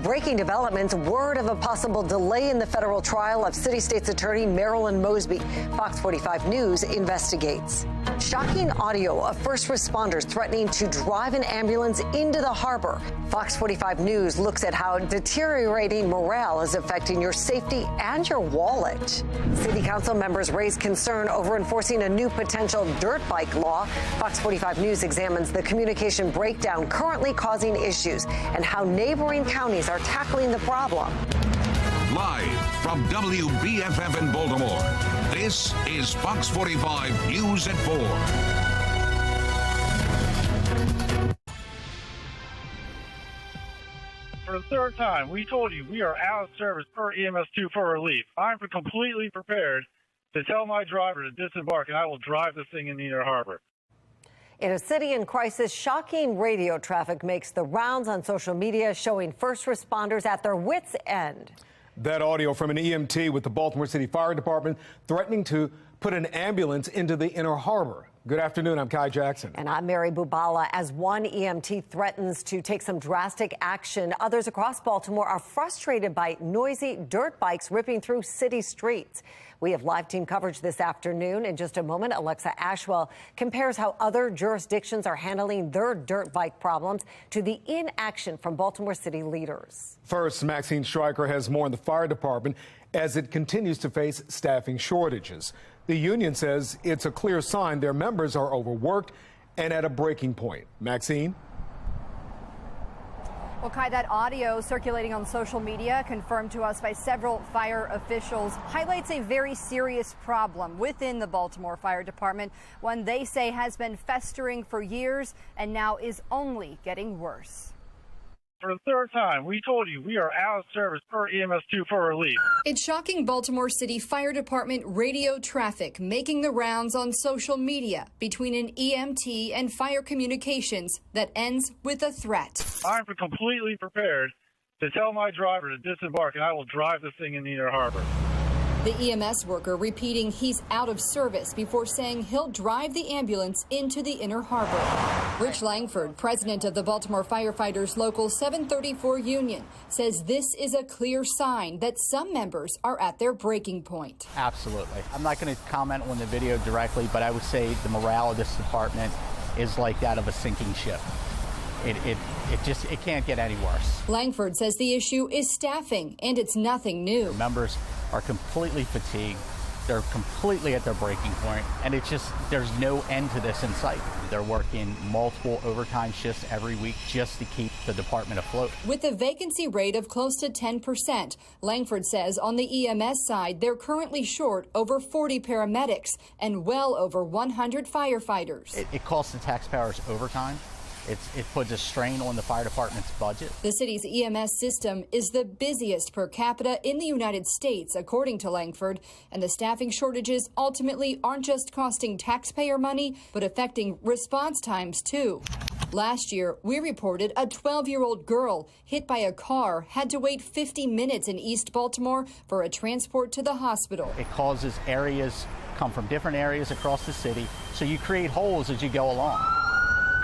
Breaking developments, word of a possible delay in the federal trial of City State's Attorney Marilyn Mosby. Fox 45 News investigates. Shocking audio of first responders threatening to drive an ambulance into the harbor. Fox 45 News looks at how deteriorating morale is affecting your safety and your wallet. City council members raise concern over enforcing a new potential dirt bike law. Fox 45 News examines the communication breakdown currently causing issues and how neighboring counties are tackling the problem. Live from WBFF in Baltimore, this is Fox 45 News at 4. For the third time, we told you we are out of service per EMS2 for relief. I'm completely prepared to tell my driver to disembark, and I will drive this thing in the Inner Harbor. In a city in crisis, shocking radio traffic makes the rounds on social media, showing first responders at their wits' end. That audio from an EMT with the Baltimore City Fire Department threatening to put an ambulance into the Inner Harbor. Good afternoon, I'm Kai Jackson. And I'm Mary Bubala. As one EMT threatens to take some drastic action, others across Baltimore are frustrated by noisy dirt bikes ripping through city streets. We have live team coverage this afternoon. In just a moment, Alexa Ashwell compares how other jurisdictions are handling their dirt bike problems to the inaction from Baltimore City leaders. First, Maxine Stryker has more on the fire department as it continues to face staffing shortages. The union says it's a clear sign their members are overworked and at a breaking point. Maxine? Well, Kai, that audio circulating on social media, confirmed to us by several fire officials, highlights a very serious problem within the Baltimore Fire Department, one they say has been festering for years and now is only getting worse. For the third time, we told you we are out of service per EMS2 for relief. It's shocking Baltimore City Fire Department radio traffic making the rounds on social media between an EMT and fire communications that ends with a threat. I'm completely prepared to tell my driver to disembark, and I will drive this thing in the Inner Harbor. The EMS worker repeating he's out of service before saying he'll drive the ambulance into the Inner Harbor. Rich Langford, president of the Baltimore Firefighters Local 734 Union, says this is a clear sign that some members are at their breaking point. Absolutely. I'm not going to comment on the video directly, but I would say the morale of this department is like that of a sinking ship. It can't get any worse. Langford says the issue is staffing, and it's nothing new. Members are completely fatigued. They're completely at their breaking point, and there's no end to this in sight. They're working multiple overtime shifts every week just to keep the department afloat. With a vacancy rate of close to 10%, Langford says on the EMS side, they're currently short over 40 paramedics and well over 100 firefighters. It costs the taxpayers overtime. It puts a strain on the fire department's budget. The city's EMS system is the busiest per capita in the United States, according to Langford, and the staffing shortages ultimately aren't just costing taxpayer money, but affecting response times too. Last year, we reported a 12-year-old girl hit by a car had to wait 50 minutes in East Baltimore for a transport to the hospital. It causes areas come from different areas across the city, so you create holes as you go along.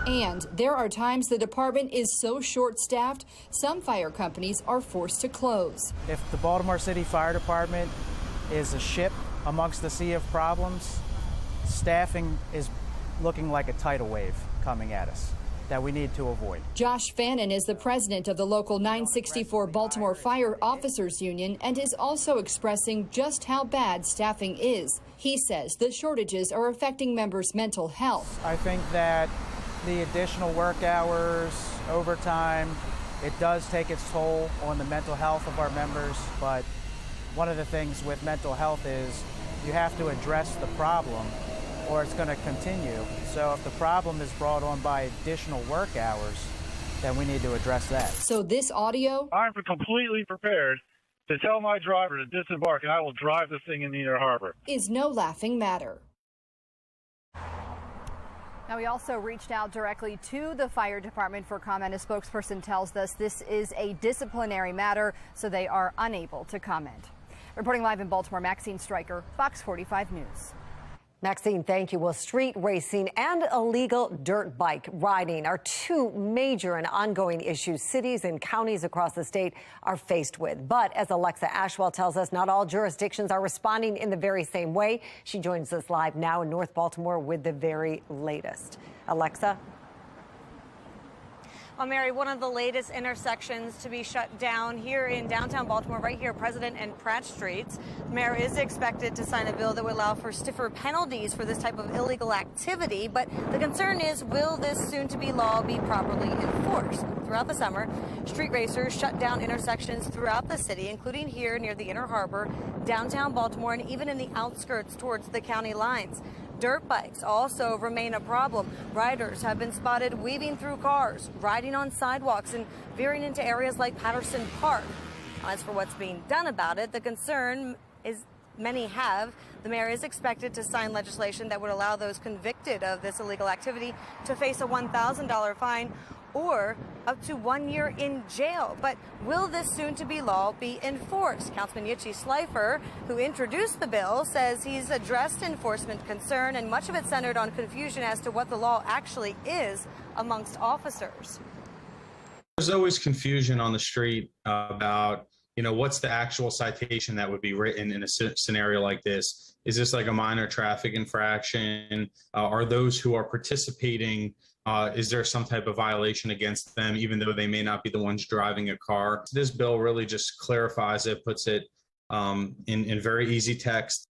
And there are times the department is so short-staffed, some fire companies are forced to close. If the Baltimore City Fire Department is a ship amongst the sea of problems, staffing is looking like a tidal wave coming at us that we need to avoid. Josh Fannin is the president of the Local 964 Baltimore Fire Officers Union and is also expressing just how bad staffing is. He says the shortages are affecting members' mental health. I think that the additional work hours, overtime, it does take its toll on the mental health of our members, but one of the things with mental health is you have to address the problem or it's going to continue. So if the problem is brought on by additional work hours, then we need to address that. So this audio? I'm completely prepared to tell my driver to disembark, and I will drive this thing in the Inner Harbor. Is no laughing matter. Now, we also reached out directly to the fire department for comment. A spokesperson tells us this is a disciplinary matter, so they are unable to comment. Reporting live in Baltimore, Maxine Stryker, Fox 45 News. Maxine, thank you. Well, street racing and illegal dirt bike riding are two major and ongoing issues cities and counties across the state are faced with. But as Alexa Ashwell tells us, not all jurisdictions are responding in the very same way. She joins us live now in North Baltimore with the very latest. Alexa? Well, Mary, one of the latest intersections to be shut down here in downtown Baltimore, right here, President and Pratt Streets. The mayor is expected to sign a bill that would allow for stiffer penalties for this type of illegal activity. But the concern is, will this soon-to-be law be properly enforced? Throughout the summer, street racers shut down intersections throughout the city, including here near the Inner Harbor, downtown Baltimore, and even in the outskirts towards the county lines. Dirt bikes also remain a problem. Riders have been spotted weaving through cars, riding on sidewalks, and veering into areas like Patterson Park. As for what's being done about it, the concern is many have. The mayor is expected to sign legislation that would allow those convicted of this illegal activity to face a $1,000 fine or up to 1 year in jail. But will this soon-to-be law be enforced? Councilman Yitchy Slifer, who introduced the bill, says he's addressed enforcement concern, and much of it centered on confusion as to what the law actually is amongst officers. There's always confusion on the street about, what's the actual citation that would be written in a scenario like this? Is this like a minor traffic infraction? Are those who are participating, is there some type of violation against them, even though they may not be the ones driving a car? This bill really just clarifies it, puts it in very easy text.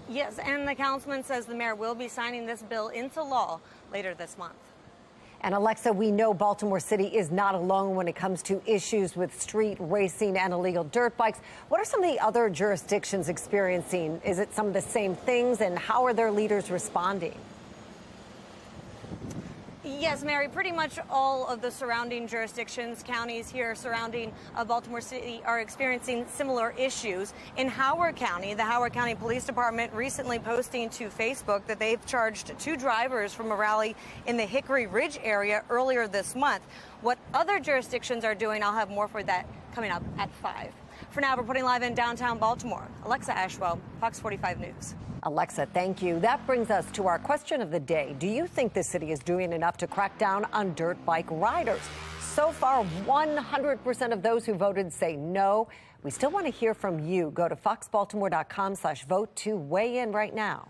Yes, and the councilman says the mayor will be signing this bill into law later this month. And Alexa, we know Baltimore City is not alone when it comes to issues with street racing and illegal dirt bikes. What are some of the other jurisdictions experiencing? Is it some of the same things, and how are their leaders responding? Yes, Mary, pretty much all of the surrounding jurisdictions, counties here surrounding Baltimore City are experiencing similar issues. In Howard County, the Howard County Police Department recently posting to Facebook that they've charged 2 drivers from a rally in the Hickory Ridge area earlier this month. What other jurisdictions are doing, I'll have more for that coming up at 5. For now, reporting live in downtown Baltimore, Alexa Ashwell, Fox 45 News. Alexa, thank you. That brings us to our question of the day. Do you think the city is doing enough to crack down on dirt bike riders? So far, 100% of those who voted say no. We still want to hear from you. Go to foxbaltimore.com/vote to weigh in right now.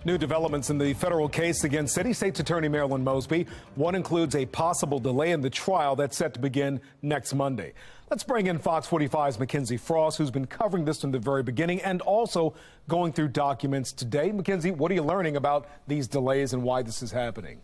New developments in the federal case against City State's Attorney Marilyn Mosby. One includes a possible delay in the trial that's set to begin next Monday. Let's bring in Fox 45's Mackenzie Frost, who's been covering this from the very beginning and also going through documents today. Mackenzie, what are you learning about these delays and why this is happening?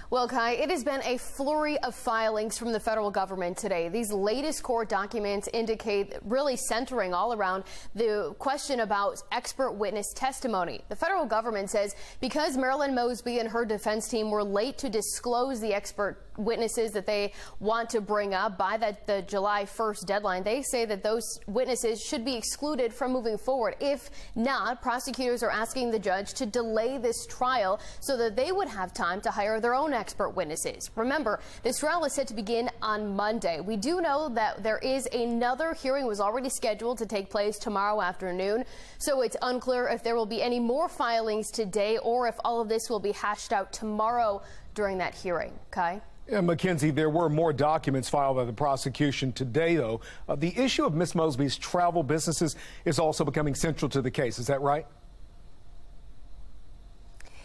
Well, Kai, it has been a flurry of filings from the federal government today. These latest court documents indicate really centering all around the question about expert witness testimony. The federal government says because Marilyn Mosby and her defense team were late to disclose the expert witnesses that they want to bring up by the July 1st deadline, they say that those witnesses should be excluded from moving forward. If not, prosecutors are asking the judge to delay this trial so that they would have time to hire their own expert witnesses. Remember, this trial is set to begin on Monday. We do know that there is another hearing was already scheduled to take place tomorrow afternoon, so it's unclear if there will be any more filings today or if all of this will be hashed out tomorrow during that hearing. Kai? Yeah, Mackenzie, there were more documents filed by the prosecution today, though. The issue of Miss Mosby's travel businesses is also becoming central to the case. Is that right?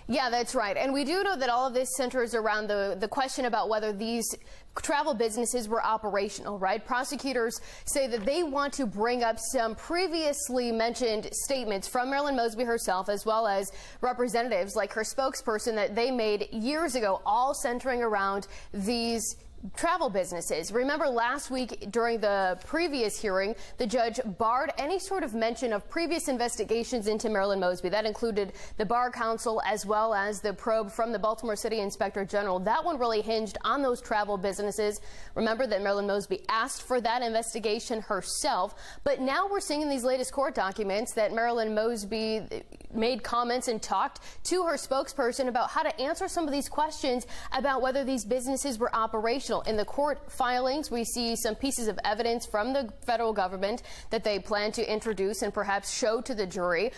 Yeah, that's right. And we do know that all of this centers around the question about whether these travel businesses were operational, right? Prosecutors say that they want to bring up some previously mentioned statements from Marilyn Mosby herself, as well as representatives like her spokesperson that they made years ago, all centering around these travel businesses. Remember last week during the previous hearing, the judge barred any sort of mention of previous investigations into Marilyn Mosby. That included the Bar Council as well as the probe from the Baltimore City Inspector General. That one really hinged on those travel businesses. Remember that Marilyn Mosby asked for that investigation herself. But now we're seeing in these latest court documents that Marilyn Mosby made comments and talked to her spokesperson about how to answer some of these questions about whether these businesses were operational. operational. In the court filings, we see some pieces of evidence from the federal government that they plan to introduce and perhaps show to the jury,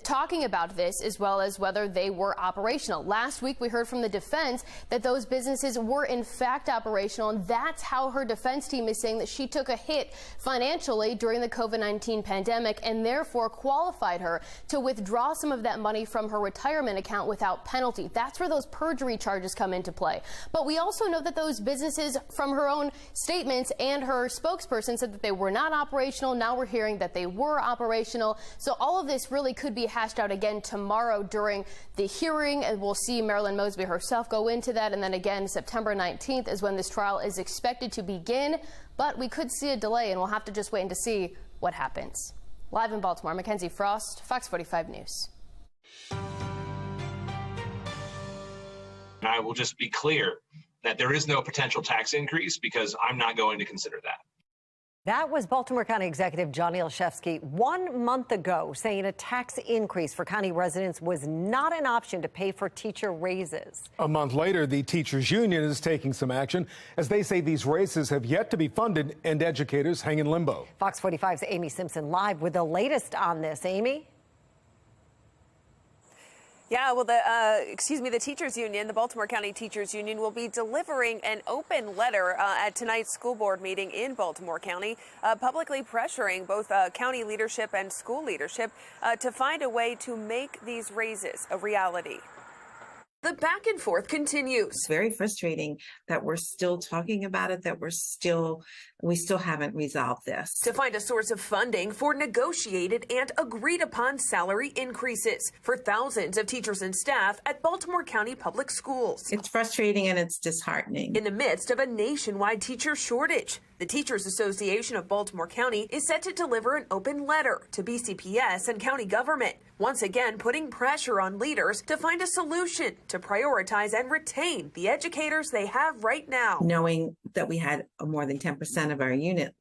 talking about this as well as whether they were operational. Last week, we heard from the defense that those businesses were in fact operational, and that's how her defense team is saying that she took a hit financially during the COVID-19 pandemic and therefore qualified her to withdraw some of that money from her retirement account without penalty. That's where those perjury charges come into play. But we also know that those businesses, from her own statements and her spokesperson, said that they were not operational. Now we're hearing that they were operational. So all of this really could be hashed out again tomorrow during the hearing, and we'll see Marilyn Mosby herself go into that. And then again, September 19th is when this trial is expected to begin. But we could see a delay, and we'll have to just wait to see what happens. Live in Baltimore, Mackenzie Frost, Fox 45 News. I will just be clear that there is no potential tax increase because I'm not going to consider that. That was Baltimore County Executive Johnny Olszewski 1 month ago saying a tax increase for county residents was not an option to pay for teacher raises. A month later, the teachers union is taking some action as they say these raises have yet to be funded and educators hang in limbo. Fox 45's Amy Simpson live with the latest on this. Amy? Yeah, well, the teachers union, the Baltimore County Teachers Union, will be delivering an open letter at tonight's school board meeting in Baltimore County, publicly pressuring both county leadership and school leadership to find a way to make these raises a reality. The back and forth continues. It's very frustrating that we're still talking about it, that we still haven't resolved this. To find a source of funding for negotiated and agreed upon salary increases for thousands of teachers and staff at Baltimore County Public Schools. It's frustrating and it's disheartening. In the midst of a nationwide teacher shortage, the Teachers Association of Baltimore County is set to deliver an open letter to BCPS and county government, once again putting pressure on leaders to find a solution to prioritize and retain the educators they have right now. Knowing that we had more than 10% of our unit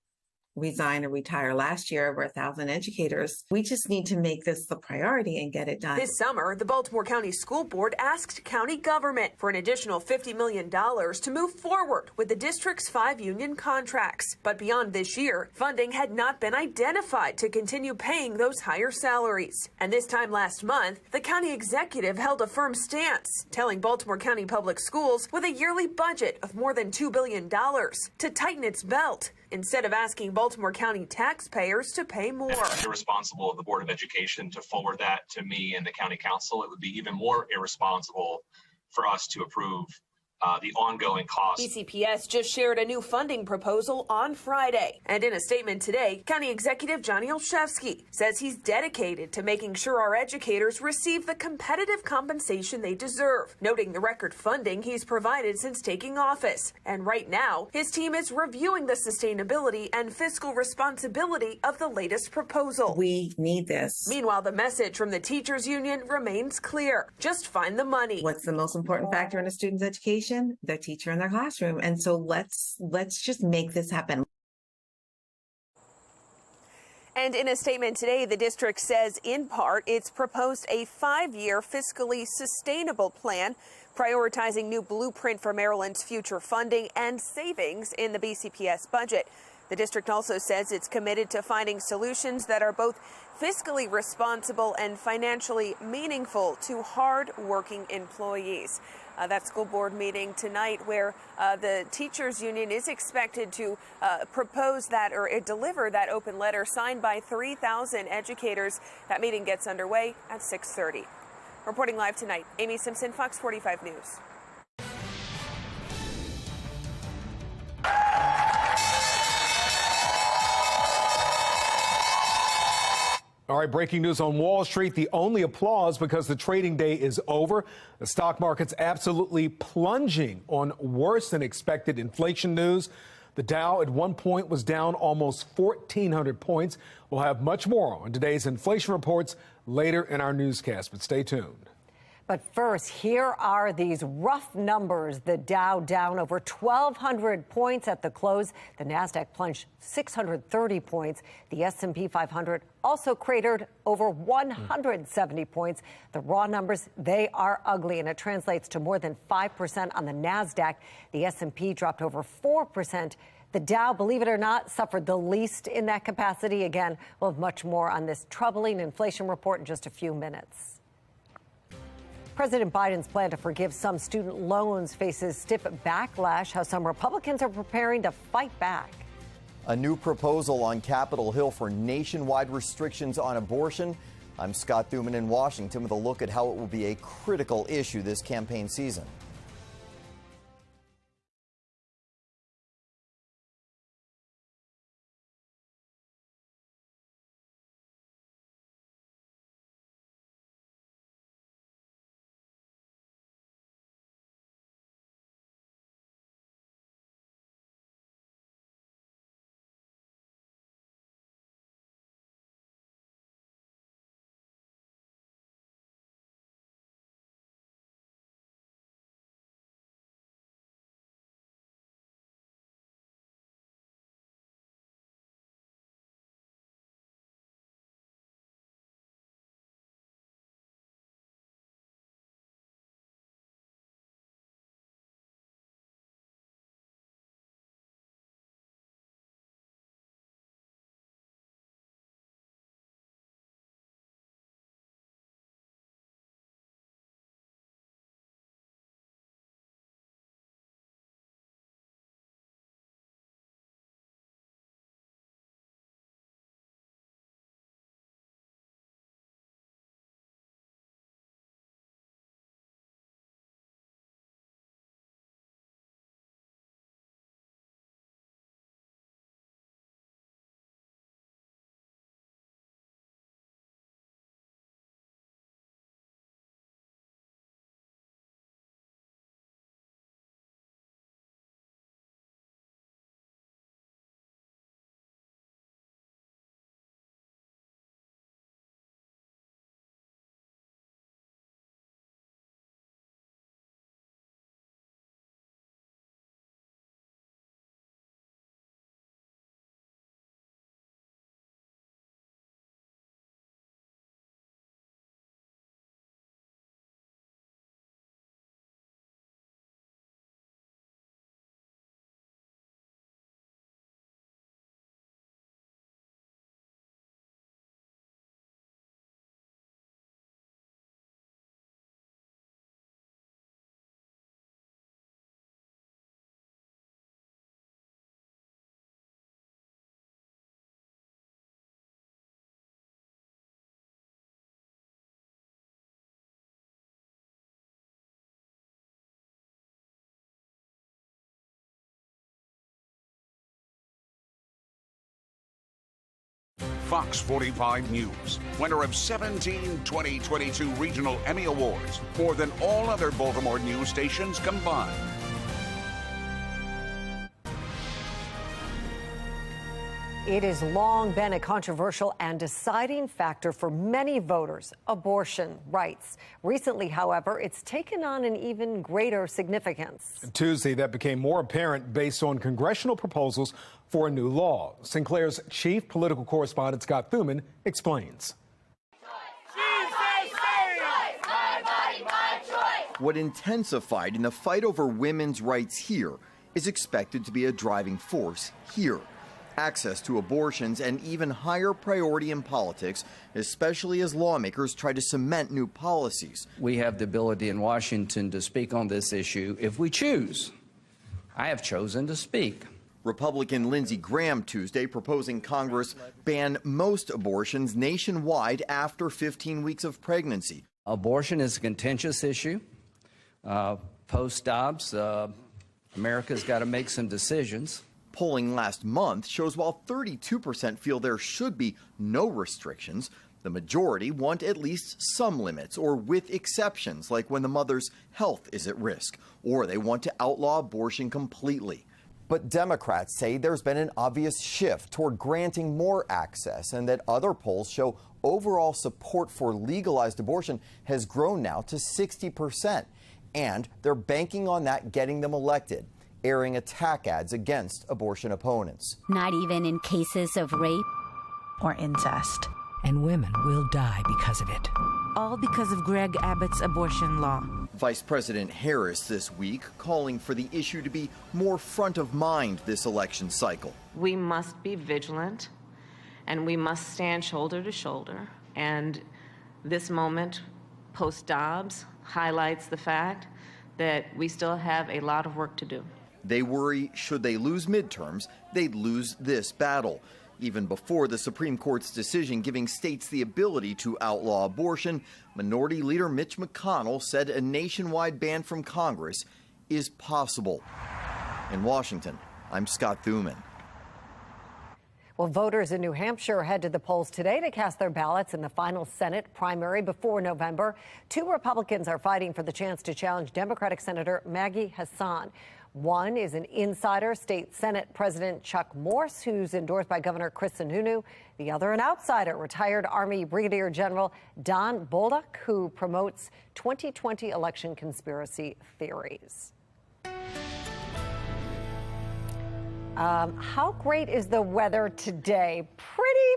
resign or retire last year, over 1,000 educators, we just need to make this the priority and get it done. This summer, the Baltimore County School Board asked county government for an additional $50 million to move forward with the district's 5 union contracts. But beyond this year, funding had not been identified to continue paying those higher salaries. And this time last month, the county executive held a firm stance, telling Baltimore County Public Schools with a yearly budget of more than $2 billion to tighten its belt, instead of asking Baltimore County taxpayers to pay more. It's irresponsible of the Board of Education to forward that to me and the county council. It would be even more irresponsible for us to approve the ongoing costs. BCPS just shared a new funding proposal on Friday. And in a statement today, County Executive Johnny Olszewski says he's dedicated to making sure our educators receive the competitive compensation they deserve, noting the record funding he's provided since taking office. And right now, his team is reviewing the sustainability and fiscal responsibility of the latest proposal. We need this. Meanwhile, the message from the teachers union remains clear. Just find the money. What's the most important factor in a student's education? Their teacher in their classroom. And so let's just make this happen. And in a statement today, the district says, in part, it's proposed a 5-year fiscally sustainable plan, prioritizing new blueprint for Maryland's future funding and savings in the BCPS budget. The district also says it's committed to finding solutions that are both fiscally responsible and financially meaningful to hard-working employees. That school board meeting tonight, where the teachers union is expected to propose that or deliver that open letter signed by 3,000 educators. That meeting gets underway at 6:30. Reporting live tonight, Amy Simpson, Fox 45 News. All right, breaking news on Wall Street. The only applause because the trading day is over. The stock market's absolutely plunging on worse than expected inflation news. The Dow at one point was down almost 1,400 points. We'll have much more on today's inflation reports later in our newscast, but stay tuned. But first, here are these rough numbers. The Dow down over 1,200 points at the close. The Nasdaq plunged 630 points. The S&P 500 also cratered over 170 points. The raw numbers, they are ugly, and it translates to more than 5% on the Nasdaq. The S&P dropped over 4%. The Dow, believe it or not, suffered the least in that capacity. Again, we'll have much more on this troubling inflation report in just a few minutes. President Biden's plan to forgive some student loans faces stiff backlash. How some Republicans are preparing to fight back. A new proposal on Capitol Hill for nationwide restrictions on abortion. I'm Scott Thuman in Washington with a look at how it will be a critical issue this campaign season. Fox 45 News, winner of 17 2022 Regional Emmy Awards, more than all other Baltimore news stations combined. It has long been a controversial and deciding factor for many voters, abortion rights. Recently, however, it's taken on an even greater significance. Tuesday, that became more apparent based on congressional proposals for a new law. Sinclair's chief political correspondent, Scott Thuman, explains. What intensified in the fight over women's rights here is expected to be a driving force here. Access to abortions an even higher priority in politics, especially as lawmakers try to cement new policies. We have the ability in Washington to speak on this issue if we choose. I have chosen to speak. Republican Lindsey Graham Tuesday proposing Congress ban most abortions nationwide after 15 weeks of pregnancy. Abortion is a contentious issue. Post-Dobbs, America's got to make some decisions. Polling last month shows while 32% feel there should be no restrictions, the majority want at least some limits or with exceptions, like when the mother's health is at risk, or they want to outlaw abortion completely. But Democrats say there's been an obvious shift toward granting more access and that other polls show overall support for legalized abortion has grown now to 60%. And they're banking on that getting them elected, airing attack ads against abortion opponents. Not even in cases of rape or incest. And women will die because of it. All because of Greg Abbott's abortion law. Vice President Harris this week calling for the issue to be more front of mind this election cycle. We must be vigilant and we must stand shoulder to shoulder. And this moment, post-Dobbs, highlights the fact that we still have a lot of work to do. They worry should they lose midterms, they'd lose this battle. Even before the Supreme Court's decision giving states the ability to outlaw abortion, Minority Leader Mitch McConnell said a nationwide ban from Congress is possible. In Washington, I'm Scott Thuman. Well, voters in New Hampshire head to the polls today to cast their ballots in the final Senate primary before November. 2 Republicans are fighting for the chance to challenge Democratic Senator Maggie Hassan. One is an insider, State Senate President Chuck Morse, who's endorsed by Governor Chris Sununu. The other, an outsider, retired Army Brigadier General Don Bolduc, who promotes 2020 election conspiracy theories. How great is the weather today?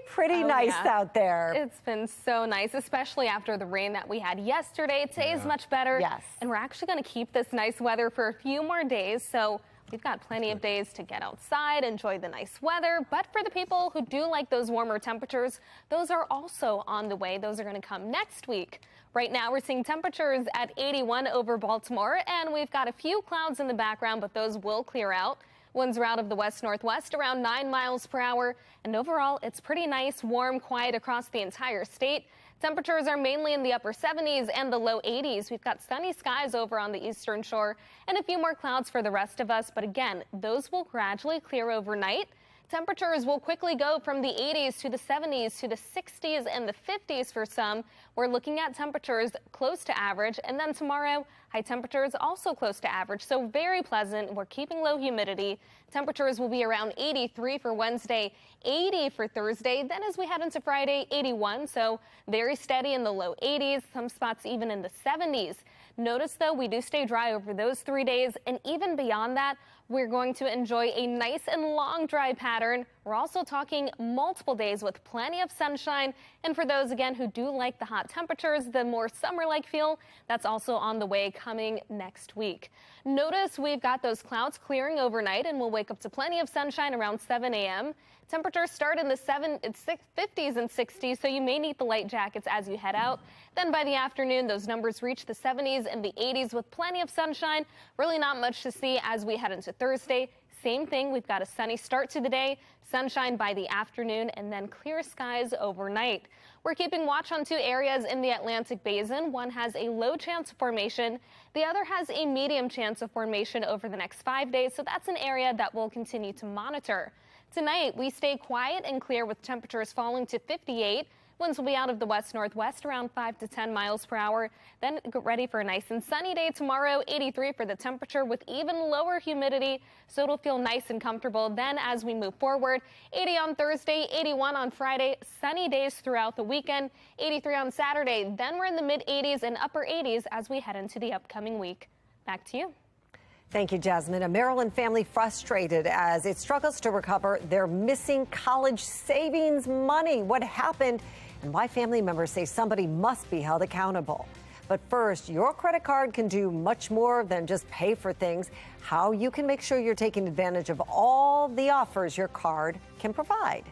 Pretty nice out there. It's been so nice, especially after the rain that we had yesterday. Today is much better. Yes. And we're actually going to keep this nice weather for a few more days. So we've got plenty of days to get outside, enjoy the nice weather. But for the people who do like those warmer temperatures, those are also on the way. Those are going to come next week. Right now, we're seeing temperatures at 81 over Baltimore, and we've got a few clouds in the background, but those will clear out. Winds are out of the west-northwest around 9 miles per hour. And overall, it's pretty nice, warm, quiet across the entire state. Temperatures are mainly in the upper 70s and the low 80s. We've got sunny skies over on the eastern shore and a few more clouds for the rest of us. But again, those will gradually clear overnight. Temperatures will quickly go from the 80s to the 70s to the 60s and the 50s for some. We're looking at temperatures close to average. And then tomorrow, high temperatures also close to average. So very pleasant. We're keeping low humidity. Temperatures will be around 83 for Wednesday, 80 for Thursday. Then as we head into Friday, 81. So very steady in the low 80s, some spots even in the 70s. Notice, though, we do stay dry over those 3 days. And even beyond that, we're going to enjoy a nice and long dry pattern. We're also talking multiple days with plenty of sunshine. And for those, again, who do like the hot temperatures, the more summer-like feel, that's also on the way coming next week. Notice we've got those clouds clearing overnight, and we'll wake up to plenty of sunshine around 7 a.m. Temperatures start in the 50s and 60s, so you may need the light jackets as you head out. Then by the afternoon, those numbers reach the 70s and the 80s with plenty of sunshine. Really not much to see as we head into Thursday. Same thing, we've got a sunny start to the day, sunshine by the afternoon, and then clear skies overnight. We're keeping watch on 2 areas in the Atlantic Basin. One has a low chance of formation. The other has a medium chance of formation over the next 5 days, so that's an area that we'll continue to monitor. Tonight, we stay quiet and clear with temperatures falling to 58. Winds will be out of the west-northwest around 5 to 10 miles per hour. Then get ready for a nice and sunny day tomorrow, 83 for the temperature with even lower humidity, so it'll feel nice and comfortable. Then as we move forward, 80 on Thursday, 81 on Friday, sunny days throughout the weekend, 83 on Saturday. Then we're in the mid-80s and upper 80s as we head into the upcoming week. Back to you. Thank you, Jasmine. A Maryland family frustrated as it struggles to recover their missing college savings money. What happened and why family members say somebody must be held accountable. But first, your credit card can do much more than just pay for things. How you can make sure you're taking advantage of all the offers your card can provide.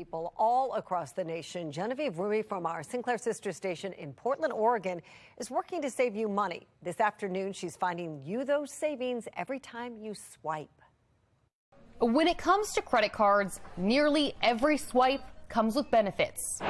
people all across the nation. Genevieve Rumi from our Sinclair sister station in Portland, Oregon, is working to save you money. This afternoon, she's finding you those savings every time you swipe. When it comes to credit cards, nearly every swipe comes with benefits.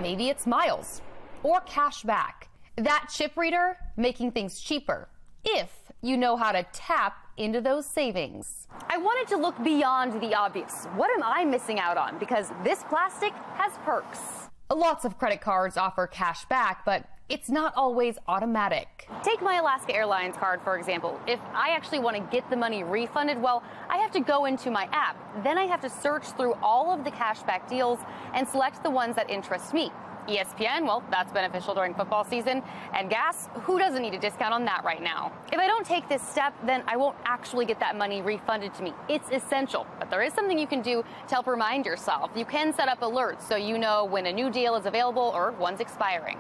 Maybe it's miles or cash back. That chip reader making things cheaper if you know how to tap into those savings. I wanted to look beyond the obvious. What am I missing out on? Because this plastic has perks. Lots of credit cards offer cash back, but it's not always automatic. Take my Alaska Airlines card, for example. If I actually want to get the money refunded, well, I have to go into my app. Then I have to search through all of the cashback deals and select the ones that interest me. ESPN, well, that's beneficial during football season. And gas, who doesn't need a discount on that right now? If I don't take this step, then I won't actually get that money refunded to me. It's essential, but there is something you can do to help remind yourself. You can set up alerts so you know when a new deal is available or one's expiring.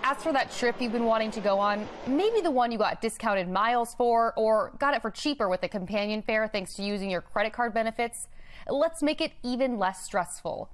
As for that trip you've been wanting to go on, maybe the one you got discounted miles for or got it for cheaper with a companion fare thanks to using your credit card benefits, let's make it even less stressful.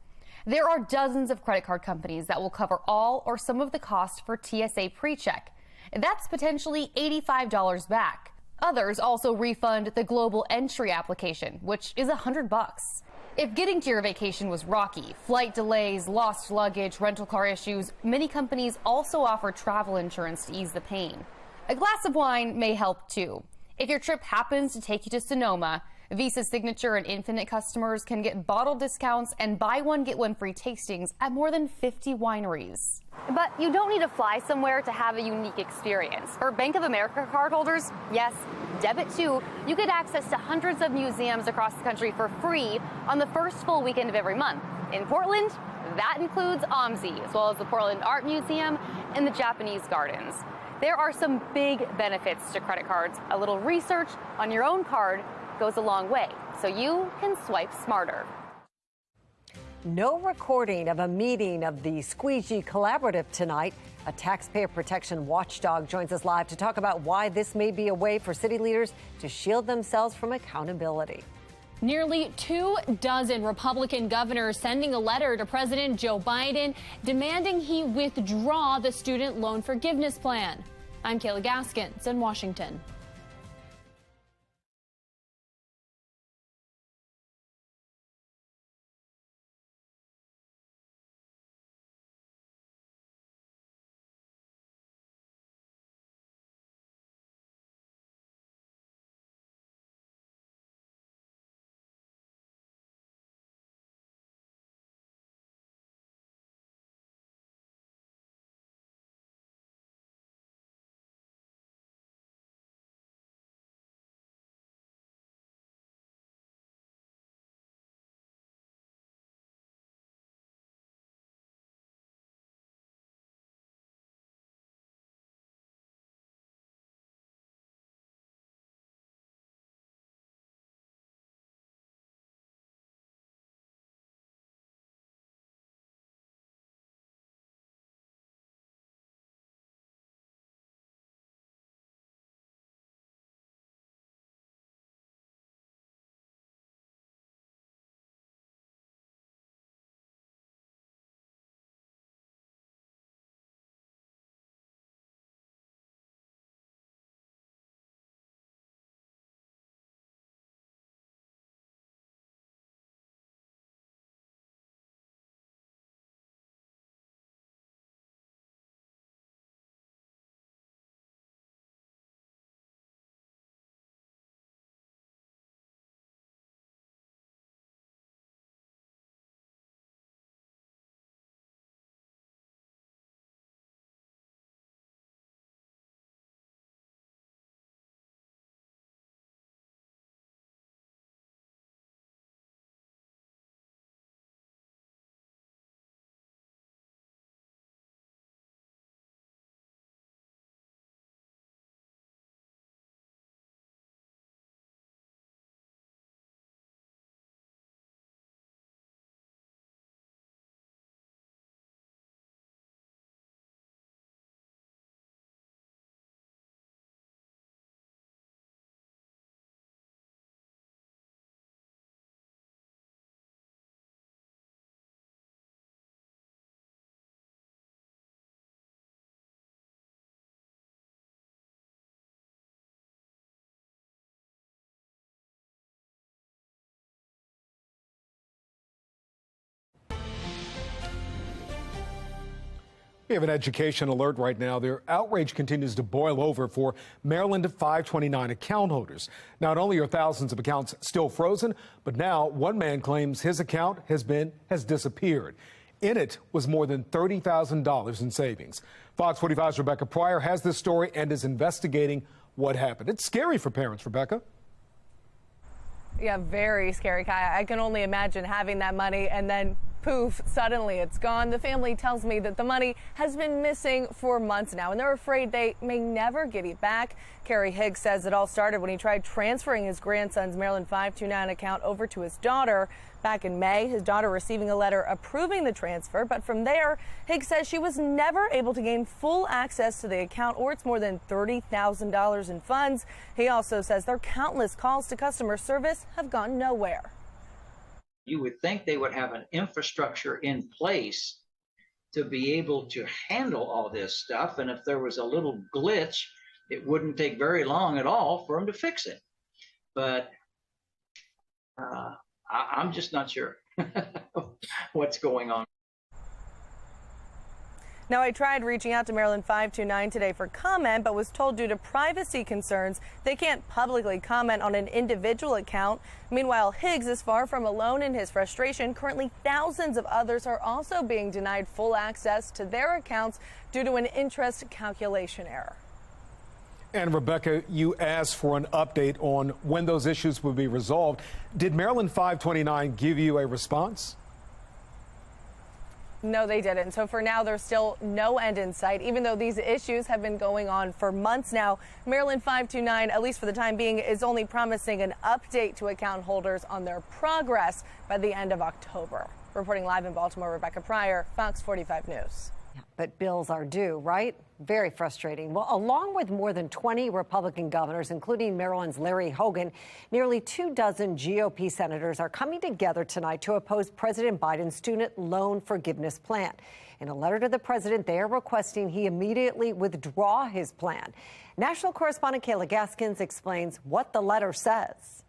There are dozens of credit card companies that will cover all or some of the cost for TSA PreCheck. That's potentially $85 back. Others also refund the global entry application, which is $100. If getting to your vacation was rocky, flight delays, lost luggage, rental car issues, many companies also offer travel insurance to ease the pain. A glass of wine may help too. If your trip happens to take you to Sonoma, Visa Signature and Infinite customers can get bottle discounts and buy one, get one free tastings at more than 50 wineries. But you don't need to fly somewhere to have a unique experience. For Bank of America cardholders, yes, debit too, you get access to hundreds of museums across the country for free on the first full weekend of every month. In Portland, that includes OMSI, as well as the Portland Art Museum and the Japanese Gardens. There are some big benefits to credit cards. A little research on your own card goes a long way, so you can swipe smarter. No recording of a meeting of the Squeegee Collaborative tonight. A taxpayer protection watchdog joins us live to talk about why this may be a way for city leaders to shield themselves from accountability. Nearly 24 Republican governors sending a letter to President Joe Biden demanding he withdraw the student loan forgiveness plan. I'm Kayla Gaskins in Washington. We have an education alert right now. Their outrage continues to boil over for Maryland 529 account holders. Not only are thousands of accounts still frozen, but now one man claims his account has disappeared. In it was more than $30,000 in savings. Fox 45's Rebecca Pryor has this story and is investigating what happened. It's scary for parents, Rebecca. Yeah, very scary, Kai. I can only imagine having that money and then poof, suddenly it's gone. The family tells me that the money has been missing for months now, and they're afraid they may never get it back. Kerry Higgs says it all started when he tried transferring his grandson's Maryland 529 account over to his daughter. Back in May, his daughter receiving a letter approving the transfer, but from there, Higgs says she was never able to gain full access to the account or its more than $30,000 in funds. He also says their countless calls to customer service have gone nowhere. You would think they would have an infrastructure in place to be able to handle all this stuff. And if there was a little glitch, it wouldn't take very long at all for them to fix it. But I'm just not sure what's going on. Now, I tried reaching out to Maryland 529 today for comment, but was told due to privacy concerns, they can't publicly comment on an individual account. Meanwhile, Higgs is far from alone in his frustration. Currently, thousands of others are also being denied full access to their accounts due to an interest calculation error. And Rebecca, you asked for an update on when those issues will be resolved. Did Maryland 529 give you a response? No, they didn't. So for now, there's still no end in sight, even though these issues have been going on for months now. Maryland 529, at least for the time being, is only promising an update to account holders on their progress by the end of October. Reporting live in Baltimore, Rebecca Pryor, Fox 45 News. But bills are due, right? Very frustrating. Well, along with more than 20 Republican governors, including Maryland's Larry Hogan, nearly 24 GOP senators are coming together tonight to oppose President Biden's student loan forgiveness plan. In a letter to the president, they are requesting he immediately withdraw his plan. National correspondent Kayla Gaskins explains what the letter says.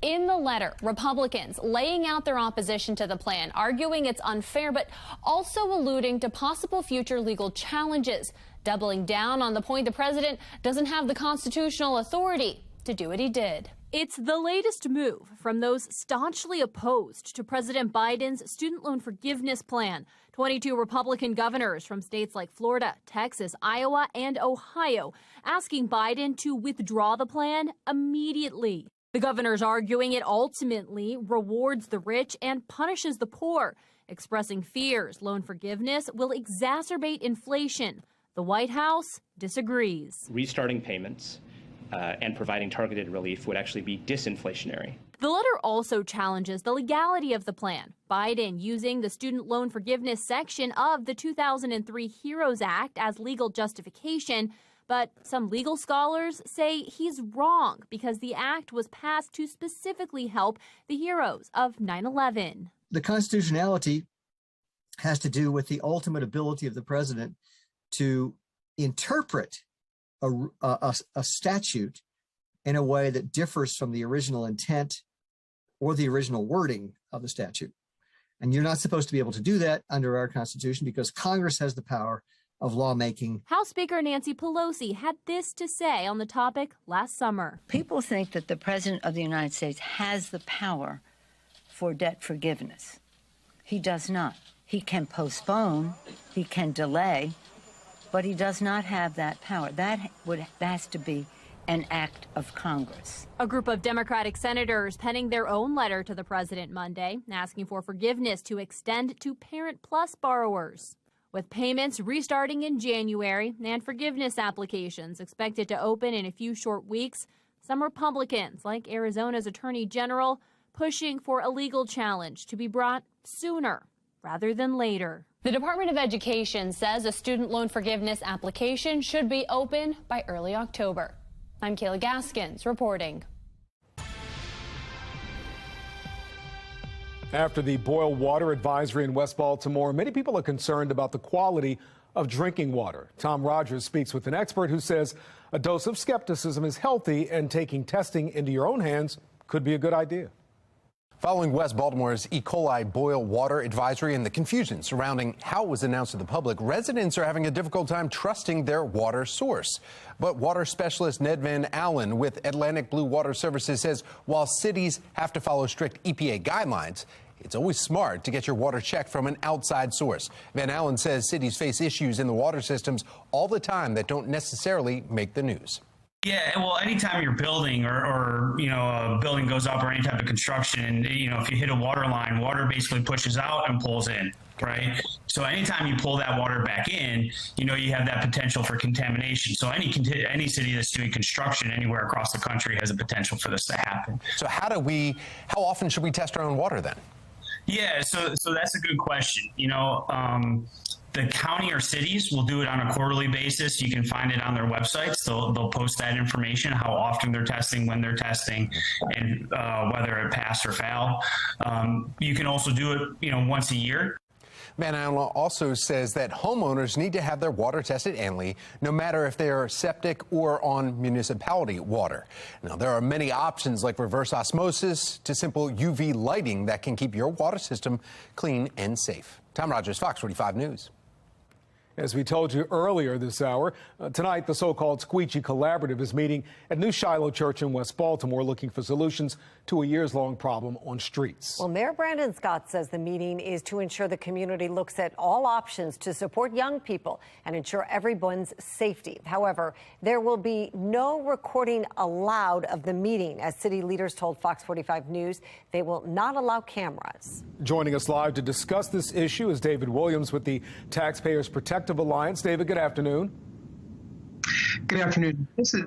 In the letter, Republicans laying out their opposition to the plan, arguing it's unfair, but also alluding to possible future legal challenges, doubling down on the point the president doesn't have the constitutional authority to do what he did. It's the latest move from those staunchly opposed to President Biden's student loan forgiveness plan. 22 Republican governors from states like Florida, Texas, Iowa, and Ohio asking Biden to withdraw the plan immediately. The governors arguing it ultimately rewards the rich and punishes the poor, expressing fears loan forgiveness will exacerbate inflation. The White House disagrees. Restarting payments and providing targeted relief would actually be disinflationary. The letter also challenges the legality of the plan. Biden using the student loan forgiveness section of the 2003 HEROES Act as legal justification. But some legal scholars say he's wrong because the act was passed to specifically help the heroes of 9/11. The constitutionality has to do with the ultimate ability of the president to interpret a statute in a way that differs from the original intent or the original wording of the statute. And you're not supposed to be able to do that under our Constitution because Congress has the power of lawmaking. House Speaker Nancy Pelosi had this to say on the topic last summer. People think that the President of the United States has the power for debt forgiveness. He does not. He can postpone, he can delay, but he does not have that power. That has to be an act of Congress. A group of Democratic senators penning their own letter to the president Monday, asking for forgiveness to extend to Parent Plus borrowers. With payments restarting in January and forgiveness applications expected to open in a few short weeks, some Republicans, like Arizona's Attorney General, pushing for a legal challenge to be brought sooner rather than later. The Department of Education says a student loan forgiveness application should be open by early October. I'm Kayla Gaskins reporting. After the boil water advisory in West Baltimore, many people are concerned about the quality of drinking water. Tom Rogers speaks with an expert who says a dose of skepticism is healthy and taking testing into your own hands could be a good idea. Following West Baltimore's E. coli boil water advisory and the confusion surrounding how it was announced to the public, residents are having a difficult time trusting their water source. But water specialist Ned Van Allen with Atlantic Blue Water Services says while cities have to follow strict EPA guidelines, it's always smart to get your water checked from an outside source. Van Allen says cities face issues in the water systems all the time that don't necessarily make the news. Yeah, well, anytime you're building or a building goes up or any type of construction, if you hit a water line, water basically pushes out and pulls in, right? So anytime you pull that water back in, you have that potential for contamination. So any city that's doing construction anywhere across the country has a potential for this to happen. So how often should we test our own water then? Yeah, so that's a good question. The county or cities will do it on a quarterly basis. You can find it on their websites. They'll post that information, how often they're testing, when they're testing, and whether it passed or failed. You can also do it, once a year. Van Allen also says that homeowners need to have their water tested annually, no matter if they are septic or on municipality water. Now, there are many options like reverse osmosis to simple UV lighting that can keep your water system clean and safe. Tom Rogers, Fox 45 News. As we told you earlier this hour, tonight the so-called Squeegee Collaborative is meeting at New Shiloh Church in West Baltimore looking for solutions to a years-long problem on streets. Well, Mayor Brandon Scott says the meeting is to ensure the community looks at all options to support young people and ensure everyone's safety. However, there will be no recording allowed of the meeting, as city leaders told Fox 45 News. They will not allow cameras. Joining us live to discuss this issue is David Williams with the Taxpayers Protective Alliance. David, good afternoon. Good afternoon. This is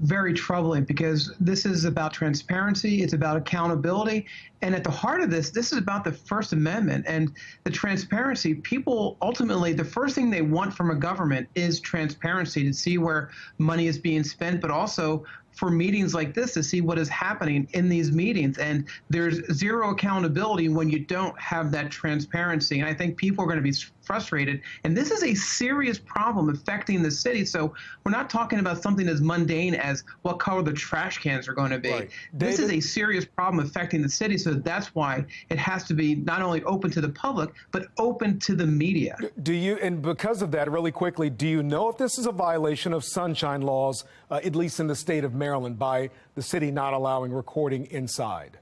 very troubling because this is about transparency. It's about accountability. And at the heart of this is about the First Amendment and the transparency. People ultimately, the first thing they want from a government is transparency to see where money is being spent, but also for meetings like this to see what is happening in these meetings. And there's zero accountability when you don't have that transparency. And I think people are going to be frustrated. And this is a serious problem affecting the city. So we're not talking about something as mundane as what color the trash cans are going to be. Right. This is a serious problem affecting the city. So that's why it has to be not only open to the public, but open to the media. Do you, and because of that, really quickly, do you know if this is a violation of sunshine laws, at least in the state of Maryland, by the city not allowing recording inside?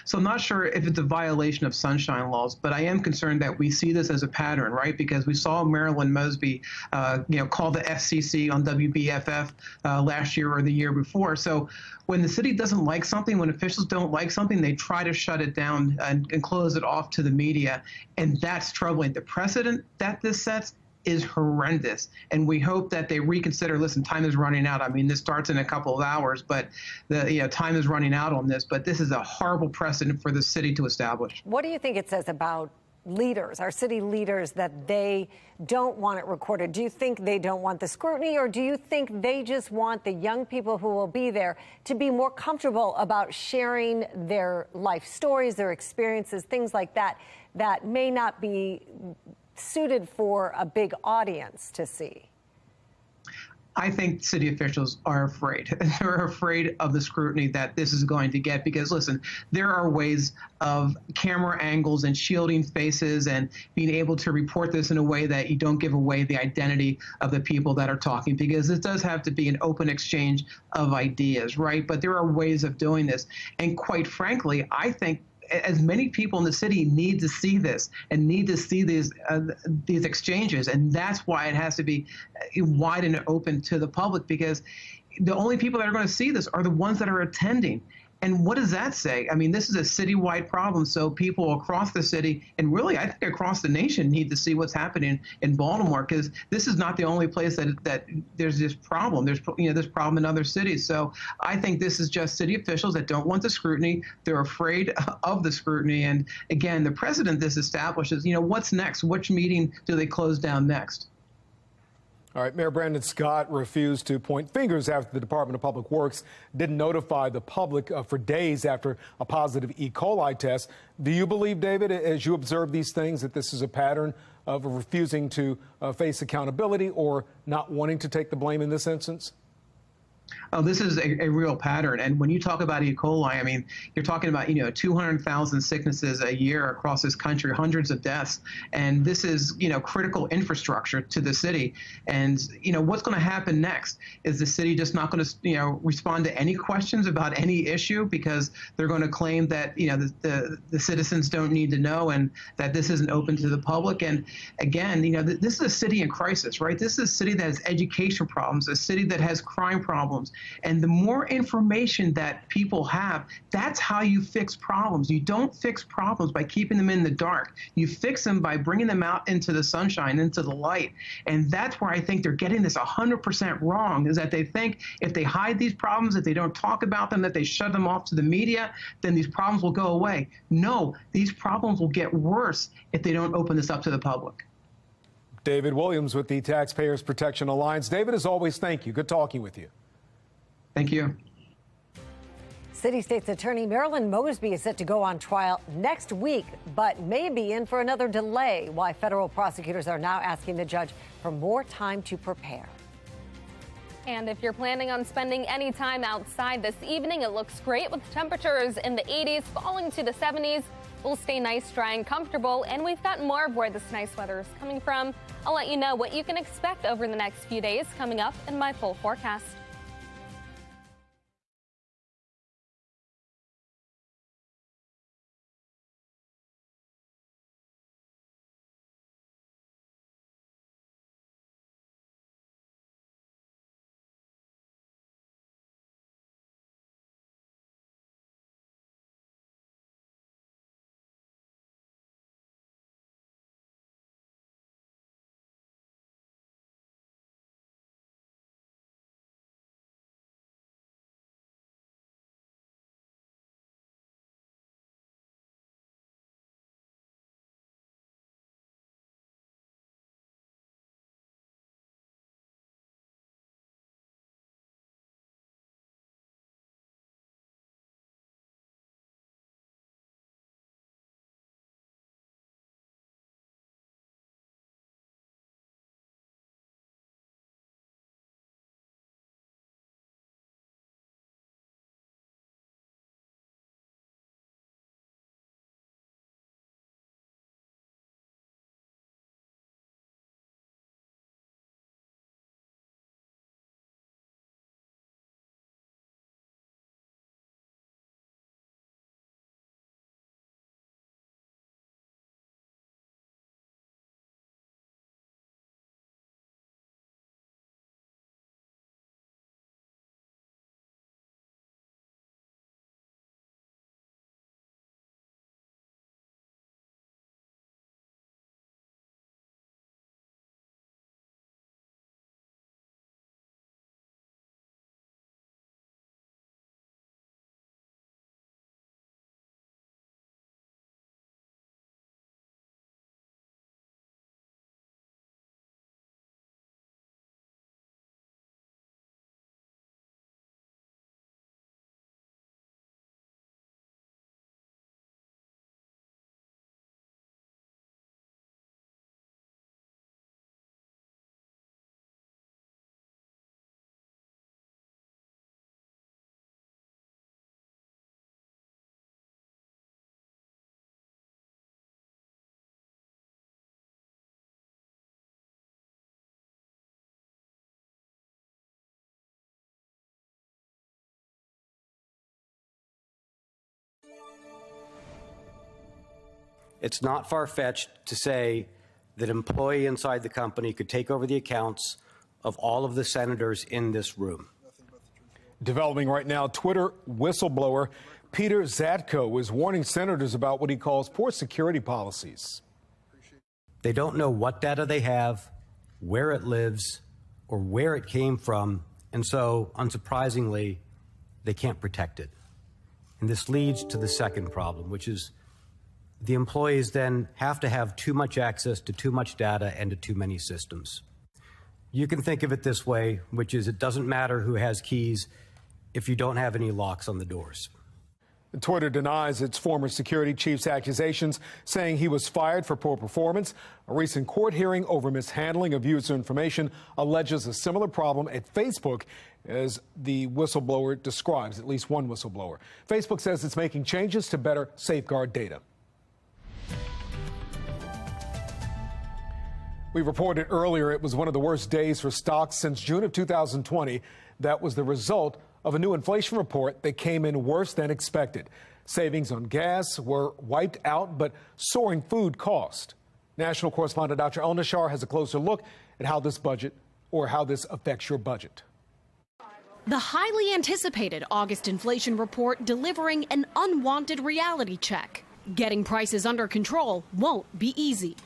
So I'm not sure if it's a violation of sunshine laws, but I am concerned that we see this as a pattern, right? Because we saw Marilyn Mosby, call the FCC on WBFF last year or the year before. So when the city doesn't like something, when officials don't like something, they try to shut it down and close it off to the media. And that's troubling. The precedent that this sets is horrendous. And we hope that they reconsider. Listen, time is running out. I mean, this starts in a couple of hours, but time is running out on this. But this is a horrible precedent for the city to establish. What do you think it says about leaders, our city leaders, that they don't want it recorded? Do you think they don't want the scrutiny, or do you think they just want the young people who will be there to be more comfortable about sharing their life stories, their experiences, things like that, that may not be suited for a big audience to see? I think city officials are afraid. They're afraid of the scrutiny that this is going to get because, listen, there are ways of camera angles and shielding faces and being able to report this in a way that you don't give away the identity of the people that are talking, because it does have to be an open exchange of ideas, right? But there are ways of doing this. And quite frankly, I think as many people in the city need to see this and need to see these exchanges. And that's why it has to be wide and open to the public, because the only people that are going to see this are the ones that are attending. And what does that say? I mean, this is a citywide problem. So people across the city, and really, I think across the nation, need to see what's happening in Baltimore, because this is not the only place that there's this problem. There's this problem in other cities. So I think this is just city officials that don't want the scrutiny. They're afraid of the scrutiny. And again, the precedent this establishes, what's next? Which meeting do they close down next? All right, Mayor Brandon Scott refused to point fingers after the Department of Public Works didn't notify the public for days after a positive E. coli test. Do you believe, David, as you observe these things, that this is a pattern of refusing to face accountability or not wanting to take the blame in this instance? Oh, this is a real pattern. And when you talk about E. coli, I mean, you're talking about, 200,000 sicknesses a year across this country, hundreds of deaths. And this is, critical infrastructure to the city. And, what's going to happen next? Is the city just not going to, respond to any questions about any issue because they're going to claim that, the citizens don't need to know and that this isn't open to the public? And again, this is a city in crisis, right? This is a city that has education problems, a city that has crime problems. And the more information that people have, that's how you fix problems. You don't fix problems by keeping them in the dark. You fix them by bringing them out into the sunshine, into the light. And that's where I think they're getting this 100% wrong, is that they think if they hide these problems, if they don't talk about them, that they shut them off to the media, then these problems will go away. No, these problems will get worse if they don't open this up to the public. David Williams with the Taxpayers Protection Alliance. David, as always, thank you. Good talking with you. Thank you. City State's Attorney Marilyn Mosby is set to go on trial next week, but may be in for another delay. Why federal prosecutors are now asking the judge for more time to prepare. And if you're planning on spending any time outside this evening, it looks great with temperatures in the 80s falling to the 70s. We'll stay nice, dry, and comfortable, and we've got more of where this nice weather is coming from. I'll let you know what you can expect over the next few days coming up in my full forecast. It's not far-fetched to say that an employee inside the company could take over the accounts of all of the senators in this room. Developing right now, Twitter whistleblower Peter Zatko is warning senators about what he calls poor security policies. They don't know what data they have, where it lives, or where it came from, and so, unsurprisingly, they can't protect it. And this leads to the second problem, which is the employees then have to have too much access to too much data and to too many systems. You can think of it this way, which is it doesn't matter who has keys if you don't have any locks on the doors. Twitter denies its former security chief's accusations, saying he was fired for poor performance. A recent court hearing over mishandling of user information alleges a similar problem at Facebook as the whistleblower describes, at least one whistleblower. Facebook says it's making changes to better safeguard data. We reported earlier it was one of the worst days for stocks since June of 2020. That was the result of a new inflation report that came in worse than expected. Savings on gas were wiped out, but soaring food cost. National correspondent Dr. El Nashar has a closer look at how this affects your budget. The highly anticipated August inflation report delivering an unwanted reality check. Getting prices under control won't be easy.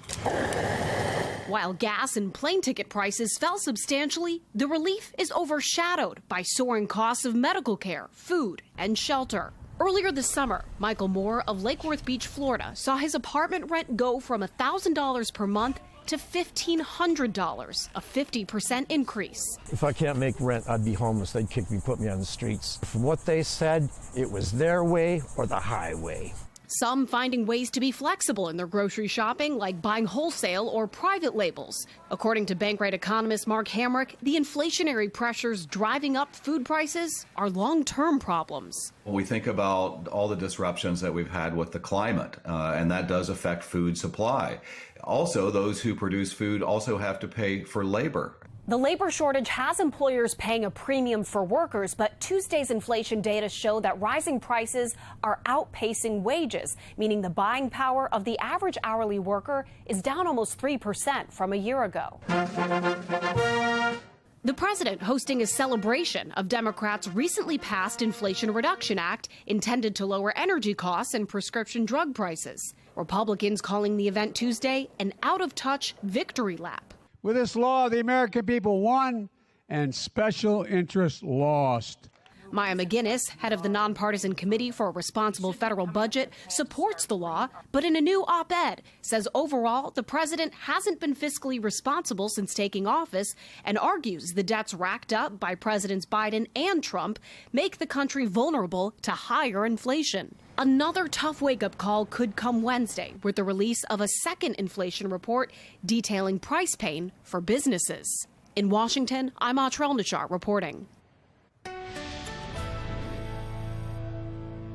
While gas and plane ticket prices fell substantially, the relief is overshadowed by soaring costs of medical care, food, and shelter. Earlier this summer, Michael Moore of Lake Worth Beach, Florida, saw his apartment rent go from $1,000 per month to $1,500, a 50% increase. If I can't make rent, I'd be homeless. They'd kick me, put me on the streets. From what they said, it was their way or the highway. Some finding ways to be flexible in their grocery shopping, like buying wholesale or private labels. According to Bankrate economist Mark Hamrick, the inflationary pressures driving up food prices are long-term problems. When we think about all the disruptions that we've had with the climate, and that does affect food supply. Also, those who produce food also have to pay for labor. The labor shortage has employers paying a premium for workers, but Tuesday's inflation data show that rising prices are outpacing wages, meaning the buying power of the average hourly worker is down almost 3% from a year ago. The president hosting a celebration of Democrats' recently passed Inflation Reduction Act intended to lower energy costs and prescription drug prices. Republicans calling the event Tuesday an out-of-touch victory lap. With this law, the American people won and special interests lost. Maya McGinnis, head of the Nonpartisan Committee for a Responsible Federal Budget, supports the law, but in a new op-ed says overall the president hasn't been fiscally responsible since taking office and argues the debts racked up by Presidents Biden and Trump make the country vulnerable to higher inflation. Another tough wake-up call could come Wednesday with the release of a second inflation report detailing price pain for businesses. In Washington, I'm Atrel Nashar reporting.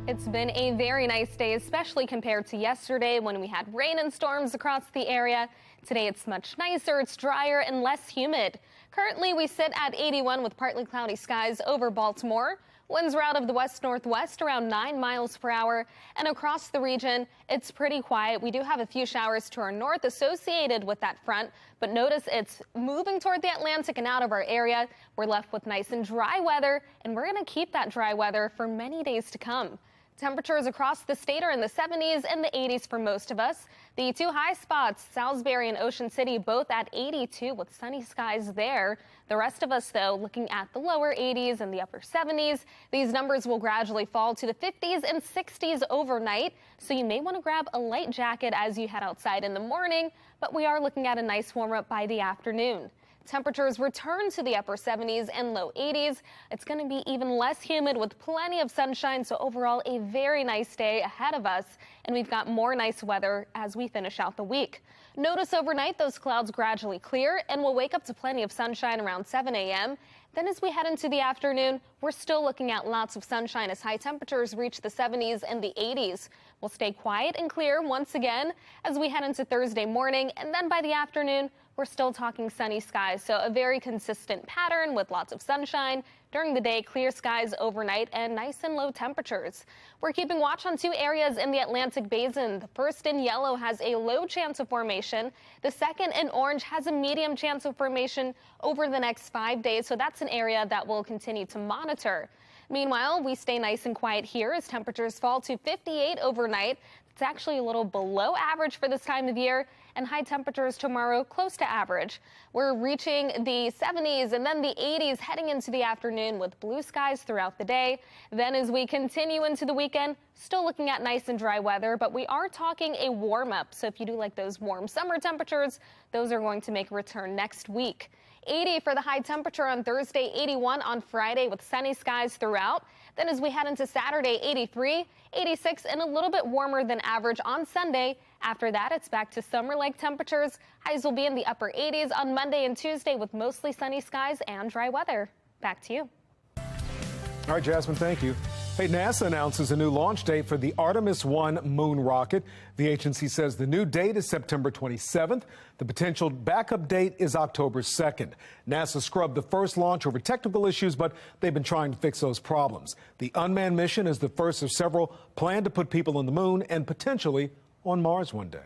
It's been a very nice day, especially compared to yesterday when we had rain and storms across the area. Today it's much nicer, it's drier and less humid. Currently we sit at 81 with partly cloudy skies over Baltimore. Winds are out of the west-northwest around 9 miles per hour, and across the region, it's pretty quiet. We do have a few showers to our north associated with that front, but notice it's moving toward the Atlantic and out of our area. We're left with nice and dry weather, and we're going to keep that dry weather for many days to come. Temperatures across the state are in the 70s and the 80s for most of us. The two high spots, Salisbury and Ocean City, both at 82 with sunny skies there. The rest of us, though, looking at the lower 80s and the upper 70s. These numbers will gradually fall to the 50s and 60s overnight, so you may want to grab a light jacket as you head outside in the morning, but we are looking at a nice warm up by the afternoon. Temperatures return to the upper 70s and low 80s. It's going to be even less humid with plenty of sunshine, so overall a very nice day ahead of us, and we've got more nice weather as we finish out the week. Notice overnight those clouds gradually clear, and we'll wake up to plenty of sunshine around 7 a.m. Then as we head into the afternoon, we're still looking at lots of sunshine as high temperatures reach the 70s and the 80s. We'll stay quiet and clear once again as we head into Thursday morning, and then by the afternoon, we're still talking sunny skies, so a very consistent pattern with lots of sunshine. During the day, clear skies overnight and nice and low temperatures. We're keeping watch on two areas in the Atlantic Basin. The first in yellow has a low chance of formation. The second in orange has a medium chance of formation over the next 5 days, so that's an area that we'll continue to monitor. Meanwhile, we stay nice and quiet here as temperatures fall to 58 overnight. It's actually a little below average for this time of year, and high temperatures tomorrow close to average. We're reaching the 70s and then the 80s heading into the afternoon with blue skies throughout the day. Then as we continue into the weekend, still looking at nice and dry weather, but we are talking a warm up. So if you do like those warm summer temperatures, those are going to make a return next week. 80 for the high temperature on Thursday, 81 on Friday with sunny skies throughout. Then as we head into Saturday, 83, 86, and a little bit warmer than average on Sunday. After that, it's back to summer-like temperatures. Highs will be in the upper 80s on Monday and Tuesday with mostly sunny skies and dry weather. Back to you. All right, Jasmine, thank you. Hey, NASA announces a new launch date for the Artemis 1 moon rocket. The agency says the new date is September 27th. The potential backup date is October 2nd. NASA scrubbed the first launch over technical issues, but they've been trying to fix those problems. The unmanned mission is the first of several planned to put people on the moon and potentially on Mars one day.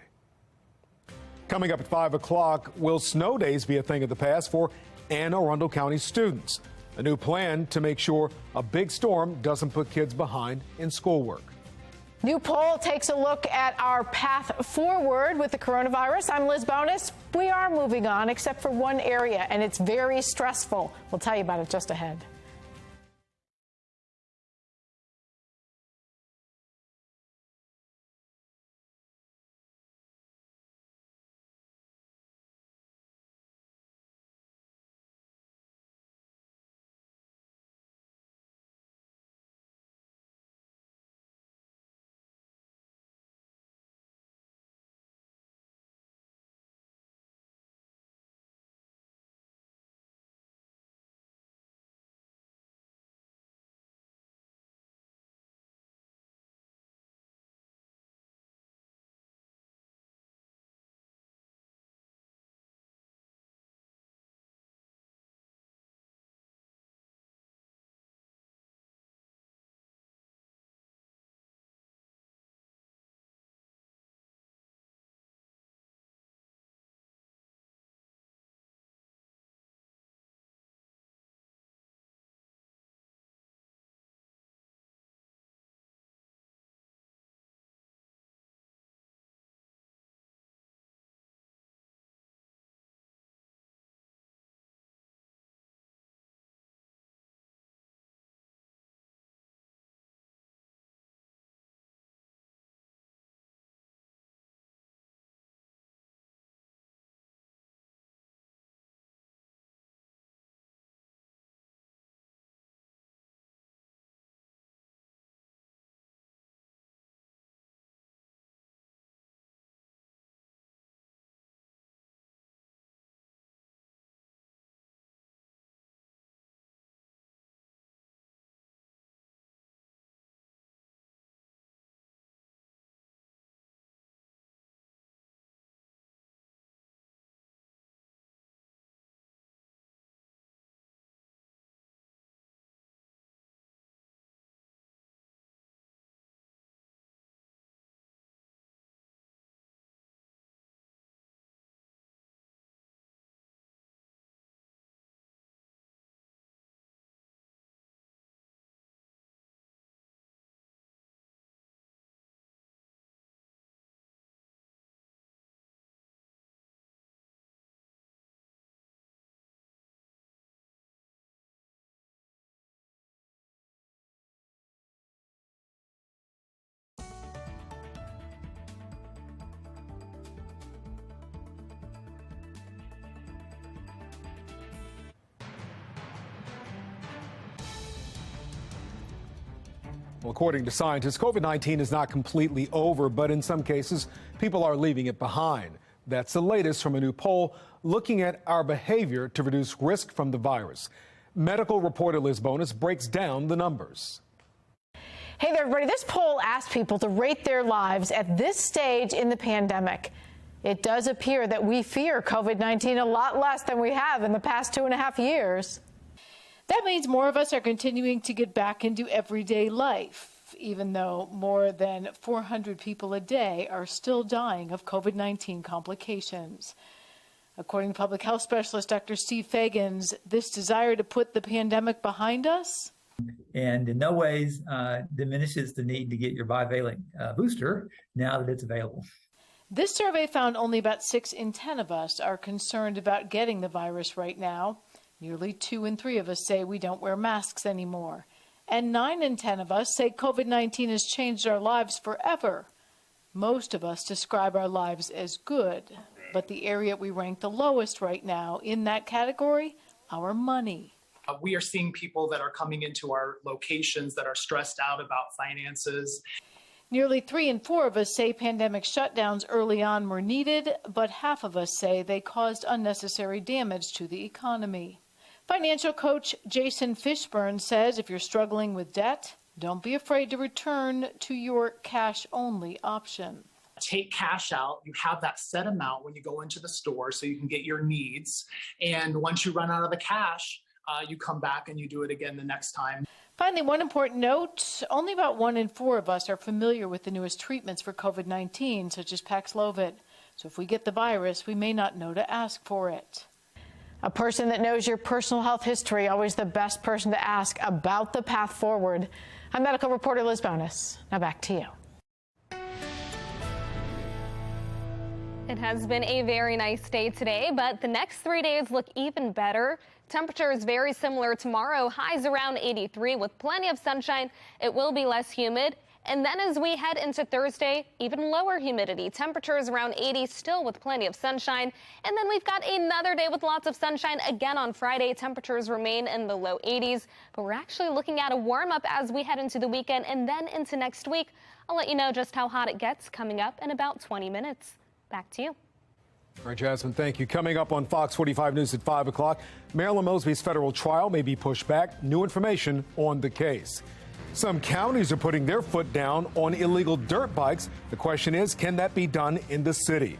Coming up at 5 o'clock, will snow days be a thing of the past for Anne Arundel County students? A new plan to make sure a big storm doesn't put kids behind in schoolwork. New poll takes a look at our path forward with the coronavirus. I'm Liz Bonus. We are moving on, except for one area, and it's very stressful. We'll tell you about it just ahead. Well, according to scientists, COVID-19 is not completely over, but in some cases, people are leaving it behind. That's the latest from a new poll looking at our behavior to reduce risk from the virus. Medical reporter Liz Bonus breaks down the numbers. Hey there, everybody. This poll asked people to rate their lives at this stage in the pandemic. It does appear that we fear COVID-19 a lot less than we have in the past 2.5 years. That means more of us are continuing to get back into everyday life, even though more than 400 people a day are still dying of COVID-19 complications. According to public health specialist Dr. Steve Fagans, this desire to put the pandemic behind us and in no ways diminishes the need to get your bivalent booster now that it's available. This survey found only about 6 in 10 of us are concerned about getting the virus right now. Nearly 2 in 3 of us say we don't wear masks anymore. And 9 in 10 of us say COVID-19 has changed our lives forever. Most of us describe our lives as good. But the area we rank the lowest right now in that category, our money. We are seeing people that are coming into our locations that are stressed out about finances. Nearly 3 in 4 of us say pandemic shutdowns early on were needed, but half of us say they caused unnecessary damage to the economy. Financial coach Jason Fishburne says if you're struggling with debt, don't be afraid to return to your cash-only option. Take cash out. You have that set amount when you go into the store so you can get your needs. And once you run out of the cash, you come back and you do it again the next time. Finally, one important note, only about 1 in 4 of us are familiar with the newest treatments for COVID-19, such as Paxlovid. So if we get the virus, we may not know to ask for it. A person that knows your personal health history, always the best person to ask about the path forward. I'm medical reporter Liz Bonus. Now back to you. It has been a very nice day today, but the next 3 days look even better. Temperatures very similar tomorrow, highs around 83 with plenty of sunshine. It will be less humid. And then as we head into Thursday, even lower humidity. Temperatures around 80 still with plenty of sunshine. And then we've got another day with lots of sunshine again on Friday. Temperatures remain in the low 80s, but we're actually looking at a warm up as we head into the weekend and then into next week. I'll let you know just how hot it gets coming up in about 20 minutes. Back to you. All right, Jasmine, thank you. Coming up on Fox 45 News at 5 o'clock, Marilyn Mosby's federal trial may be pushed back. New information on the case. Some counties are putting their foot down on illegal dirt bikes. The question is, can that be done in the city?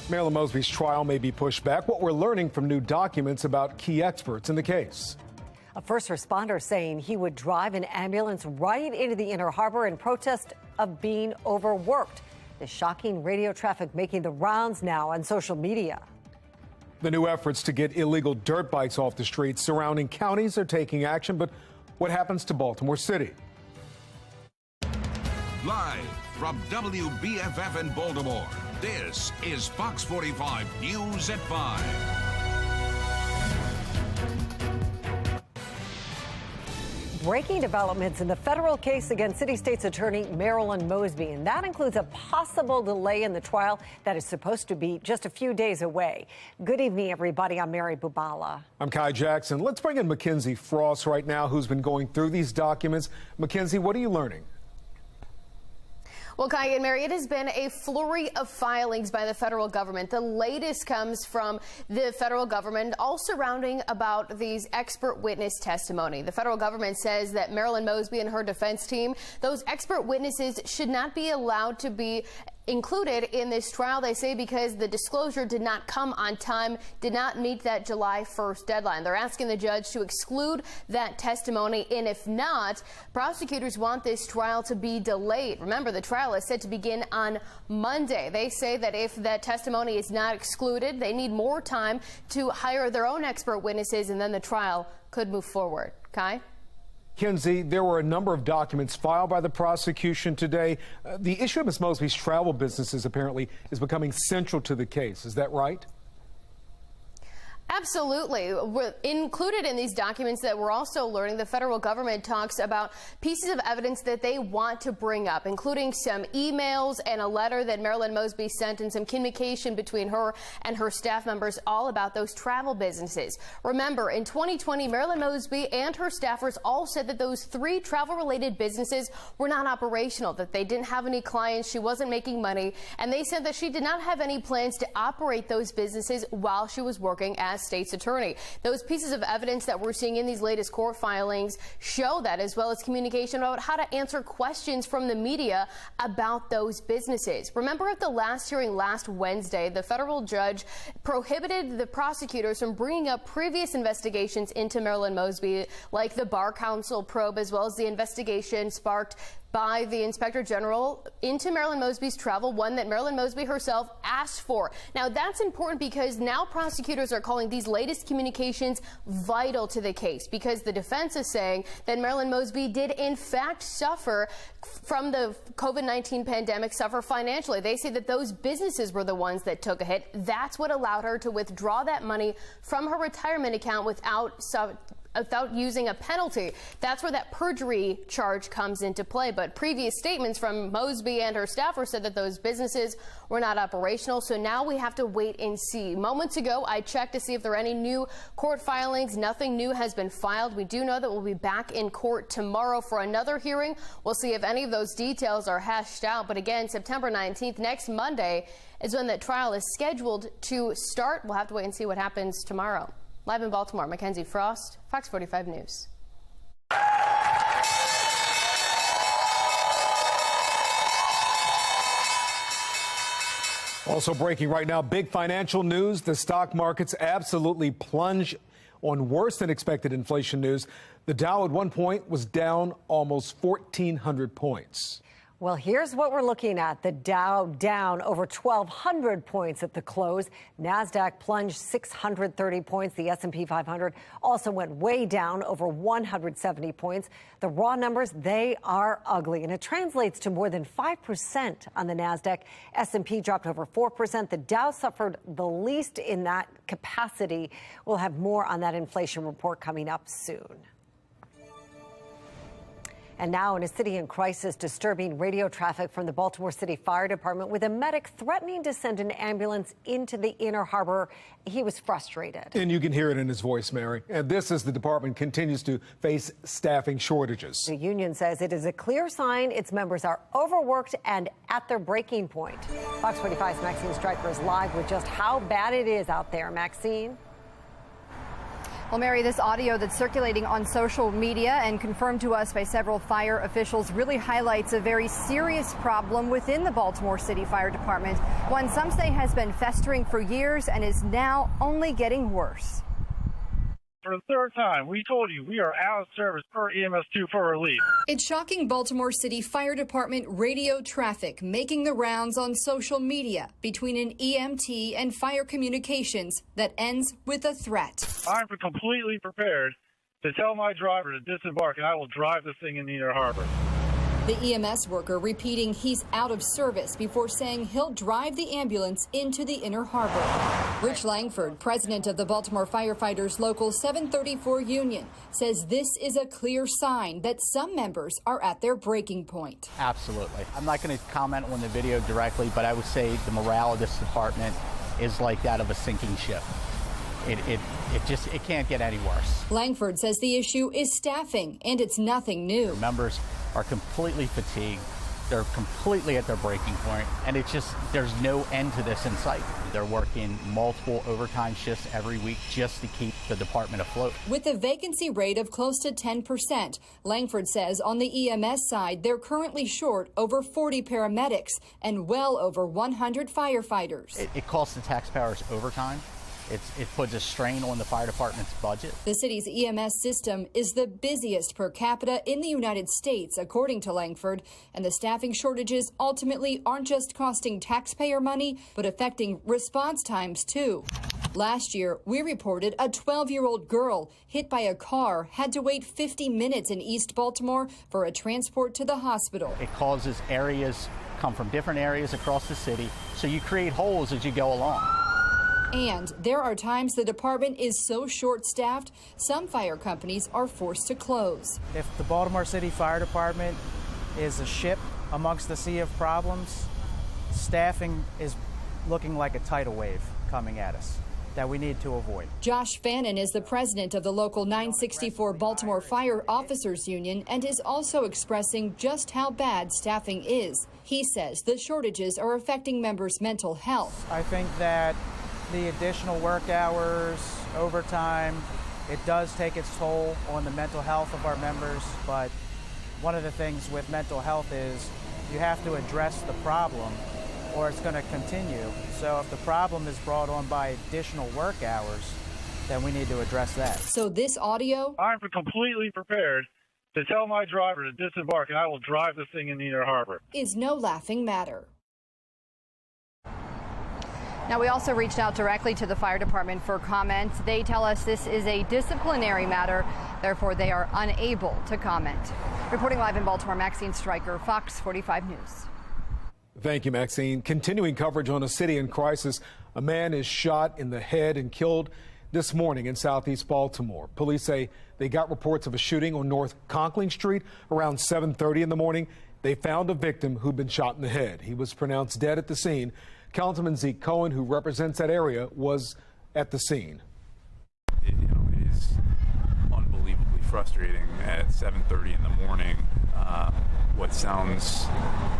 Marilyn Mosby's trial may be pushed back. What we're learning from new documents about key experts in the case. A first responder saying he would drive an ambulance right into the Inner Harbor in protest of being overworked. The shocking radio traffic making the rounds now on social media. The new efforts to get illegal dirt bikes off the streets surrounding counties are taking action. But what happens to Baltimore City? Live from WBFF in Baltimore, this is Fox 45 News at 5. Breaking developments in the federal case against City State's Attorney Marilyn Mosby, and that includes a possible delay in the trial that is supposed to be just a few days away. Good evening, everybody. I'm Mary Bubala. I'm Kai Jackson. Let's bring in Mackenzie Frost right now, who's been going through these documents. Mackenzie, what are you learning? Well, Kai and Mary, it has been a flurry of filings by the federal government. The latest comes from the federal government, all surrounding about these expert witness testimony. The federal government says that Marilyn Mosby and her defense team, those expert witnesses should not be allowed to be included in this trial, they say, because the disclosure did not come on time, did not meet that July 1st deadline. They're asking the judge to exclude that testimony, and if not, prosecutors want this trial to be delayed. Remember, the trial is set to begin on Monday. They say that if that testimony is not excluded, they need more time to hire their own expert witnesses, and then the trial could move forward. Kai? Kenzie, there were a number of documents filed by the prosecution today. The issue of Ms. Mosby's travel businesses apparently is becoming central to the case. Is that right? Absolutely. We're included in these documents that we're also learning, the federal government talks about pieces of evidence that they want to bring up, including some emails and a letter that Marilyn Mosby sent and some communication between her and her staff members all about those travel businesses. Remember, in 2020, Marilyn Mosby and her staffers all said that those 3 travel-related businesses were not operational, that they didn't have any clients, she wasn't making money, and they said that she did not have any plans to operate those businesses while she was working as state's attorney. Those pieces of evidence that we're seeing in these latest court filings show that, as well as communication about how to answer questions from the media about those businesses. Remember, at the last hearing last Wednesday, the federal judge prohibited the prosecutors from bringing up previous investigations into Marilyn Mosby, like the Bar Council probe, as well as the investigation sparked by the Inspector General into Marilyn Mosby's travel, one that Marilyn Mosby herself asked for. Now, that's important because now prosecutors are calling these latest communications vital to the case, because the defense is saying that Marilyn Mosby did in fact suffer from the COVID-19 pandemic, suffer financially. They say that those businesses were the ones that took a hit. That's what allowed her to withdraw that money from her retirement account without using a penalty. That's where that perjury charge comes into play. But previous statements from Mosby and her staffer said that those businesses were not operational. So now we have to wait and see. Moments ago, I checked to see if there are any new court filings. Nothing new has been filed. We do know that we'll be back in court tomorrow for another hearing. We'll see if any of those details are hashed out. But again, September 19th, next Monday, is when that trial is scheduled to start. We'll have to wait and see what happens tomorrow. Live in Baltimore, Mackenzie Frost, Fox 45 News. Also breaking right now, big financial news. The stock markets absolutely plunge on worse than expected inflation news. The Dow at one point was down almost 1,400 points. Well, here's what we're looking at. The Dow down over 1,200 points at the close. NASDAQ plunged 630 points. The S&P 500 also went way down over 170 points. The raw numbers, they are ugly, and it translates to more than 5% on the NASDAQ. S&P dropped over 4%. The Dow suffered the least in that capacity. We'll have more on that inflation report coming up soon. And now, in a city in crisis, disturbing radio traffic from the Baltimore City Fire Department with a medic threatening to send an ambulance into the Inner Harbor. He was frustrated. And you can hear it in his voice, Mary. And this as the department continues to face staffing shortages. The union says it is a clear sign its members are overworked and at their breaking point. Fox 45's Maxine Stryker is live with just how bad it is out there. Maxine? Well, Mary, this audio that's circulating on social media and confirmed to us by several fire officials really highlights a very serious problem within the Baltimore City Fire Department, one some say has been festering for years and is now only getting worse. For the third time, we told you we are out of service per EMS2 for relief. It's shocking Baltimore City Fire Department radio traffic making the rounds on social media between an EMT and fire communications that ends with a threat. I'm completely prepared to tell my driver to disembark, and I will drive this thing in the Inner Harbor. The EMS worker repeating he's out of service before saying he'll drive the ambulance into the Inner Harbor. Rich Langford, president of the Baltimore Firefighters Local 734 Union, says this is a clear sign that some members are at their breaking point. Absolutely. I'm not going to comment on the video directly, but I would say the morale of this department is like that of a sinking ship. It can't get any worse. Langford says the issue is staffing, and it's nothing new. Members are completely fatigued. They're completely at their breaking point, and it's just, there's no end to this in sight. They're working multiple overtime shifts every week just to keep the department afloat. With a vacancy rate of close to 10%, Langford says on the EMS side, they're currently short over 40 paramedics and well over 100 firefighters. It costs the taxpayers overtime. It puts a strain on the fire department's budget. The city's EMS system is the busiest per capita in the United States, according to Langford, and the staffing shortages ultimately aren't just costing taxpayer money, but affecting response times too. Last year, we reported a 12-year-old girl hit by a car had to wait 50 minutes in East Baltimore for a transport to the hospital. It causes areas come from different areas across the city, so you create holes as you go along. And there are times the department is so short-staffed, some fire companies are forced to close. If the Baltimore City Fire Department is a ship amongst the sea of problems, staffing is looking like a tidal wave coming at us that we need to avoid. Josh Fannin is the president of the local 964 Baltimore Fire Officers Union and is also expressing just how bad staffing is. He says the shortages are affecting members' mental health. I think that the additional work hours, overtime, it does take its toll on the mental health of our members, but one of the things with mental health is you have to address the problem or it's going to continue. So if the problem is brought on by additional work hours, then we need to address that. So this audio? I'm completely prepared to tell my driver to disembark and I will drive this thing in the Inner Harbor. Is no laughing matter. Now, we also reached out directly to the fire department for comments. They tell us this is a disciplinary matter, therefore they are unable to comment. Reporting live in Baltimore, Maxine Stryker, Fox 45 News. Thank you, Maxine. Continuing coverage on a city in crisis. A man is shot in the head and killed this morning in southeast Baltimore. Police say they got reports of a shooting on North Conkling Street around 7:30 in the morning. They found a victim who'd been shot in the head. He was pronounced dead at the scene. Councilman Zeke Cohen, who represents that area, was at the scene. It is unbelievably frustrating at 7:30 in the morning. What sounds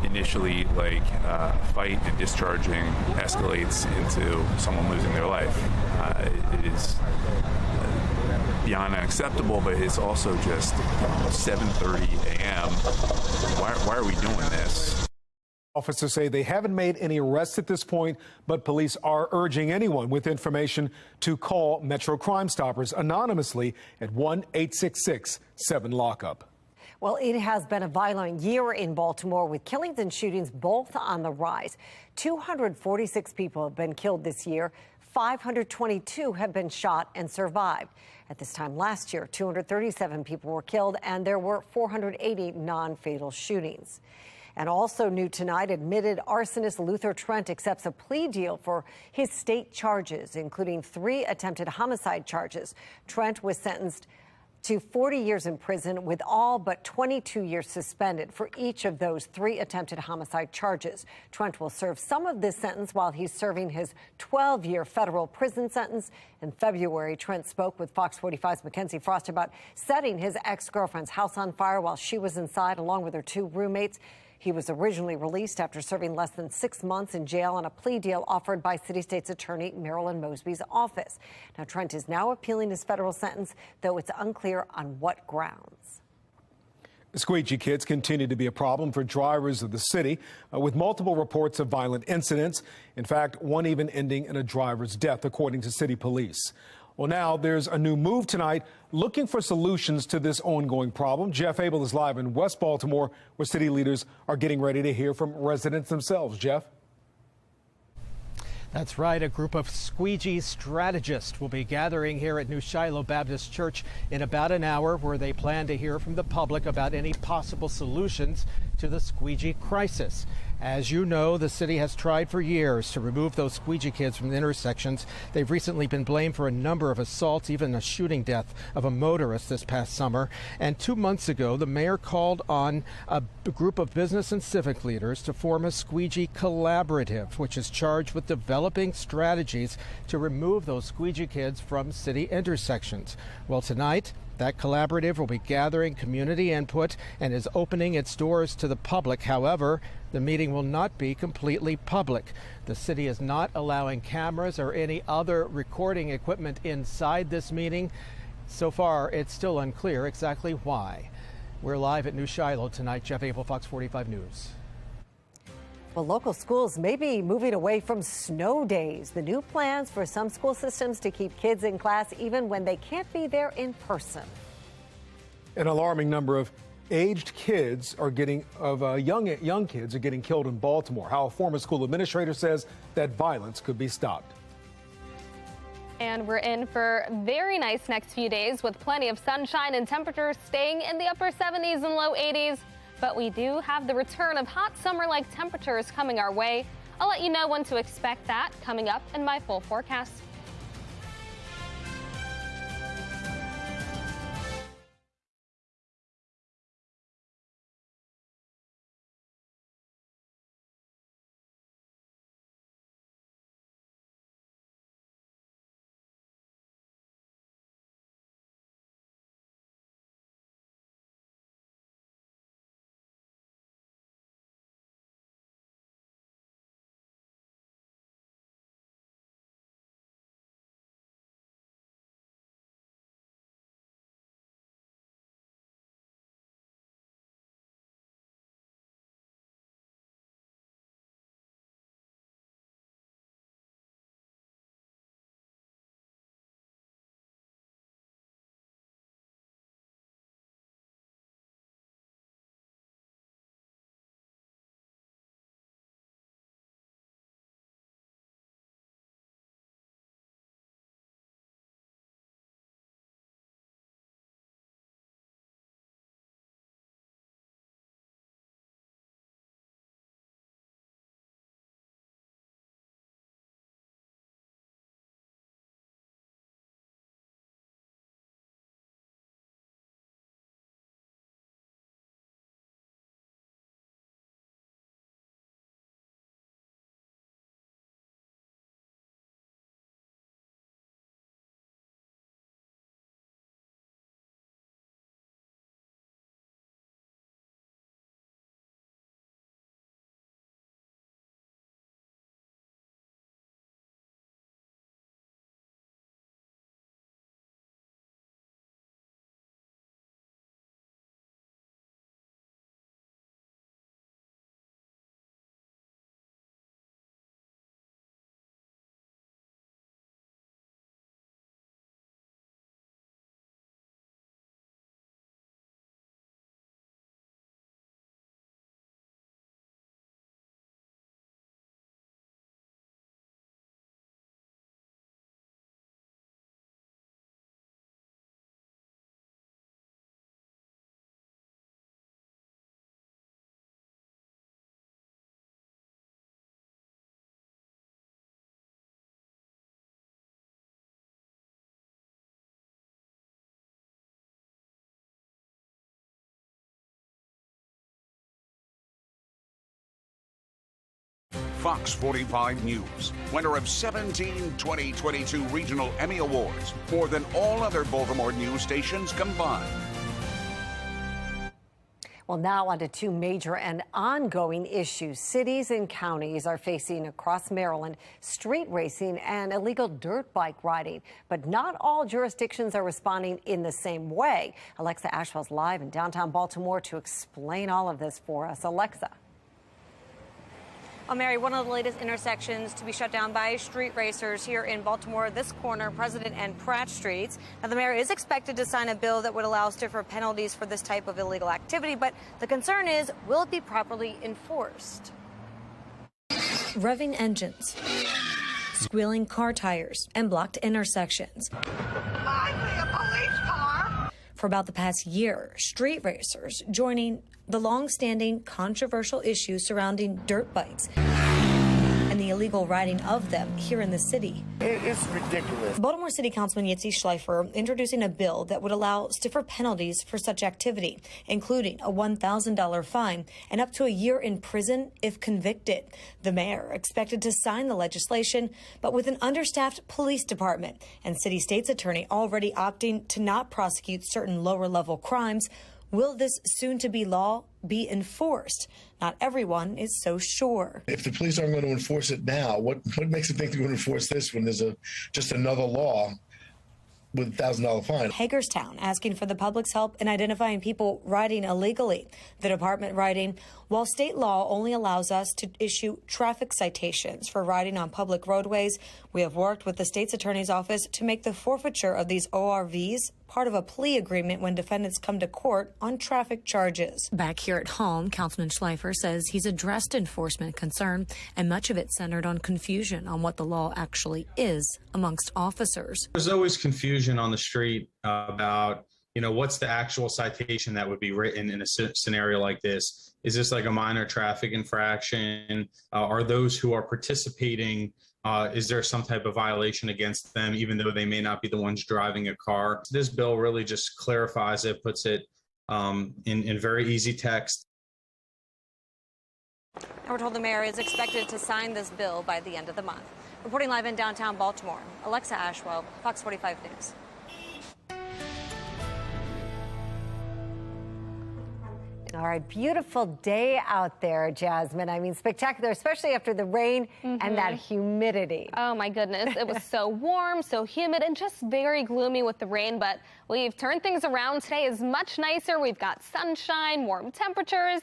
initially like a fight and discharging escalates into someone losing their life. It is beyond unacceptable, but it's also just 7:30 a.m. Why are we doing this? Officers say they haven't made any arrests at this point, but police are urging anyone with information to call Metro Crime Stoppers anonymously at 1-866-7-LOCK-UP. Well, it has been a violent year in Baltimore with killings and shootings both on the rise. 246 people have been killed this year. 522 have been shot and survived. At this time last year, 237 people were killed and there were 480 non-fatal shootings. And also new tonight, admitted arsonist Luther Trent accepts a plea deal for his state charges, including 3 attempted homicide charges. Trent was sentenced to 40 years in prison with all but 22 years suspended for each of those 3 attempted homicide charges. Trent will serve some of this sentence while he's serving his 12-year federal prison sentence. In February, Trent spoke with Fox 45's Mackenzie Frost about setting his ex-girlfriend's house on fire while she was inside, along with her 2 roommates. He was originally released after serving less than 6 months in jail on a plea deal offered by City State's Attorney Marilyn Mosby's office. Now, Trent is now appealing his federal sentence, though it's unclear on what grounds. Squeegee kids continue to be a problem for drivers of the city, with multiple reports of violent incidents. In fact, one even ending in a driver's death, according to city police. Well, now there's a new move tonight looking for solutions to this ongoing problem. Jeff Abel is live in West Baltimore, where city leaders are getting ready to hear from residents themselves. Jeff? That's right. A group of squeegee strategists will be gathering here at New Shiloh Baptist Church in about an hour, where they plan to hear from the public about any possible solutions to the squeegee crisis. As you know, the city has tried for years to remove those squeegee kids from the intersections. They've recently been blamed for a number of assaults, even a shooting death of a motorist this past summer. And 2 months ago, the mayor called on a group of business and civic leaders to form a squeegee collaborative, which is charged with developing strategies to remove those squeegee kids from city intersections. Well, tonight, That collaborative will be gathering community input and is opening its doors to the public. However, the meeting will not be completely public. The city is not allowing cameras or any other recording equipment inside this meeting. So far, it's still unclear exactly why. We're live at New Shiloh tonight. Jeff Abel, Fox 45 News. Well, local schools may be moving away from snow days. The new plans for some school systems to keep kids in class even when they can't be there in person. An alarming number of aged kids are getting young kids are getting killed in Baltimore. How a former school administrator says that violence could be stopped. And we're in for very nice next few days with plenty of sunshine and temperatures staying in the upper 70s and low 80s. But we do have the return of hot summer-like temperatures coming our way. I'll let you know when to expect that coming up in my full forecast. Fox 45 News, winner of 17 2022 Regional Emmy Awards, more than all other Baltimore news stations combined. Well, now on to two major and ongoing issues. Cities and counties are facing across Maryland street racing and illegal dirt bike riding. But not all jurisdictions are responding in the same way. Alexa Ashwell's live in downtown Baltimore to explain all of this for us. Alexa. Well, Mary, one of the latest intersections to be shut down by street racers here in Baltimore, this corner, President and Pratt Streets. Now, the mayor is expected to sign a bill that would allow stiffer penalties for this type of illegal activity, but the concern is, will it be properly enforced? Revving engines, squealing car tires, and blocked intersections. Finally, a police car! For about the past year, street racers joining the long-standing controversial issue surrounding dirt bikes and the the illegal riding of them here in the city. It's ridiculous. Baltimore City Councilman Yitzi Schleifer introducing a bill that would allow stiffer penalties for such activity, including a $1,000 fine and up to a year in prison if convicted. The mayor expected to sign the legislation, but with an understaffed police department and city state's attorney already opting to not prosecute certain lower-level crimes, will this soon-to-be law be enforced? Not everyone is so sure. If the police aren't going to enforce it now, what makes them think they're going to enforce this when there's just another law with a $1,000 fine? Hagerstown asking for the public's help in identifying people riding illegally. The department writing, while state law only allows us to issue traffic citations for riding on public roadways, we have worked with the state's attorney's office to make the forfeiture of these ORVs part of a plea agreement when defendants come to court on traffic charges. Back here at home, Councilman Schleifer says he's addressed enforcement concern, and much of it centered on confusion on what the law actually is amongst officers. There's always confusion on the street about, what's the actual citation that would be written in a scenario like this? Is this like a minor traffic infraction? Are those who are participating, is there some type of violation against them, even though they may not be the ones driving a car? This bill really just clarifies it, puts it in very easy text. We're told the mayor is expected to sign this bill by the end of the month. Reporting live in downtown Baltimore, Alexa Ashwell, Fox 45 News. All right, beautiful day out there, Jasmine. I mean, spectacular, especially after the rain and that humidity. Oh, my goodness. It was so warm, so humid, and just very gloomy with the rain. But we've turned things around. Today is much nicer. We've got sunshine, warm temperatures,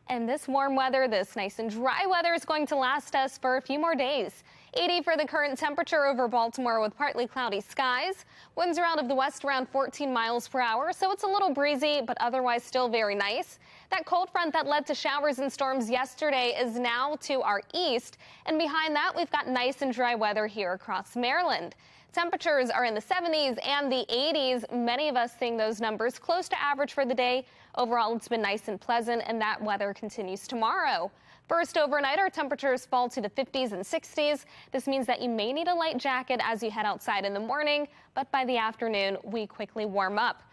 and this warm weather, this nice and dry weather is going to last us for a few more days. 80 for the current temperature over Baltimore with partly cloudy skies. Winds are out of the west around 14 miles per hour, so it's a little breezy, but otherwise still very nice. That cold front that led to showers and storms yesterday is now to our east, and behind that we've got nice and dry weather here across Maryland. Temperatures are in the 70s and the 80s, many of us seeing those numbers close to average for the day. Overall, it's been nice and pleasant, and that weather continues tomorrow. First, overnight, our temperatures fall to the 50s and 60s. This means that you may need a light jacket as you head outside in the morning, but by the afternoon, we quickly warm up.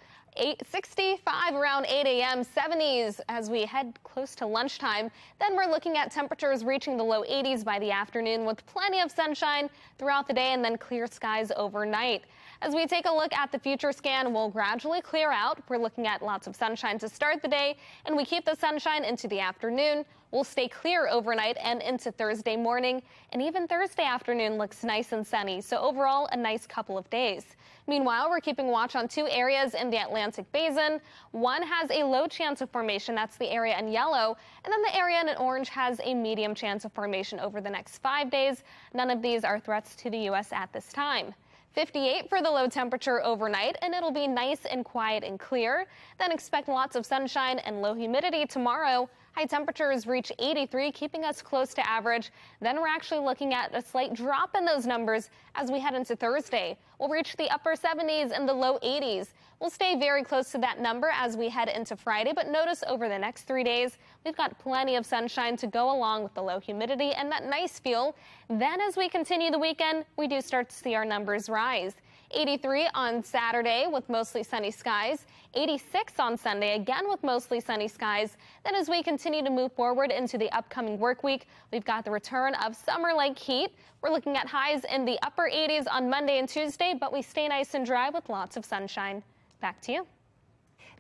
65 around 8 a.m., 70s as we head close to lunchtime. Then we're looking at temperatures reaching the low 80s by the afternoon with plenty of sunshine throughout the day and then clear skies overnight. As we take a look at the future scan, we'll gradually clear out. We're looking at lots of sunshine to start the day, and we keep the sunshine into the afternoon. We'll stay clear overnight and into Thursday morning, and even Thursday afternoon looks nice and sunny. So overall, a nice couple of days. Meanwhile, we're keeping watch on two areas in the Atlantic Basin. One has a low chance of formation. That's the area in yellow. And then the area in orange has a medium chance of formation over the next 5 days. None of these are threats to the U.S. at this time. 58 for the low temperature overnight, and it'll be nice and quiet and clear. Then expect lots of sunshine and low humidity tomorrow. High temperatures reach 83, keeping us close to average. Then we're actually looking at a slight drop in those numbers as we head into Thursday. We'll reach the upper 70s and the low 80s. We'll stay very close to that number as we head into Friday, but notice over the next 3 days, we've got plenty of sunshine to go along with the low humidity and that nice feel. Then as we continue the weekend, we do start to see our numbers rise. 83 on Saturday with mostly sunny skies. 86 on Sunday, again with mostly sunny skies. Then as we continue to move forward into the upcoming work week, we've got the return of summer-like heat. We're looking at highs in the upper 80s on Monday and Tuesday, but we stay nice and dry with lots of sunshine. Back to you.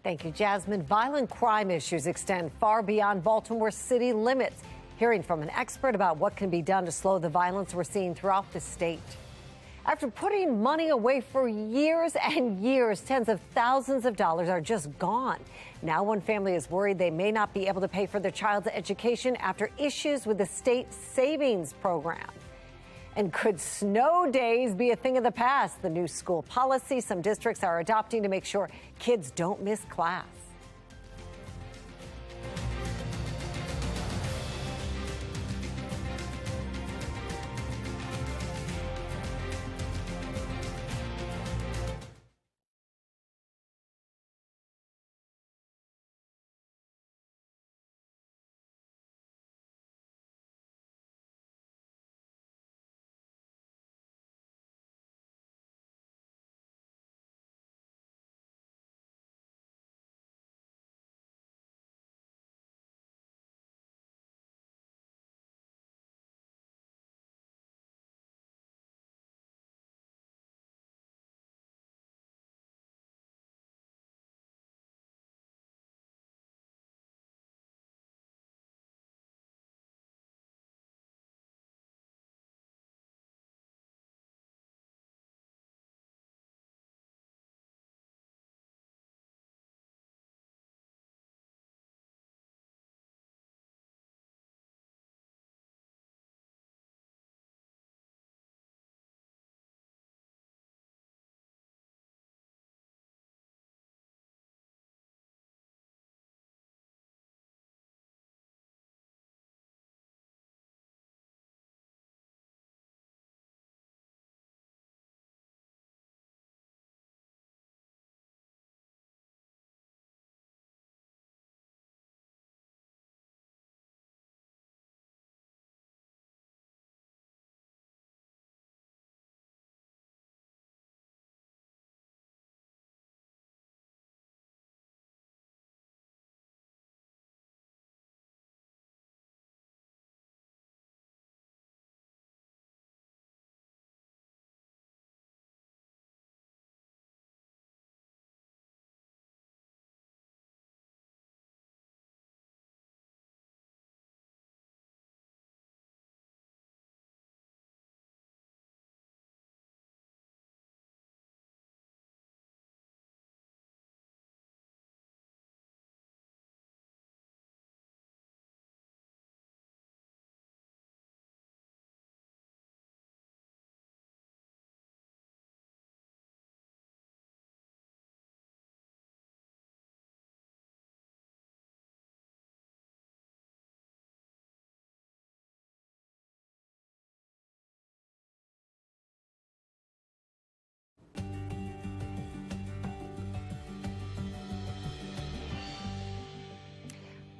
Thank you, Jasmine. Violent crime issues extend far beyond Baltimore city limits. Hearing from an expert about what can be done to slow the violence we're seeing throughout the state. After putting money away for years and years, tens of thousands of dollars are just gone. Now one family is worried they may not be able to pay for their child's education after issues with the state savings program. And could snow days be a thing of the past? The new school policy some districts are adopting to make sure kids don't miss class.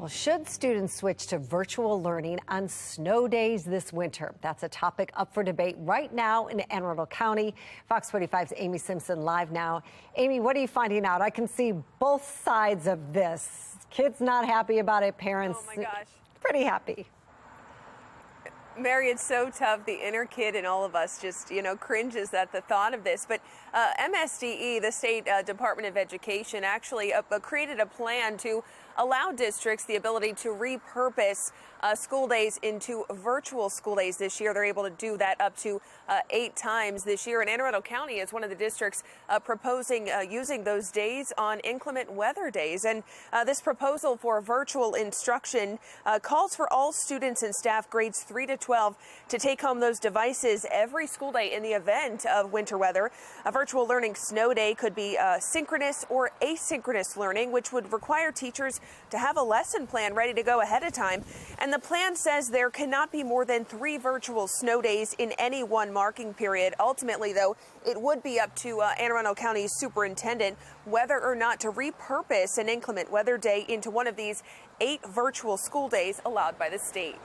Well, should students switch to virtual learning on snow days this winter? That's a topic up for debate right now in Anne Arundel County. Fox 45's Amy Simpson live now. Amy, what are you finding out? I can see both sides of this. Kids not happy about it, parents pretty happy. Mary, it's so tough. The inner kid in all of us just, cringes at the thought of this. But MSDE, the State Department of Education, actually created a plan to allow districts the ability to repurpose school days into virtual school days this year. They're able to do that up to 8 times this year. And Anne Arundel County is one of the districts proposing using those days on inclement weather days. And this proposal for virtual instruction calls for all students and staff grades 3 to 12 to take home those devices every school day in the event of winter weather. A virtual learning snow day could be synchronous or asynchronous learning, which would require teachers to have a lesson plan ready to go ahead of time. And the plan says there cannot be more than 3 virtual snow days in any one marking period. Ultimately, though, it would be up to Anne Arundel County's superintendent whether or not to repurpose an inclement weather day into one of these 8 virtual school days allowed by the state.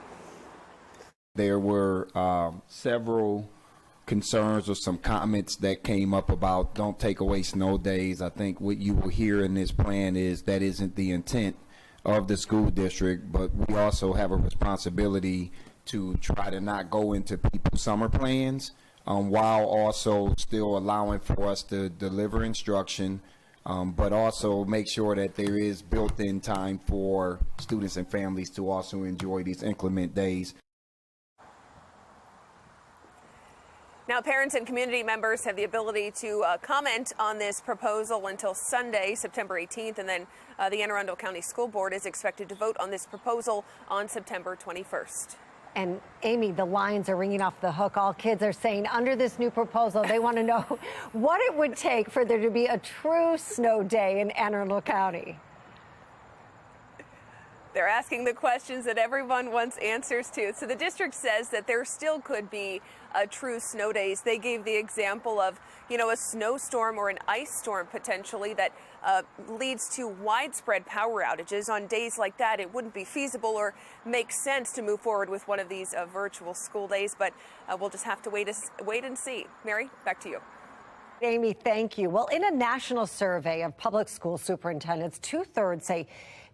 There were several concerns or some comments that came up about don't take away snow days. I think what you will hear in this plan is that isn't the intent of the school district, but we also have a responsibility to try to not go into people's summer plans while also still allowing for us to deliver instruction, but also make sure that there is built-in time for students and families to also enjoy these inclement days. Now, parents and community members have the ability to comment on this proposal until Sunday, September 18th, and then the Anne Arundel County School Board is expected to vote on this proposal on September 21st. And Amy, the lines are ringing off the hook. All kids are saying under this new proposal, they want to know what it would take for there to be a true snow day in Anne Arundel County. They're asking the questions that everyone wants answers to. So the district says that there still could be true snow days. They gave the example of, a snowstorm or an ice storm potentially that leads to widespread power outages. On days like that, it wouldn't be feasible or make sense to move forward with one of these virtual school days. But we'll just have to wait and see. Mary, back to you. Amy, thank you. Well, in a national survey of public school superintendents, 2/3 say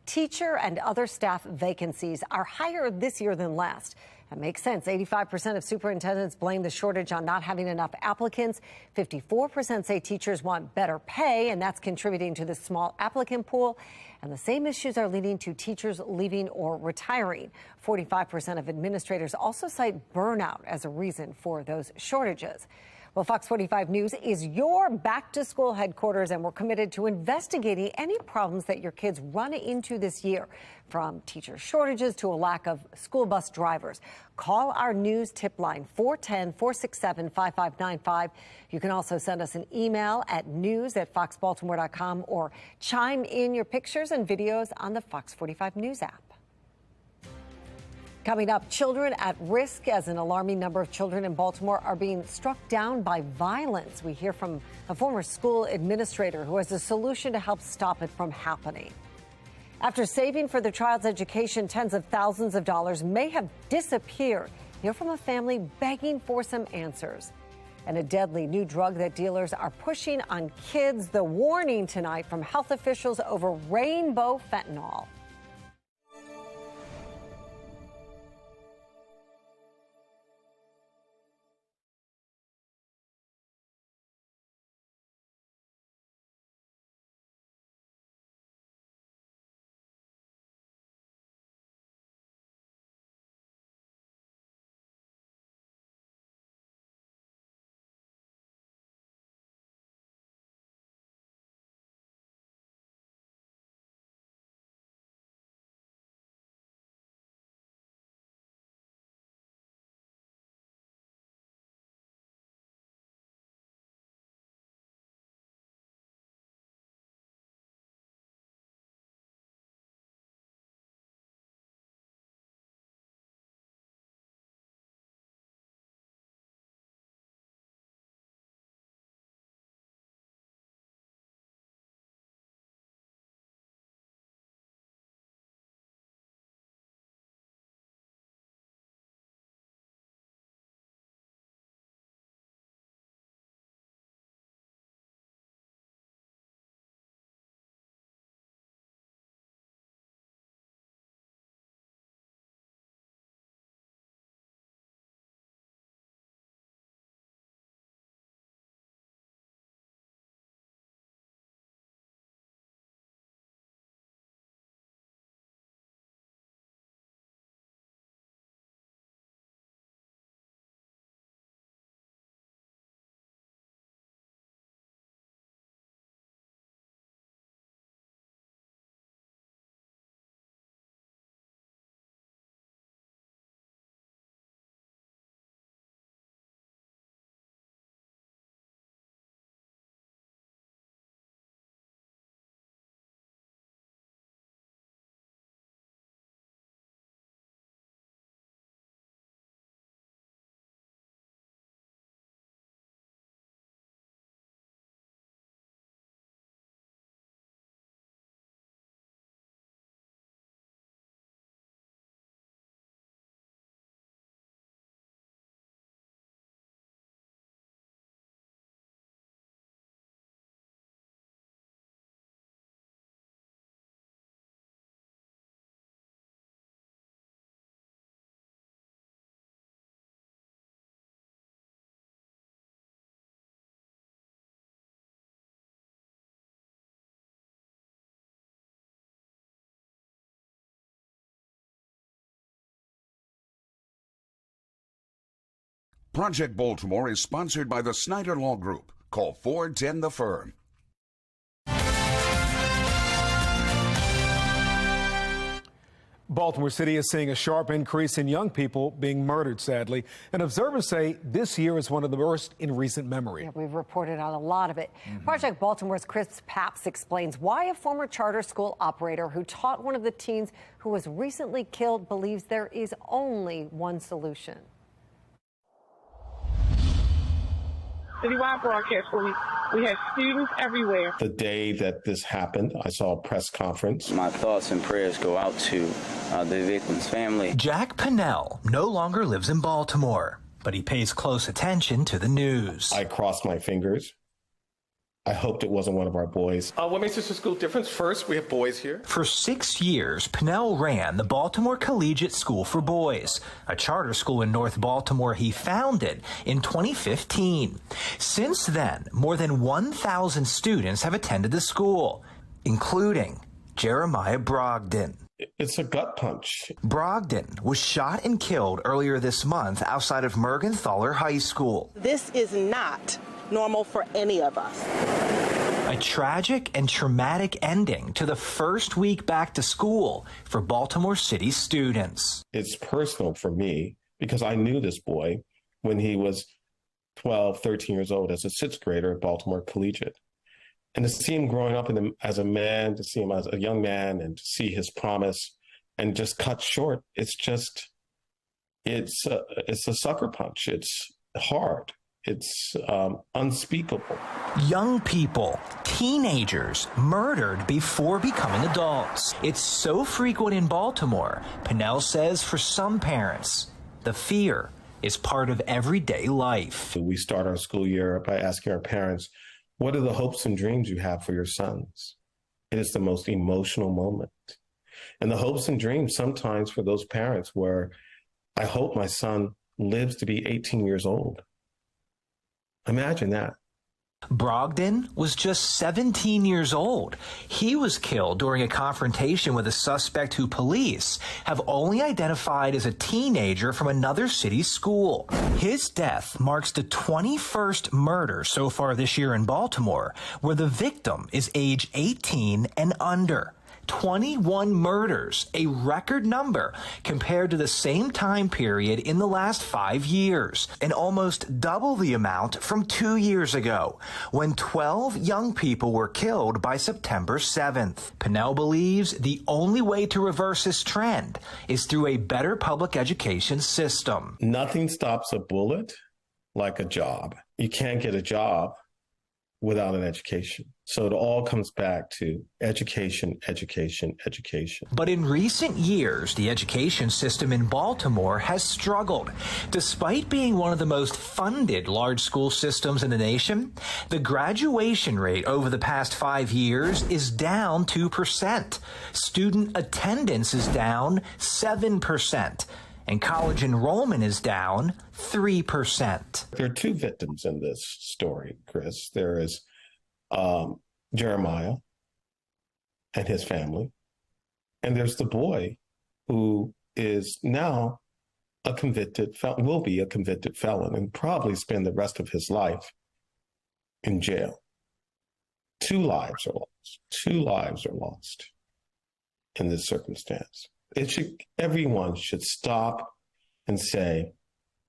teacher and other staff vacancies are higher this year than last. That makes sense. 85% of superintendents blame the shortage on not having enough applicants. 54% say teachers want better pay, and that's contributing to the small applicant pool. And the same issues are leading to teachers leaving or retiring. 45% of administrators also cite burnout as a reason for those shortages. Well, Fox 45 News is your back-to-school headquarters, and we're committed to investigating any problems that your kids run into this year, from teacher shortages to a lack of school bus drivers. Call our news tip line, 410-467-5595. You can also send us an email at news@foxbaltimore.com or chime in your pictures and videos on the Fox 45 News app. Coming up, children at risk as an alarming number of children in Baltimore are being struck down by violence. We hear from a former school administrator who has a solution to help stop it from happening. After saving for their child's education, tens of thousands of dollars may have disappeared. Hear from a family begging for some answers. And a deadly new drug that dealers are pushing on kids. The warning tonight from health officials over rainbow fentanyl. Project Baltimore is sponsored by the Snyder Law Group. Call 410-THE-FIRM. Baltimore City is seeing a sharp increase in young people being murdered, sadly. And observers say this year is one of the worst in recent memory. Yeah, we've reported on a lot of it. Project Baltimore's Chris Papps explains why a former charter school operator who taught one of the teens who was recently killed believes there is only one solution. Citywide broadcast where we had students everywhere. The day that this happened, I saw a press conference. My thoughts and prayers go out to the victim's family. Jack Pinnell no longer lives in Baltimore, but he pays close attention to the news. I crossed my fingers. I hoped it wasn't one of our boys. What makes this a school difference? First, we have boys here. For 6 years, Pinnell ran the Baltimore Collegiate School for Boys, a charter school in North Baltimore he founded in 2015. Since then, more than 1,000 students have attended the school, including Jeremiah Brogdon. It's a gut punch. Brogdon was shot and killed earlier this month outside of Mergenthaler High School. This is not normal for any of us. A tragic and traumatic ending to the first week back to school for Baltimore City students. It's personal for me because I knew this boy when he was 12, 13 years old as a sixth grader at Baltimore Collegiate. And to see him growing up as a man, to see him as a young man, and to see his promise and just cut short, it's a sucker punch. It's hard. It's unspeakable. Young people, teenagers, murdered before becoming adults. It's so frequent in Baltimore, Pinnell says for some parents, the fear is part of everyday life. We start our school year by asking our parents, what are the hopes and dreams you have for your sons? It is the most emotional moment. And the hopes and dreams sometimes for those parents were, I hope my son lives to be 18 years old. Imagine that. Brogdon was just 17 years old. He was killed during a confrontation with a suspect who police have only identified as a teenager from another city school. His death marks the 21st murder so far this year in Baltimore, where the victim is age 18 and under. 21 murders, a record number compared to the same time period in the last 5 years, and almost double the amount from 2 years ago, when 12 young people were killed by September 7th. Pinnell believes the only way to reverse this trend is through a better public education system. Nothing stops a bullet like a job. You can't get a job without an education. So it all comes back to education, education, education. But in recent years, the education system in Baltimore has struggled. Despite being one of the most funded large school systems in the nation, the graduation rate over the past 5 years is down 2%. Student attendance is down 7%. And college enrollment is down 3%. There are two victims in this story, Chris. There is Jeremiah and his family, and there's the boy who is now a convicted felon, will be a convicted felon, and probably spend the rest of his life in jail. 2 lives are lost. 2 lives are lost in this circumstance. Everyone should stop and say,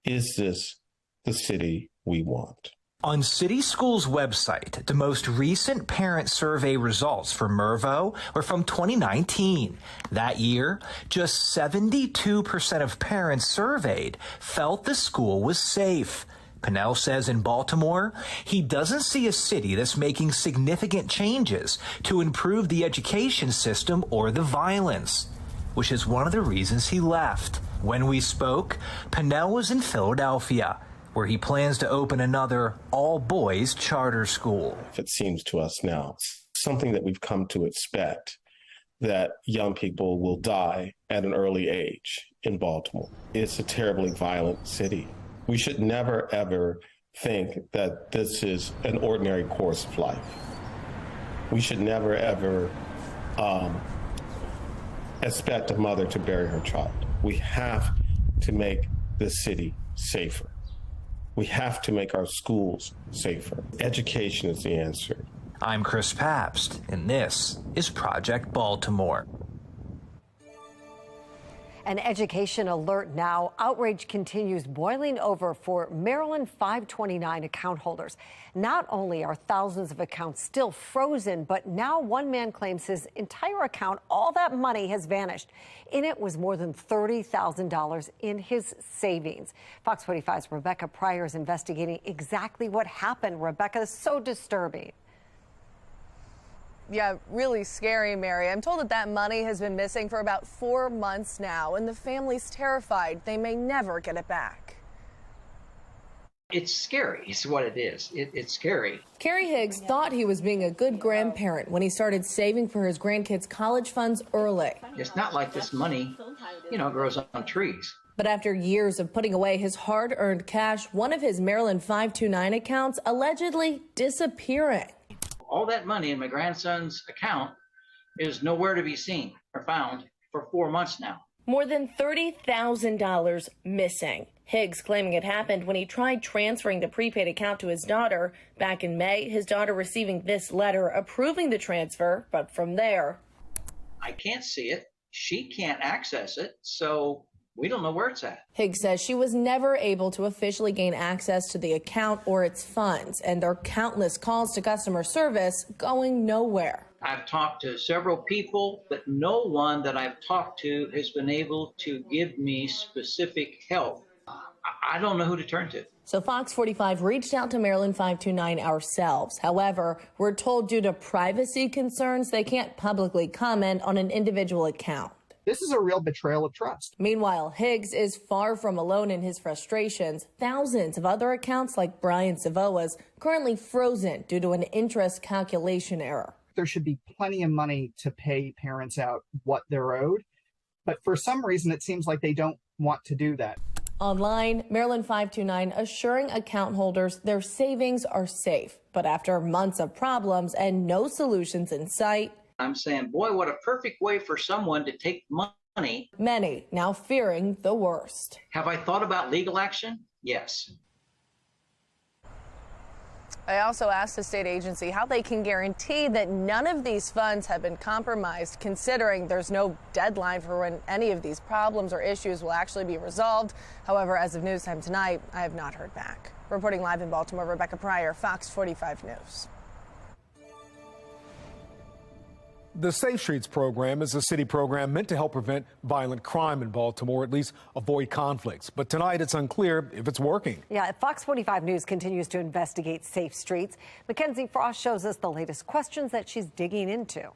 is this the city we want? On City Schools' website, the most recent parent survey results for Mervo were from 2019. That year, just 72% of parents surveyed felt the school was safe. Pinnell says in Baltimore, he doesn't see a city that's making significant changes to improve the education system or the violence, which is one of the reasons he left. When we spoke, Pinnell was in Philadelphia, where he plans to open another all-boys charter school. It seems to us now, something that we've come to expect, that young people will die at an early age in Baltimore. It's a terribly violent city. We should never, ever think that this is an ordinary course of life. We should never, ever expect a mother to bury her child. We have to make this city safer. We have to make our schools safer. Education is the answer. I'm Chris Pabst, and this is Project Baltimore. An education alert now. Outrage continues boiling over for Marilyn 529 account holders. Not only are thousands of accounts still frozen, but now one man claims his entire account, all that money has vanished. In it was more than $30,000 in his savings. Fox 45's Rebecca Pryor is investigating exactly what happened. Rebecca, is so disturbing. Yeah, really scary, Mary. I'm told that money has been missing for about 4 months now, and the family's terrified they may never get it back. It's scary, is what it is. It's scary. Carrie Higgs thought he was being a good grandparent when he started saving for his grandkids' college funds early. It's not like this money, grows on trees. But after years of putting away his hard-earned cash, one of his Marilyn 529 accounts allegedly disappearing. All that money in my grandson's account is nowhere to be seen or found for 4 months now. More than $30,000 missing. Higgs claiming it happened when he tried transferring the prepaid account to his daughter. Back in May, his daughter receiving this letter approving the transfer, but from there, I can't see it. She can't access it, so we don't know where it's at. Higgs says she was never able to officially gain access to the account or its funds, and there are countless calls to customer service going nowhere. I've talked to several people, but no one that I've talked to has been able to give me specific help. I don't know who to turn to. So Fox 45 reached out to Marilyn 529 ourselves. However, we're told due to privacy concerns, they can't publicly comment on an individual account. This is a real betrayal of trust. Meanwhile, Higgs is far from alone in his frustrations. Thousands of other accounts like Brian Savoa's currently frozen due to an interest calculation error. There should be plenty of money to pay parents out what they're owed, but for some reason it seems like they don't want to do that. Online, Marilyn 529 assuring account holders their savings are safe. But after months of problems and no solutions in sight, I'm saying, boy, what a perfect way for someone to take money. Many now fearing the worst. Have I thought about legal action? Yes. I also asked the state agency how they can guarantee that none of these funds have been compromised, considering there's no deadline for when any of these problems or issues will actually be resolved. However, as of news time tonight, I have not heard back. Reporting live in Baltimore, Rebecca Pryor, Fox 45 News. The Safe Streets program is a city program meant to help prevent violent crime in Baltimore, at least avoid conflicts. But tonight it's unclear if it's working. Yeah, Fox 45 News continues to investigate Safe Streets. Mackenzie Frost shows us the latest questions that she's digging into.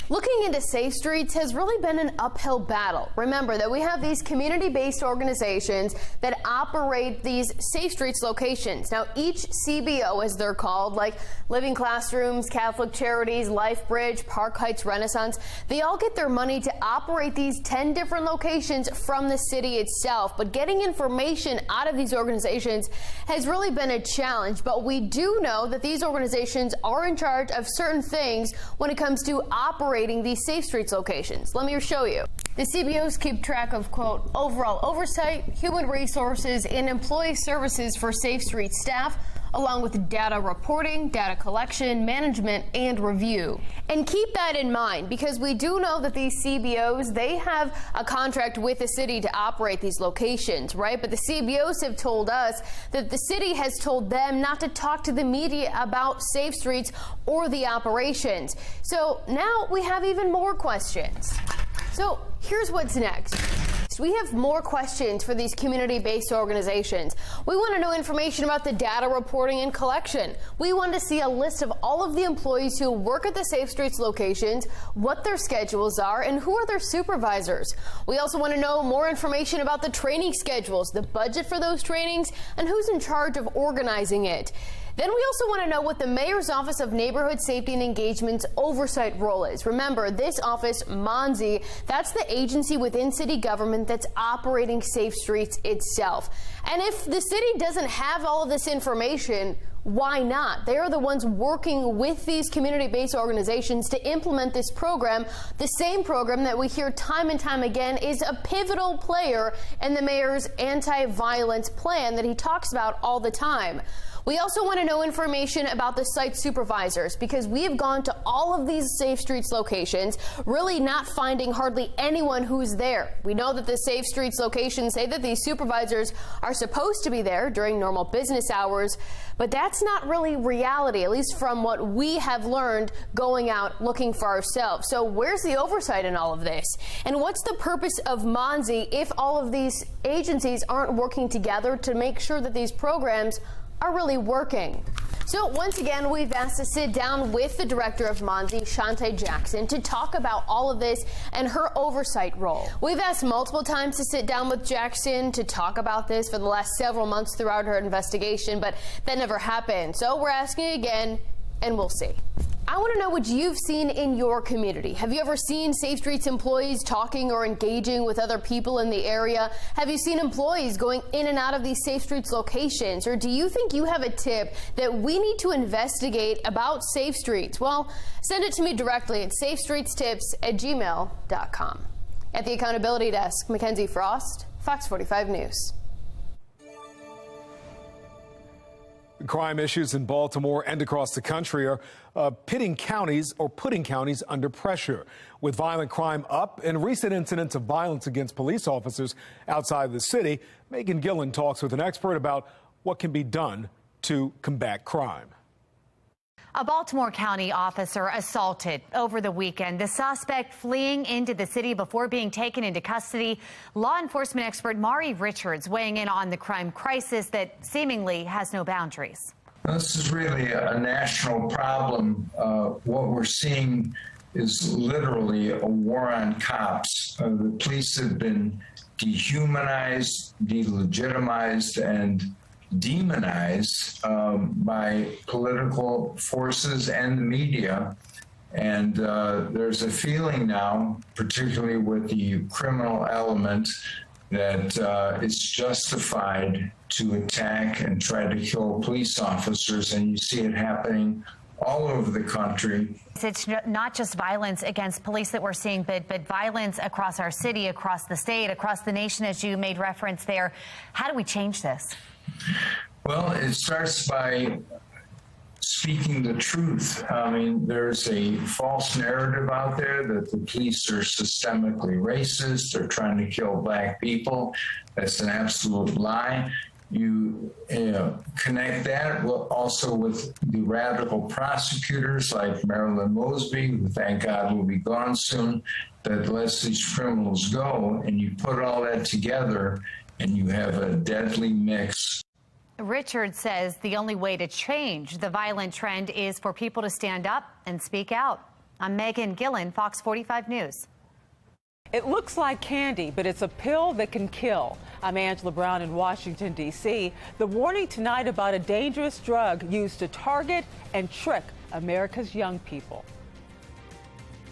Looking into Safe Streets has really been an uphill battle. Remember that we have these community-based organizations that operate these Safe Streets locations. Now, each CBO, as they're called, like Living Classrooms, Catholic Charities, Life Bridge, Park Heights Renaissance, they all get their money to operate these 10 different locations from the city itself. But getting information out of these organizations has really been a challenge. But we do know that these organizations are in charge of certain things when it comes to operating these Safe Streets locations. Let me show you. The CBOs keep track of, quote, overall oversight, human resources, and employee services for Safe Streets staff, along with data reporting, data collection, management, and review. And keep that in mind, because we do know that these CBOs, they have a contract with the city to operate these locations, right? But the CBOs have told us that the city has told them not to talk to the media about Safe Streets or the operations. So now we have even more questions. So here's what's next. We have more questions for these community-based organizations. We want to know information about the data reporting and collection. We want to see a list of all of the employees who work at the Safe Streets locations, what their schedules are, and who are their supervisors. We also want to know more information about the training schedules, the budget for those trainings, and who's in charge of organizing it. Then we also want to know what the Mayor's Office of Neighborhood Safety and Engagement's oversight role is. Remember, this office, MONSE, that's the agency within city government that's operating Safe Streets itself. And if the city doesn't have all of this information, Why not? They are the ones working with these community-based organizations to implement this program, the same program that we hear time and time again is a pivotal player in the mayor's anti-violence plan that he talks about all the time. We also want to know information about the site supervisors because we have gone to all of these Safe Streets locations, really not finding hardly anyone who's there. We know that the Safe Streets locations say that these supervisors are supposed to be there during normal business hours, but that's not really reality, at least from what we have learned going out looking for ourselves. So where's the oversight in all of this? And what's the purpose of Monsey if all of these agencies aren't working together to make sure that these programs are really working? So once again, we've asked to sit down with the director of Monsey, Shante Jackson, to talk about all of this and her oversight role. We've asked multiple times to sit down with Jackson to talk about this for the last several months throughout her investigation, but that never happened. So we're asking again, and we'll see. I want to know what you've seen in your community. Have you ever seen Safe Streets employees talking or engaging with other people in the area? Have you seen employees going in and out of these Safe Streets locations? Or do you think you have a tip that we need to investigate about Safe Streets? Well, send it to me directly at safestreetstips@gmail.com. At the Accountability Desk, Mackenzie Frost, Fox 45 News. Crime issues in Baltimore and across the country are putting counties under pressure. With violent crime up and recent incidents of violence against police officers outside the city, Megan Gillen talks with an expert about what can be done to combat crime. A Baltimore County officer assaulted over the weekend. The suspect fleeing into the city before being taken into custody. Law enforcement expert Mari Richards weighing in on the crime crisis that seemingly has no boundaries. This is really a national problem. What we're seeing is literally a war on cops. The police have been dehumanized, delegitimized, and demonized by political forces and the media. And there's a feeling now, particularly with the criminal element, that it's justified to attack and try to kill police officers. And you see it happening all over the country. It's not just violence against police that we're seeing, but violence across our city, across the state, across the nation, as you made reference there. How do we change this? Well, it starts by speaking the truth. I mean, there's a false narrative out there that the police are systemically racist. They're trying to kill black people. That's an absolute lie. You connect that also with the radical prosecutors like Marilyn Mosby, who thank God will be gone soon, that lets these criminals go, and you put all that together and you have a deadly mix. Richard says the only way to change the violent trend is for people to stand up and speak out. I'm Megan Gillen, Fox 45 News. It looks like candy, but it's a pill that can kill. I'm Angela Brown in Washington, D.C. The warning tonight about a dangerous drug used to target and trick America's young people.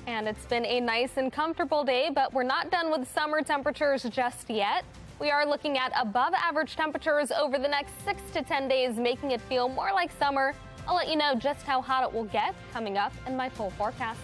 And it's been a nice and comfortable day, but we're not done with summer temperatures just yet. We are looking at above average temperatures over the next 6 to 10 days, making it feel more like summer. I'll let you know just how hot it will get coming up in my full forecast.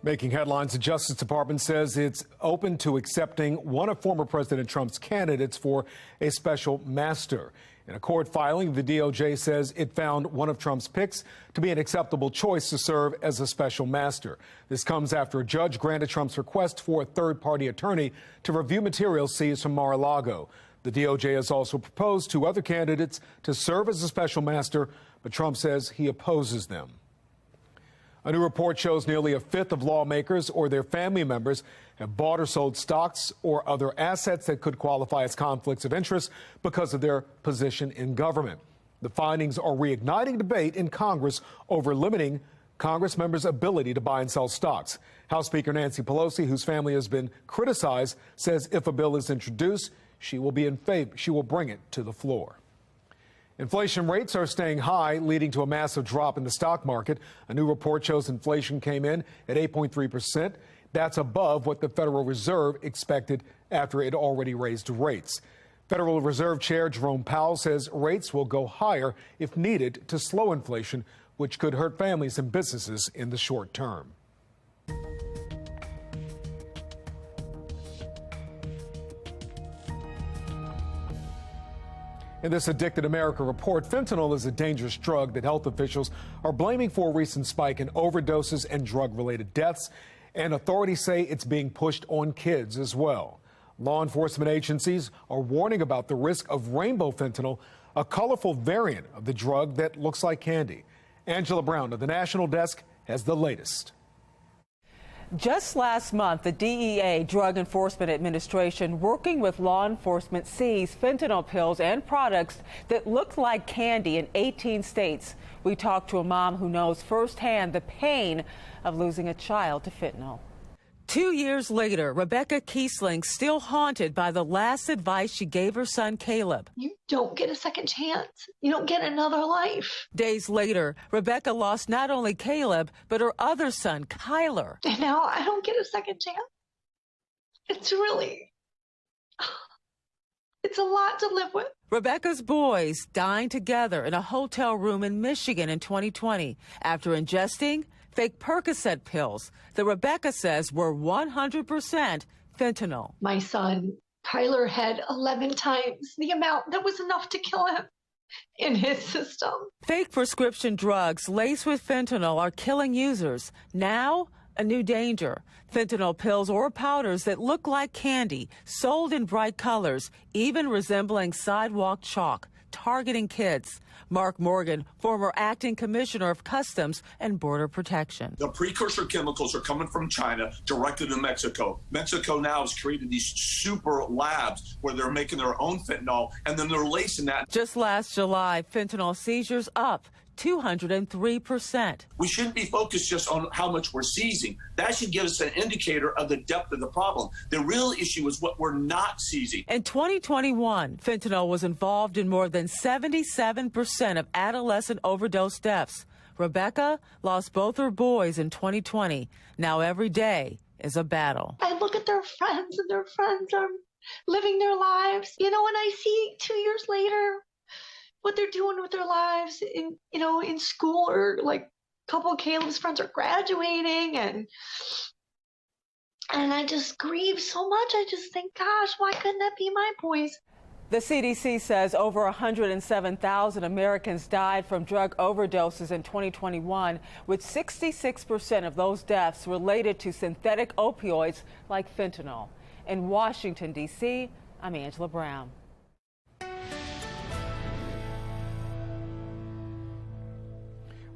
Making headlines, the Justice Department says it's open to accepting one of former President Trump's candidates for a special master. In a court filing, the DOJ says it found one of Trump's picks to be an acceptable choice to serve as a special master. This comes after a judge granted Trump's request for a third-party attorney to review materials seized from Mar-a-Lago. The DOJ has also proposed two other candidates to serve as a special master, but Trump says he opposes them. A new report shows nearly a fifth of lawmakers or their family members have bought or sold stocks or other assets that could qualify as conflicts of interest because of their position in government. The findings are reigniting debate in Congress over limiting Congress members' ability to buy and sell stocks. House Speaker Nancy Pelosi, whose family has been criticized, says if a bill is introduced, she will bring it to the floor. Inflation rates are staying high, leading to a massive drop in the stock market. A new report shows inflation came in at 8.3%. That's above what the Federal Reserve expected after it already raised rates. Federal Reserve Chair Jerome Powell says rates will go higher if needed to slow inflation, which could hurt families and businesses in the short term. In this Addicted America report, fentanyl is a dangerous drug that health officials are blaming for a recent spike in overdoses and drug-related deaths, and authorities say it's being pushed on kids as well. Law enforcement agencies are warning about the risk of rainbow fentanyl, a colorful variant of the drug that looks like candy. Angela Brown of the National Desk has the latest. Just last month, the DEA, Drug Enforcement Administration, working with law enforcement, seized fentanyl pills and products that looked like candy in 18 states. We talked to a mom who knows firsthand the pain of losing a child to fentanyl. 2 years later, Rebecca Kiesling still haunted by the last advice she gave her son, Caleb. You don't get a second chance. You don't get another life. Days later, Rebecca lost not only Caleb, but her other son, Kyler. And now I don't get a second chance. It's a lot to live with. Rebecca's boys dined together in a hotel room in Michigan in 2020 after ingesting fake Percocet pills that Rebecca says were 100% fentanyl. My son, Kyler, had 11 times the amount that was enough to kill him in his system. Fake prescription drugs laced with fentanyl are killing users. Now, a new danger. Fentanyl pills or powders that look like candy, sold in bright colors, even resembling sidewalk chalk, targeting kids. Mark Morgan, former acting commissioner of Customs and Border Protection. The precursor chemicals are coming from China directly to Mexico. Mexico now has created these super labs where they're making their own fentanyl, and then they're lacing that. Just last July, fentanyl seizures up 203%. We shouldn't be focused just on how much we're seizing. That should give us an indicator of the depth of the problem. The real issue is what we're not seizing. In 2021, fentanyl was involved in more than 77% of adolescent overdose deaths. Rebecca lost both her boys in 2020. Now every day is a battle. I look at their friends, and their friends are living their lives. You know, and I see 2 years later what they're doing with their lives in school, or like a couple of Caleb's friends are graduating, and I just grieve so much. I just think, gosh, why couldn't that be my boys? The CDC says over 107,000 Americans died from drug overdoses in 2021, with 66% of those deaths related to synthetic opioids like fentanyl. In Washington, D.C., I'm Angela Brown.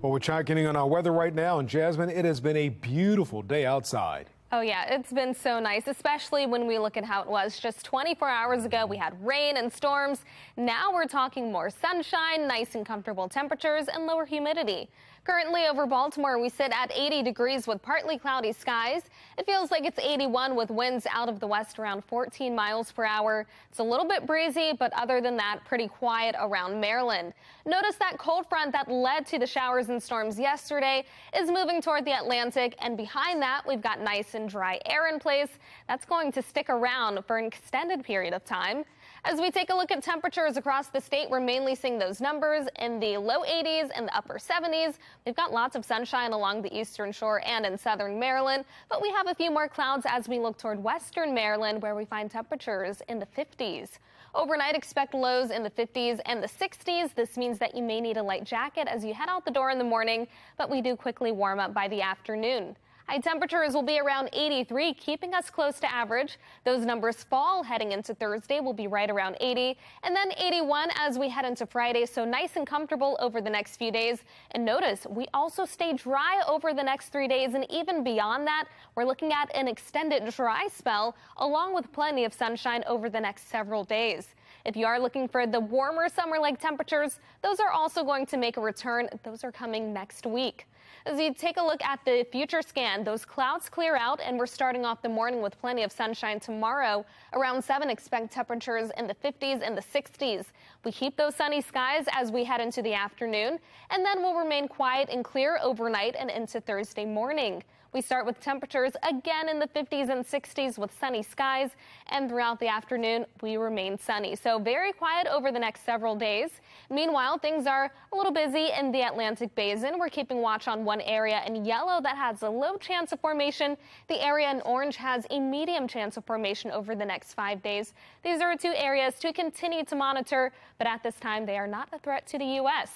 Well, we're checking in on our weather right now, and Jasmine, it has been a beautiful day outside. Oh, yeah, it's been so nice, especially when we look at how it was just 24 hours ago. We had rain and storms. Now we're talking more sunshine, nice and comfortable temperatures, and lower humidity. Currently over Baltimore, we sit at 80 degrees with partly cloudy skies. It feels like it's 81 with winds out of the west around 14 miles per hour. It's a little bit breezy, but other than that, pretty quiet around Maryland. Notice that cold front that led to the showers and storms yesterday is moving toward the Atlantic, and behind that, we've got nice and dry air in place. That's going to stick around for an extended period of time. As we take a look at temperatures across the state, we're mainly seeing those numbers in the low 80s and the upper 70s. We've got lots of sunshine along the eastern shore and in southern Maryland, but we have a few more clouds as we look toward western Maryland, where we find temperatures in the 50s. Overnight, expect lows in the 50s and the 60s. This means that you may need a light jacket as you head out the door in the morning, but we do quickly warm up by the afternoon. High temperatures will be around 83, keeping us close to average. Those numbers fall heading into Thursday. Will be right around 80, and then 81 as we head into Friday. So nice and comfortable over the next few days. And notice we also stay dry over the next 3 days, and even beyond that, we're looking at an extended dry spell along with plenty of sunshine over the next several days. If you are looking for the warmer summer-like temperatures, those are also going to make a return. Those are coming next week. As you take a look at the future scan, those clouds clear out, and we're starting off the morning with plenty of sunshine tomorrow. Around 7, expect temperatures in the 50s and the 60s. We keep those sunny skies as we head into the afternoon, and then we'll remain quiet and clear overnight and into Thursday morning. We start with temperatures again in the 50s and 60s with sunny skies, and throughout the afternoon, we remain sunny. So very quiet over the next several days. Meanwhile, things are a little busy in the Atlantic Basin. We're keeping watch on one area in yellow that has a low chance of formation. The area in orange has a medium chance of formation over the next 5 days. These are 2 areas to continue to monitor, but at this time, they are not a threat to the U.S.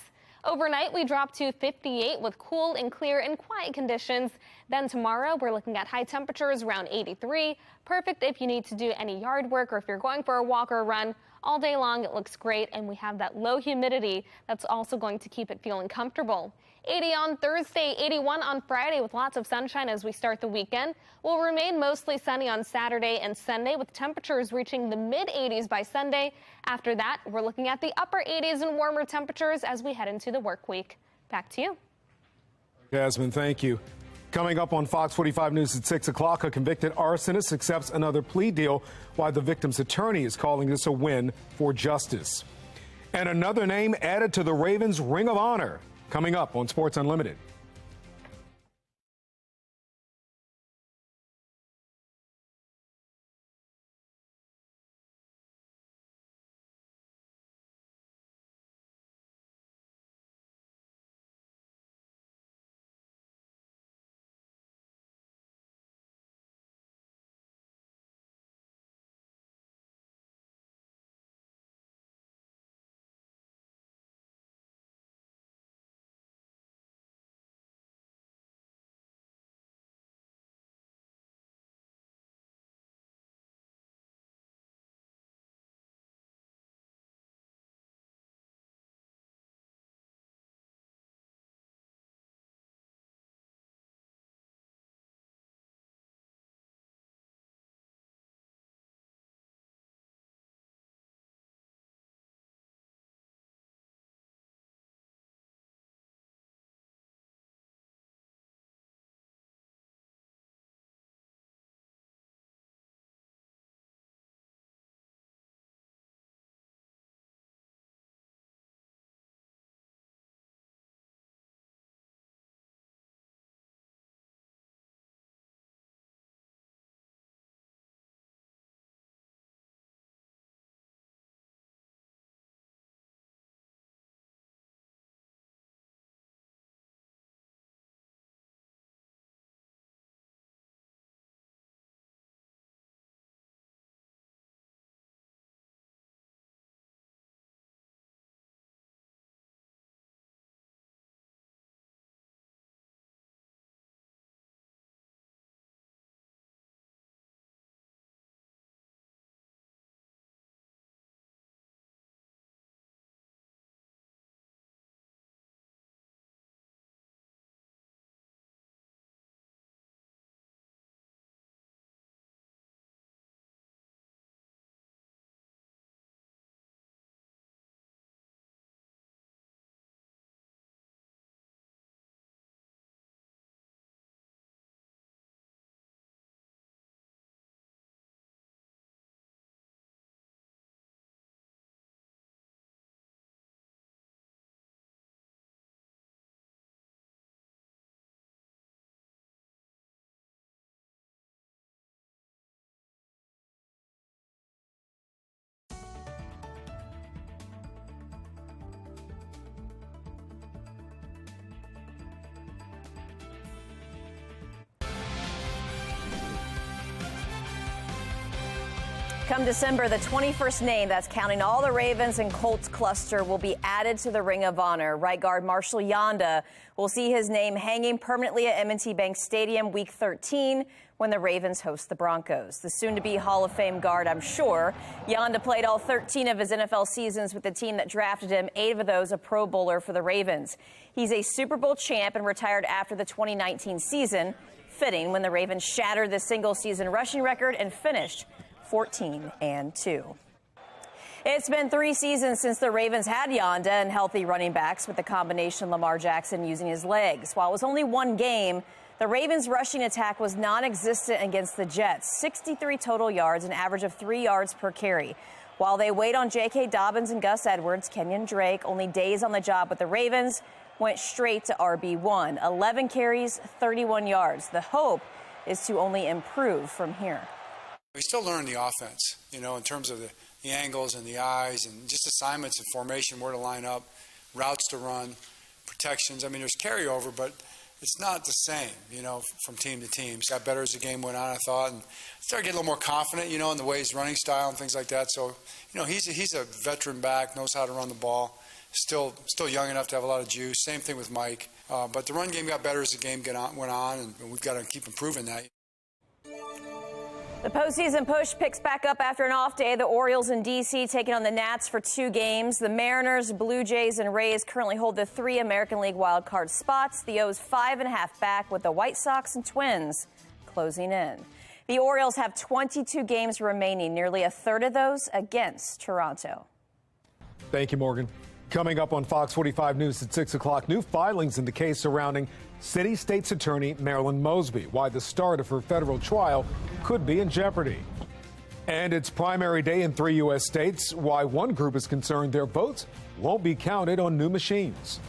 Overnight, we drop to 58 with cool and clear and quiet conditions. Then tomorrow, we're looking at high temperatures around 83. Perfect if you need to do any yard work or if you're going for a walk or a run. All day long, it looks great, and we have that low humidity that's also going to keep it feeling comfortable. 80 on Thursday, 81 on Friday with lots of sunshine as we start the weekend. Will remain mostly sunny on Saturday and Sunday with temperatures reaching the mid-80s by Sunday. After that, we're looking at the upper 80s and warmer temperatures as we head into the work week. Back to you. Jasmine, thank you. Coming up on Fox 45 News at 6 o'clock, a convicted arsonist accepts another plea deal while the victim's attorney is calling this a win for justice. And another name added to the Ravens' Ring of Honor. Coming up on Sports Unlimited. Come December, the 21st name, that's counting all the Ravens and Colts cluster, will be added to the Ring of Honor. Right guard Marshall Yanda will see his name hanging permanently at M&T Bank Stadium Week 13 when the Ravens host the Broncos. The soon-to-be Hall of Fame guard, I'm sure. Yanda played all 13 of his NFL seasons with the team that drafted him, 8 of those a Pro Bowler for the Ravens. He's a Super Bowl champ and retired after the 2019 season. Fitting when the Ravens shattered the single-season rushing record and finished 14-2. It's been 3 seasons since the Ravens had Yanda and healthy running backs with the combination Lamar Jackson using his legs. While it was only 1 game, the Ravens' rushing attack was non-existent against the Jets. 63 total yards, an average of 3 yards per carry. While they wait on J.K. Dobbins and Gus Edwards, Kenyon Drake, only days on the job with the Ravens, went straight to RB1. 11 carries, 31 yards. The hope is to only improve from here. We still learn the offense, in terms of the angles and the eyes and just assignments and formation, where to line up, routes to run, protections. I mean, there's carryover, but it's not the same, from team to team. It's got better as the game went on, I thought, and started getting a little more confident, in the way his running style and things like that. So, he's a veteran back, knows how to run the ball, still young enough to have a lot of juice. Same thing with Mike. But the run game got better as the game went on, and we've got to keep improving that. The postseason push picks back up after an off day. The Orioles in D.C. taking on the Nats for 2 games. The Mariners, Blue Jays, and Rays currently hold the 3 American League wildcard spots. The O's 5.5 back, with the White Sox and Twins closing in. The Orioles have 22 games remaining, nearly a third of those against Toronto. Thank you, Morgan. Coming up on Fox 45 News at 6 o'clock, new filings in the case surrounding City State's Attorney Marilyn Mosby, why the start of her federal trial could be in jeopardy. And it's primary day in 3 U.S. states, why one group is concerned their votes won't be counted on new machines.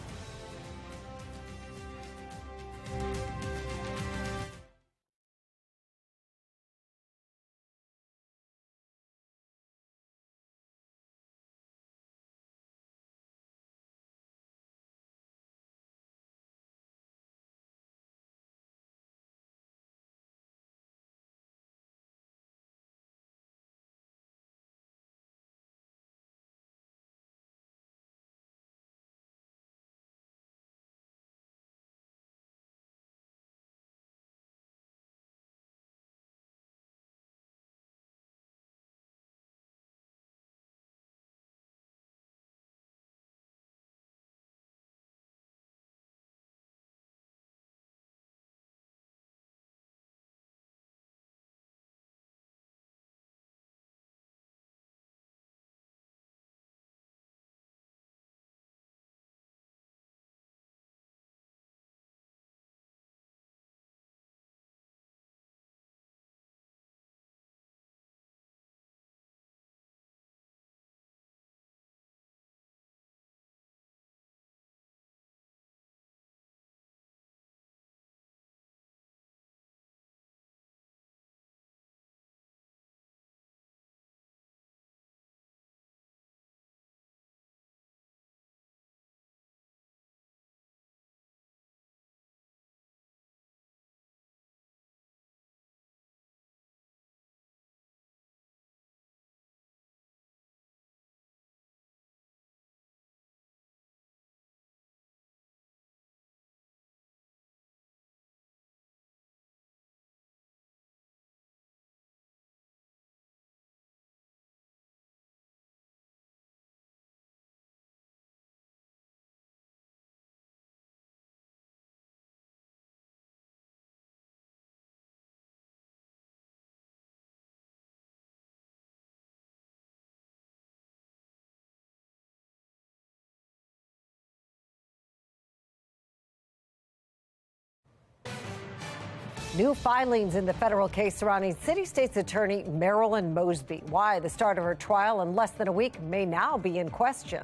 New filings in the federal case surrounding City State's Attorney Marilyn Mosby. Why the start of her trial in less than a week may now be in question.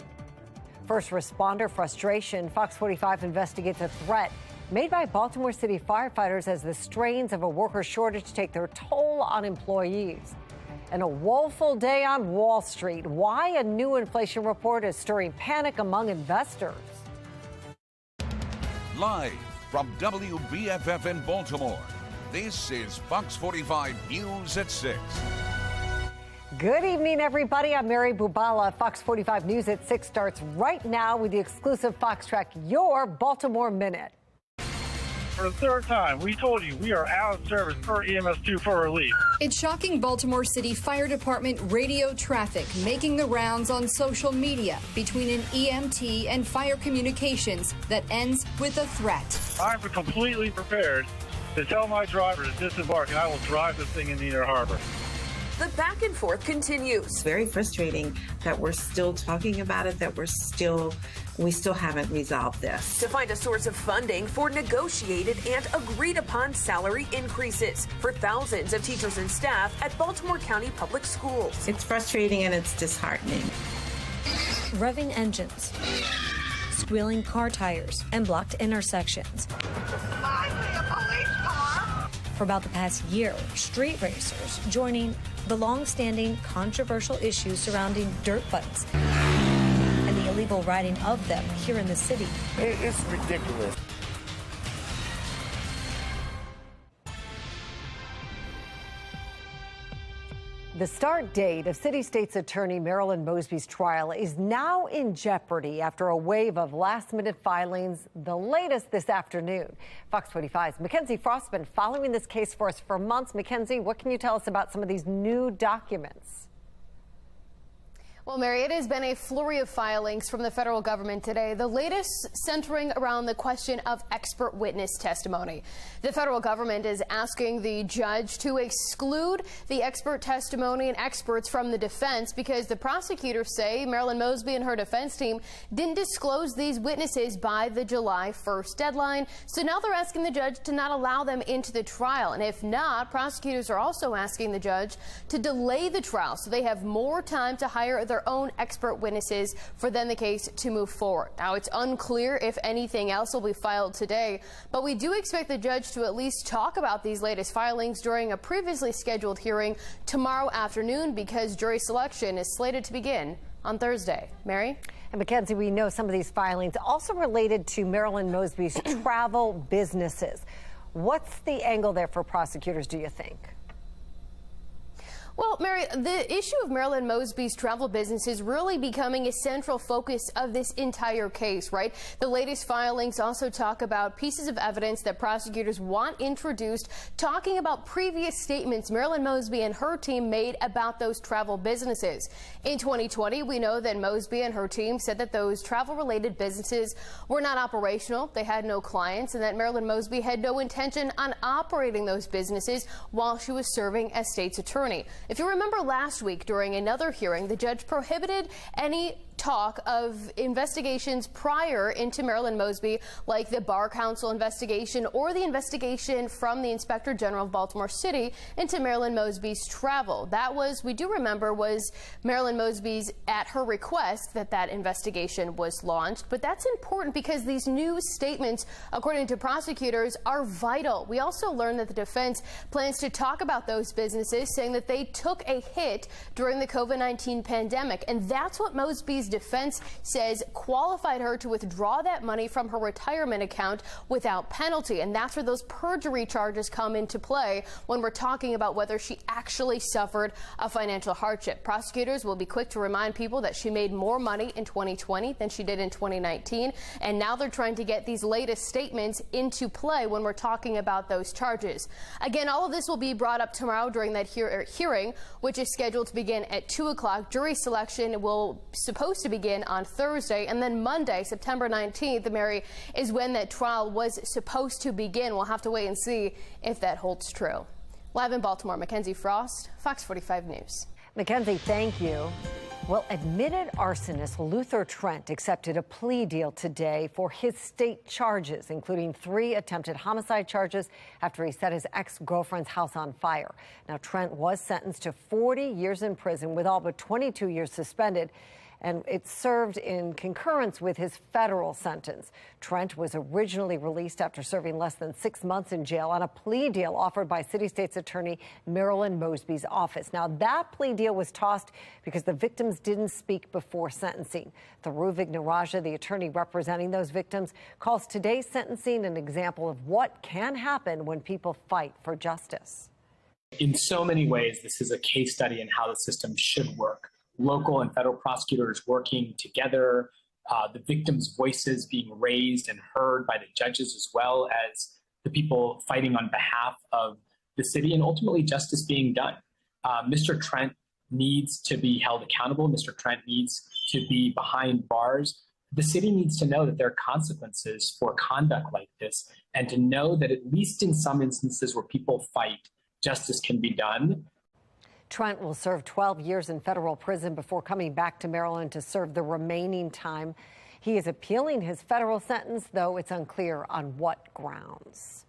First responder frustration. Fox 45 investigates a threat made by Baltimore City firefighters as the strains of a worker shortage take their toll on employees. And a woeful day on Wall Street. Why a new inflation report is stirring panic among investors. Live from WBFF in Baltimore, this is Fox 45 News at 6. Good evening, everybody. I'm Mary Bubala. Fox 45 News at 6 starts right now with the exclusive Fox Track Your Baltimore Minute. For the third time, we told you we are out of service per EMS2 for relief. It's shocking Baltimore City Fire Department radio traffic making the rounds on social media between an EMT and fire communications that ends with a threat. I'm completely prepared to tell my driver to disembark, and I will drive this thing into Inner Harbor. The back and forth continues. It's very frustrating that we're still talking about it, that we still haven't resolved this. To find a source of funding for negotiated and agreed upon salary increases for thousands of teachers and staff at Baltimore County Public Schools. It's frustrating and it's disheartening. Revving engines, squealing car tires, and blocked intersections. For about the past year, street racers joining the long-standing controversial issues surrounding dirt bikes and the illegal riding of them here in the city. It's ridiculous. The start date of City State's Attorney Marilyn Mosby's trial is now in jeopardy after a wave of last-minute filings, the latest this afternoon. Fox 45's Mackenzie Frost has been following this case for us for months. Mackenzie, what can you tell us about some of these new documents? Well, Mary, it has been a flurry of filings from the federal government today, the latest centering around the question of expert witness testimony. The federal government is asking the judge to exclude the expert testimony and experts from the defense because the prosecutors say Marilyn Mosby and her defense team didn't disclose these witnesses by the July 1st deadline. So now they're asking the judge to not allow them into the trial. And if not, prosecutors are also asking the judge to delay the trial so they have more time to hire their own expert witnesses for then the case to move forward. Now, it's unclear if anything else will be filed today, but we do expect the judge to at least talk about these latest filings during a previously scheduled hearing tomorrow afternoon because jury selection is slated to begin on Thursday. Mary? And Mackenzie, we know some of these filings also related to Marilyn Mosby's travel businesses. What's the angle there for prosecutors, do you think? Well, Mary, the issue of Marilyn Mosby's travel business is really becoming a central focus of this entire case, right? The latest filings also talk about pieces of evidence that prosecutors want introduced, talking about previous statements Marilyn Mosby and her team made about those travel businesses. In 2020, we know that Mosby and her team said that those travel-related businesses were not operational, they had no clients, and that Marilyn Mosby had no intention on operating those businesses while she was serving as state's attorney. If you remember last week during another hearing, the judge prohibited any talk of investigations prior into Marilyn Mosby, like the Bar Council investigation or the investigation from the Inspector General of Baltimore City into Marilyn Mosby's travel. That was, we do remember, was Marilyn Mosby's, at her request, that investigation was launched. But that's important because these new statements, according to prosecutors, are vital. We also learned that the defense plans to talk about those businesses, saying that they took a hit during the COVID-19 pandemic. And that's what Mosby's defense says qualified her to withdraw that money from her retirement account without penalty. And that's where those perjury charges come into play when we're talking about whether she actually suffered a financial hardship. Prosecutors will be quick to remind people that she made more money in 2020 than she did in 2019. And now they're trying to get these latest statements into play when we're talking about those charges. Again, all of this will be brought up tomorrow during that hearing, which is scheduled to begin at 2 o'clock. Jury selection will supposed to begin on Thursday, and then Monday, September 19th, Mary, is when that trial was supposed to begin. We'll have to wait and see if that holds true. Live in Baltimore, Mackenzie Frost, Fox 45 News. Mackenzie, thank you. Well, admitted arsonist Luther Trent accepted a plea deal today for his state charges, including 3 attempted homicide charges after he set his ex-girlfriend's house on fire. Now, Trent was sentenced to 40 years in prison with all but 22 years suspended, and it served in concurrence with his federal sentence. Trent was originally released after serving less than 6 months in jail on a plea deal offered by City State's Attorney Marilyn Mosby's office. Now, that plea deal was tossed because the victims didn't speak before sentencing. Tharu Vignaraja, the attorney representing those victims, calls today's sentencing an example of what can happen when people fight for justice. In so many ways, this is a case study in how the system should work. Local and federal prosecutors working together, the victims' voices being raised and heard by the judges as well as the people fighting on behalf of the city, and ultimately justice being done. Mr. Trent needs to be held accountable. Mr. Trent needs to be behind bars. The city needs to know that there are consequences for conduct like this, and to know that at least in some instances where people fight, justice can be done. Trent will serve 12 years in federal prison before coming back to Maryland to serve the remaining time. He is appealing his federal sentence, though it's unclear on what grounds.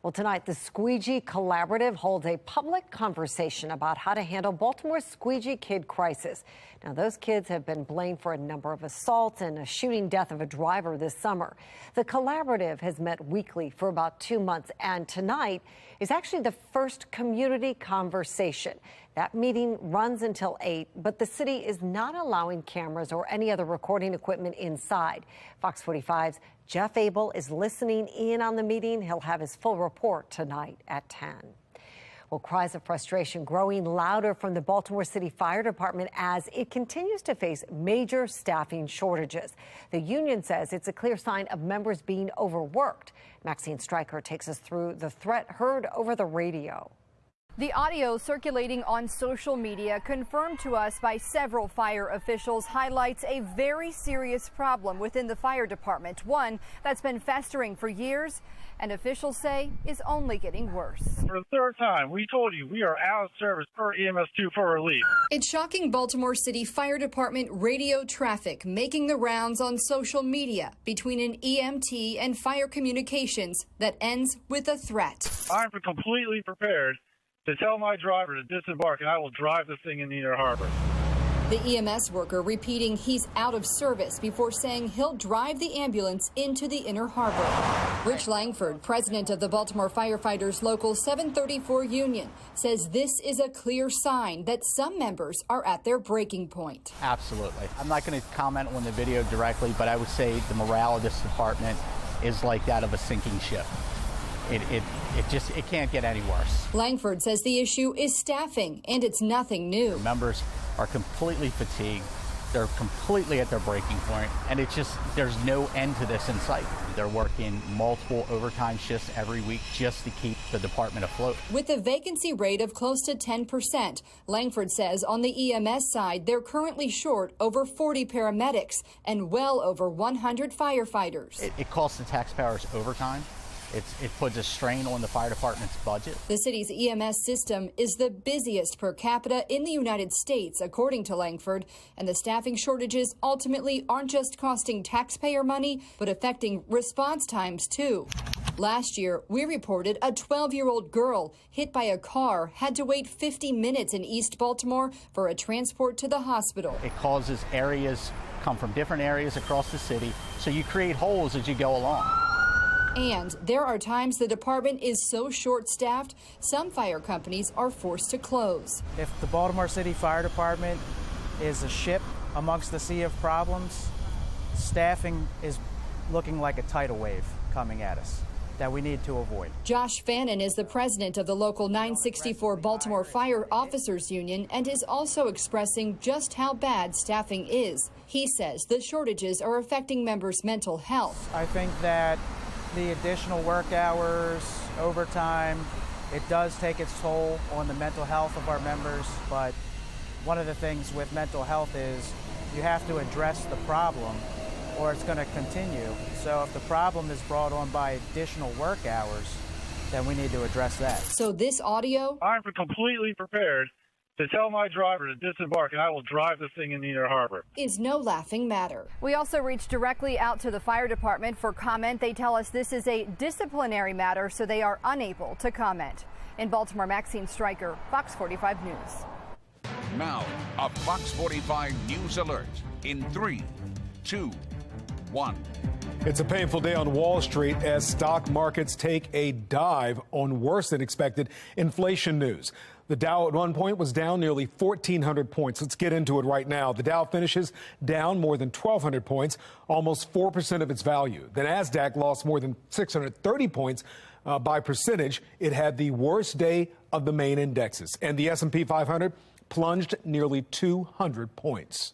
Well, tonight, the Squeegee Collaborative holds a public conversation about how to handle Baltimore's squeegee kid crisis. Now, those kids have been blamed for a number of assaults and a shooting death of a driver this summer. The collaborative has met weekly for about 2 months, and tonight is actually the first community conversation. That meeting runs until 8, but the city is not allowing cameras or any other recording equipment inside. Fox 45's Jeff Abel is listening in on the meeting. He'll have his full report tonight at 10. Well, cries of frustration growing louder from the Baltimore City Fire Department as it continues to face major staffing shortages. The union says it's a clear sign of members being overworked. Maxine Stryker takes us through the threat heard over the radio. The audio circulating on social media, confirmed to us by several fire officials, highlights a very serious problem within the fire department, one that's been festering for years and officials say is only getting worse. For the third time, we told you we are out of service per EMS2 for relief. It's shocking Baltimore City Fire Department radio traffic making the rounds on social media between an EMT and fire communications that ends with a threat. I'm completely prepared to tell my driver to disembark, and I will drive this thing in the Inner Harbor. The EMS worker repeating he's out of service before saying he'll drive the ambulance into the Inner Harbor. Rich Langford, president of the Baltimore Firefighters Local 734 Union, says this is a clear sign that some members are at their breaking point. Absolutely. I'm not going to comment on the video directly, but I would say the morale of this department is like that of a sinking ship. It can't get any worse. Langford says the issue is staffing, and it's nothing new. Members are completely fatigued. They're completely at their breaking point, and there's no end to this in sight. They're working multiple overtime shifts every week just to keep the department afloat. With a vacancy rate of close to 10%, Langford says on the EMS side, they're currently short over 40 paramedics and well over 100 firefighters. It costs the taxpayers overtime. It puts a strain on the fire department's budget. The city's EMS system is the busiest per capita in the United States, according to Langford, and the staffing shortages ultimately aren't just costing taxpayer money, but affecting response times too. Last year, we reported a 12-year-old girl hit by a car had to wait 50 minutes in East Baltimore for a transport to the hospital. It causes areas come from different areas across the city, so you create holes as you go along. And there are times the department is so short-staffed, some fire companies are forced to close. If the Baltimore City Fire Department is a ship amongst the sea of problems, staffing is looking like a tidal wave coming at us that we need to avoid. Josh Fannin is the president of the Local 964 Baltimore Fire Officers Union and is also expressing just how bad staffing is. He says the shortages are affecting members' mental health. I think that the additional work hours, overtime, it does take its toll on the mental health of our members, but one of the things with mental health is you have to address the problem or it's going to continue. So if the problem is brought on by additional work hours, then we need to address that. So this audio? I'm completely prepared to tell my driver to disembark, and I will drive this thing in the Inner Harbor. Is no laughing matter. We also reached directly out to the fire department for comment. They tell us this is a disciplinary matter, so they are unable to comment. In Baltimore, Maxine Stryker, Fox 45 News. Now, a Fox 45 News alert in 3, 2, 1. It's a painful day on Wall Street as stock markets take a dive on worse than expected inflation news. The Dow at one point was down nearly 1,400 points. Let's get into it right now. The Dow finishes down more than 1,200 points, almost 4% of its value. The Nasdaq lost more than 630 points by percentage. It had the worst day of the main indexes, and the S&P 500 plunged nearly 200 points.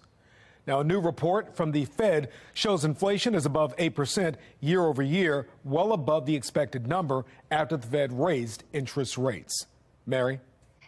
Now, a new report from the Fed shows inflation is above 8% year over year, well above the expected number after the Fed raised interest rates. Mary?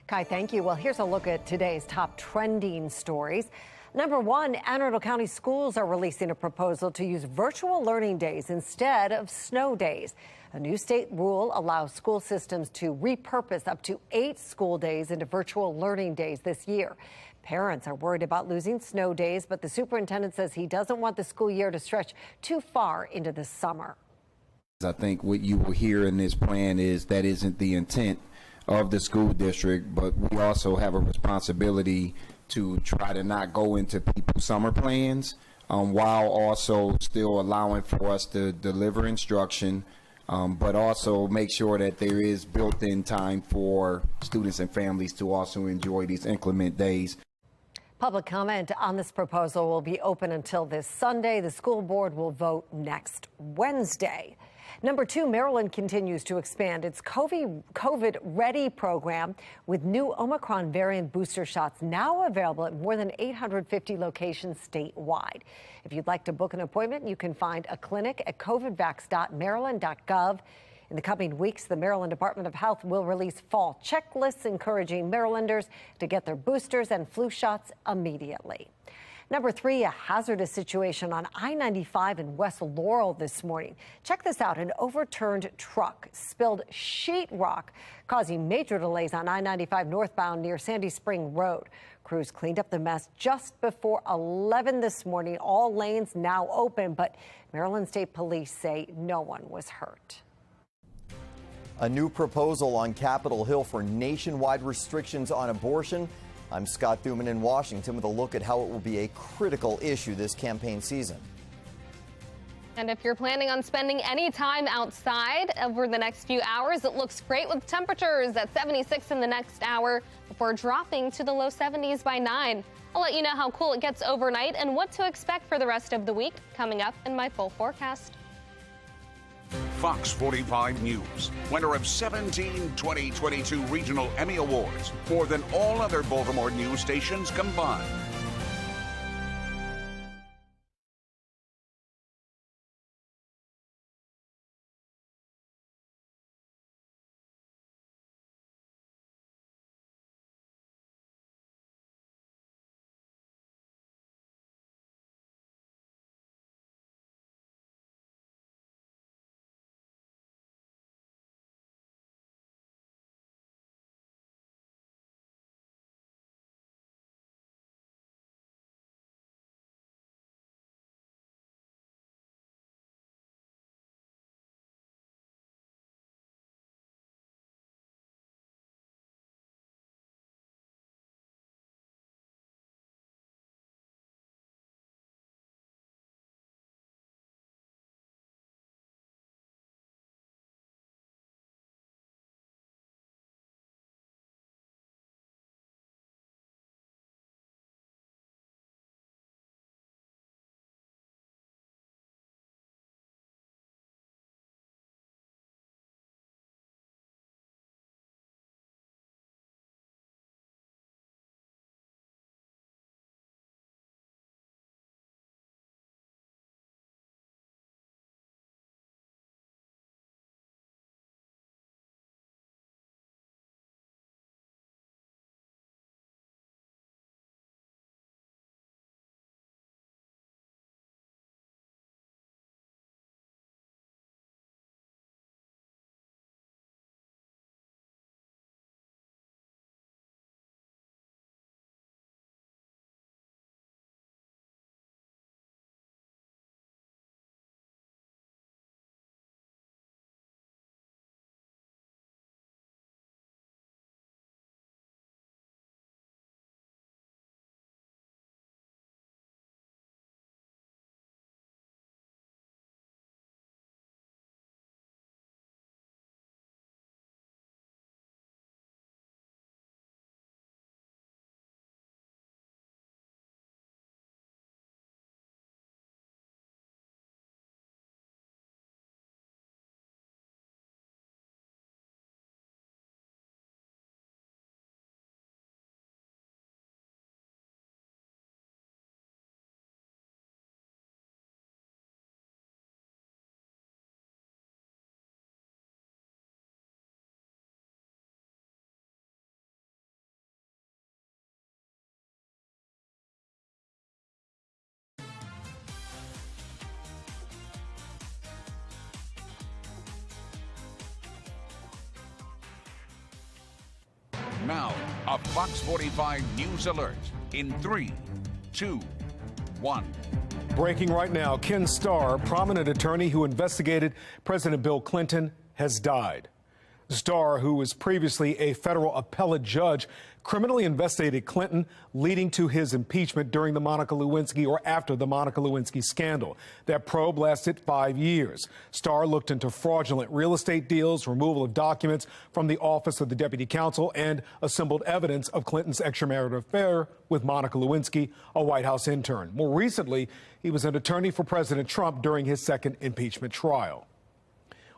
Kai, thank you. Well, here's a look at today's top trending stories. Number one, Anne Arundel County schools are releasing a proposal to use virtual learning days instead of snow days. A new state rule allows school systems to repurpose up to 8 school days into virtual learning days this year. Parents are worried about losing snow days, but the superintendent says he doesn't want the school year to stretch too far into the summer. I think what you will hear in this plan is that isn't the intent of the school district, but we also have a responsibility to try to not go into people's summer plans while also still allowing for us to deliver instruction, but also make sure that there is built-in time for students and families to also enjoy these inclement days. Public comment on this proposal will be open until this Sunday. The school board will vote next Wednesday. Number two, Maryland continues to expand its COVID Ready program with new Omicron variant booster shots now available at more than 850 locations statewide. If you'd like to book an appointment, you can find a clinic at covidvax.maryland.gov. In the coming weeks, the Maryland Department of Health will release fall checklists encouraging Marylanders to get their boosters and flu shots immediately. Number three, a hazardous situation on I-95 in West Laurel this morning. Check this out. An overturned truck spilled sheetrock, causing major delays on I-95 northbound near Sandy Spring Road. Crews cleaned up the mess just before 11 this morning. All lanes now open, but Maryland State Police say no one was hurt. A new proposal on Capitol Hill for nationwide restrictions on abortion. I'm Scott Thuman in Washington with a look at how it will be a critical issue this campaign season. And if you're planning on spending any time outside over the next few hours, it looks great with temperatures at 76 in the next hour before dropping to the low 70s by 9. I'll let you know how cool it gets overnight and what to expect for the rest of the week coming up in my full forecast. Fox 45 News, winner of 17 2022 Regional Emmy Awards, more than all other Baltimore news stations combined. Now, a Fox 45 News alert in 3, 2, 1. Breaking right now, Ken Starr, prominent attorney who investigated President Bill Clinton, has died. Starr, who was previously a federal appellate judge, criminally investigated Clinton, leading to his impeachment during the Monica Lewinsky or after the Monica Lewinsky scandal. That probe lasted 5 years. Starr looked into fraudulent real estate deals, removal of documents from the office of the deputy counsel, and assembled evidence of Clinton's extramarital affair with Monica Lewinsky, a White House intern. More recently, he was an attorney for President Trump during his second impeachment trial.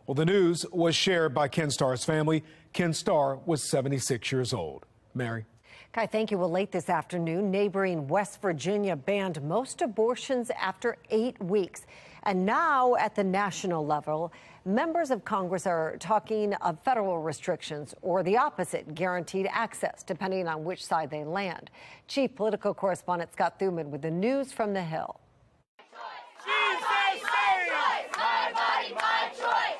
Well, the news was shared by Ken Starr's family. Ken Starr was 76 years old. Mary. Kai, thank you. Well, late this afternoon, neighboring West Virginia banned most abortions after 8 weeks. And now at the national level, members of Congress are talking of federal restrictions or the opposite, guaranteed access, depending on which side they land. Chief political correspondent Scott Thuman with the news from the Hill.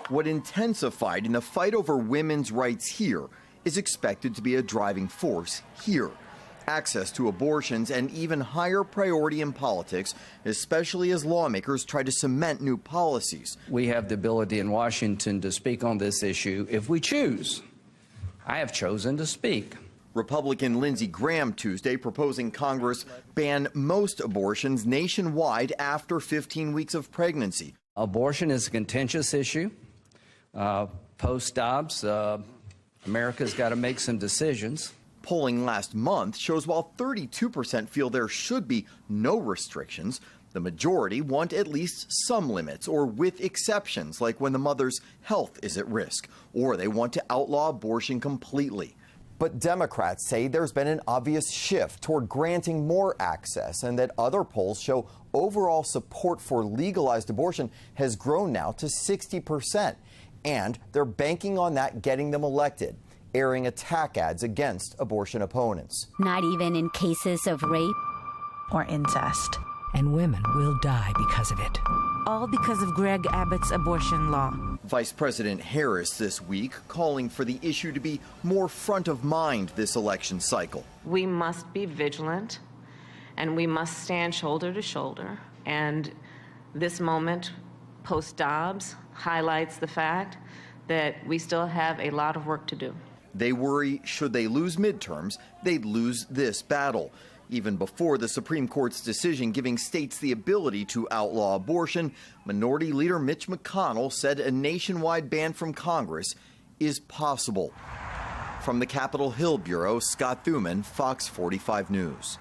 What intensified in the fight over women's rights here is expected to be a driving force here. Access to abortions and even higher priority in politics, especially as lawmakers try to cement new policies. We have the ability in Washington to speak on this issue if we choose. I have chosen to speak. Republican Lindsey Graham Tuesday proposing Congress ban most abortions nationwide after 15 weeks of pregnancy. Abortion is a contentious issue. Post-Dobbs, America's got to make some decisions. Polling last month shows while 32% feel there should be no restrictions, the majority want at least some limits or with exceptions, like when the mother's health is at risk, or they want to outlaw abortion completely. But Democrats say there's been an obvious shift toward granting more access and that other polls show overall support for legalized abortion has grown now to 60%. And they're banking on that getting them elected, airing attack ads against abortion opponents. Not even in cases of rape or incest. And women will die because of it. All because of Greg Abbott's abortion law. Vice President Harris this week calling for the issue to be more front of mind this election cycle. We must be vigilant and we must stand shoulder to shoulder. And this moment, post-Dobbs, highlights the fact that we still have a lot of work to do. They worry should they lose midterms, they'd lose this battle. Even before the Supreme Court's decision giving states the ability to outlaw abortion, Minority Leader Mitch McConnell said a nationwide ban from Congress is possible. From the Capitol Hill Bureau, Scott Thuman, Fox 45 News.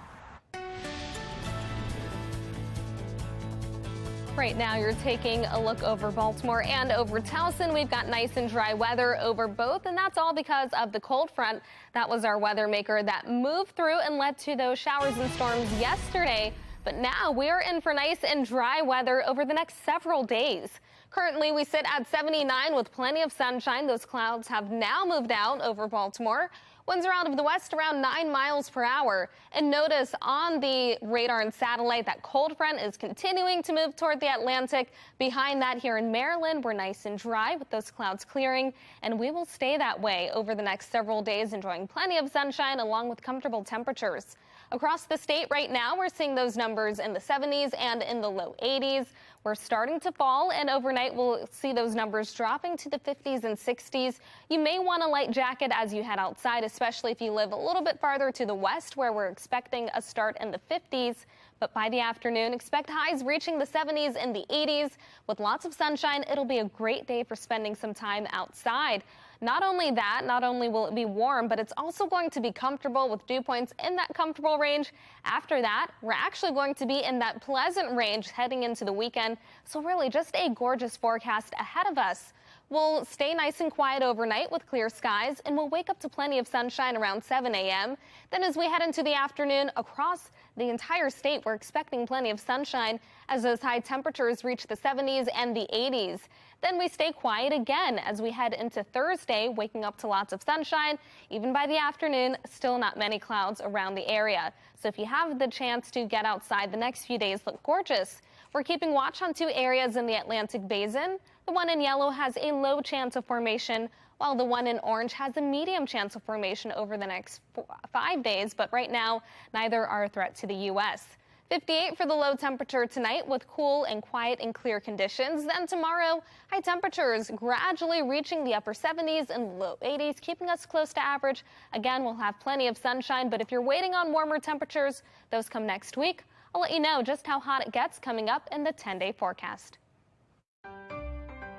Right now, you're taking a look over Baltimore and over Towson. We've got nice and dry weather over both, and that's all because of the cold front. That was our weather maker that moved through and led to those showers and storms yesterday. But now we are in for nice and dry weather over the next several days. Currently, we sit at 79 with plenty of sunshine. Those clouds have now moved out over Baltimore. Winds are out of the west around 9 miles per hour. And notice on the radar and satellite that cold front is continuing to move toward the Atlantic. Behind that here in Maryland, we're nice and dry with those clouds clearing. And we will stay that way over the next several days, enjoying plenty of sunshine along with comfortable temperatures. Across the state right now, we're seeing those numbers in the 70s and in the low 80s. We're starting to fall, and overnight we'll see those numbers dropping to the 50s and 60s. You may want a light jacket as you head outside, especially if you live a little bit farther to the west, where we're expecting a start in the 50s. But by the afternoon, expect highs reaching the 70s and the 80s. With lots of sunshine, it'll be a great day for spending some time outside. Not only that, not only will it be warm, but it's also going to be comfortable with dew points in that comfortable range. After that, we're actually going to be in that pleasant range heading into the weekend. So really just a gorgeous forecast ahead of us. We'll stay nice and quiet overnight with clear skies, and we'll wake up to plenty of sunshine around 7 a.m. Then as we head into the afternoon across the entire state, we're expecting plenty of sunshine as those high temperatures reach the 70s and the 80s. Then we stay quiet again as we head into Thursday, waking up to lots of sunshine. Even by the afternoon, still not many clouds around the area. So if you have the chance to get outside, the next few days look gorgeous. We're keeping watch on 2 areas in the Atlantic Basin. The one in yellow has a low chance of formation, while the one in orange has a medium chance of formation over the next 5 days. But right now, neither are a threat to the U.S. 58 for the low temperature tonight with cool and quiet and clear conditions. Then tomorrow, high temperatures gradually reaching the upper 70s and low 80s, keeping us close to average. Again, we'll have plenty of sunshine, but if you're waiting on warmer temperatures, those come next week. I'll let you know just how hot it gets coming up in the 10-day forecast.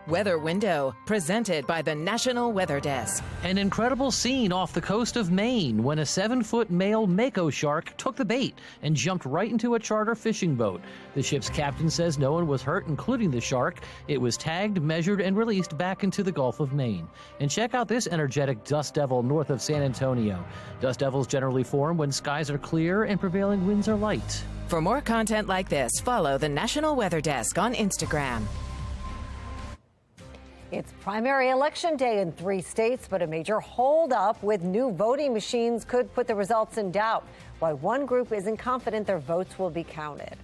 Weather Window, presented by the National Weather Desk. An incredible scene off the coast of Maine when a 7-foot male mako shark took the bait and jumped right into a charter fishing boat. The ship's captain says no one was hurt, including the shark. It was tagged, measured, and released back into the Gulf of Maine. And check out this energetic dust devil north of San Antonio. Dust devils generally form when skies are clear and prevailing winds are light. For more content like this, follow the National Weather Desk on Instagram. It's primary election day in 3 states, but a major holdup with new voting machines could put the results in doubt. Why one group isn't confident their votes will be counted.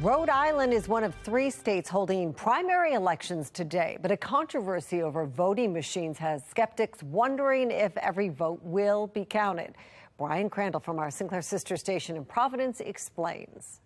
Rhode Island is one of 3 states holding primary elections today, but a controversy over voting machines has skeptics wondering if every vote will be counted. Brian Crandall from our Sinclair sister station in Providence explains.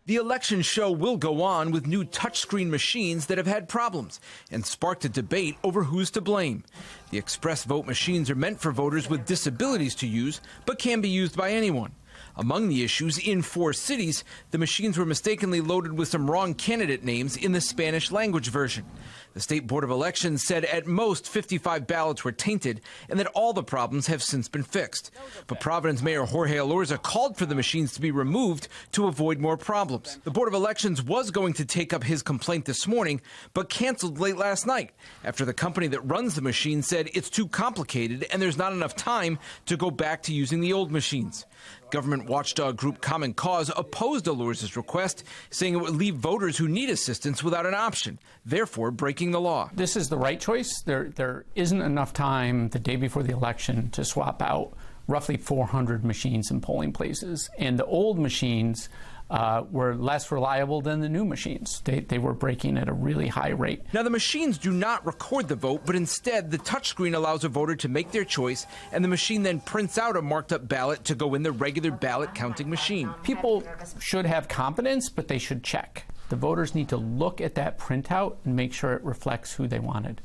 The election show will go on with new touchscreen machines that have had problems and sparked a debate over who's to blame. The express vote machines are meant for voters with disabilities to use, but can be used by anyone. Among the issues, in 4 cities, the machines were mistakenly loaded with some wrong candidate names in the Spanish language version. The State Board of Elections said at most 55 ballots were tainted and that all the problems have since been fixed. But Providence Mayor Jorge Elorza called for the machines to be removed to avoid more problems. The Board of Elections was going to take up his complaint this morning, but canceled late last night after the company that runs the machine said it's too complicated and there's not enough time to go back to using the old machines. Government watchdog group Common Cause opposed Elorza's request, saying it would leave voters who need assistance without an option, therefore breaking breaking the law. This is the right choice. There isn't enough time the day before the election to swap out roughly 400 machines in polling places. And the old machines were less reliable than the new machines. They were breaking at a really high rate. Now, the machines do not record the vote, but instead the touchscreen allows a voter to make their choice, and the machine then prints out a marked up ballot to go in the regular ballot counting machine. People should have confidence, but they should check. The voters need to look at that printout and make sure it reflects who they wanted.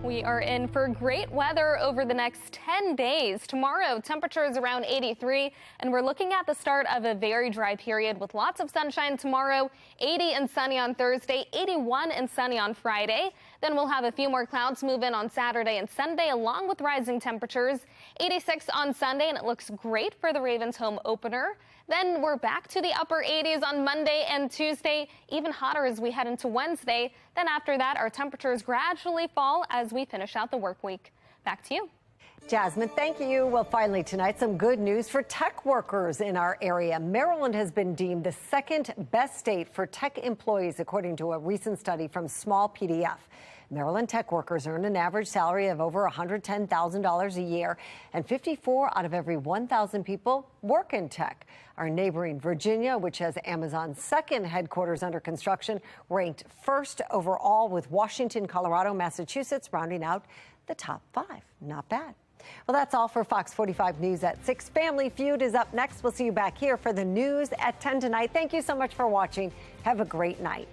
We are in for great weather over the next 10 days. Tomorrow, temperatures around 83, and we're looking at the start of a very dry period with lots of sunshine tomorrow, 80 and sunny on Thursday, 81 and sunny on Friday. Then we'll have a few more clouds move in on Saturday and Sunday, along with rising temperatures, 86 on Sunday, and it looks great for the Ravens home opener. Then we're back to the upper 80s on Monday and Tuesday, even hotter as we head into Wednesday. Then after that, our temperatures gradually fall as we finish out the work week. Back to you. Jasmine, thank you. Well, finally tonight, some good news for tech workers in our area. Maryland has been deemed the second best state for tech employees, according to a recent study from Small PDF. Maryland tech workers earn an average salary of over $110,000 a year, and 54 out of every 1,000 people work in tech. Our neighboring Virginia, which has Amazon's second headquarters under construction, ranked first overall, with Washington, Colorado, Massachusetts rounding out the top 5. Not bad. Well, that's all for Fox 45 News at 6. Family Feud is up next. We'll see you back here for the news at 10 tonight. Thank you so much for watching. Have a great night.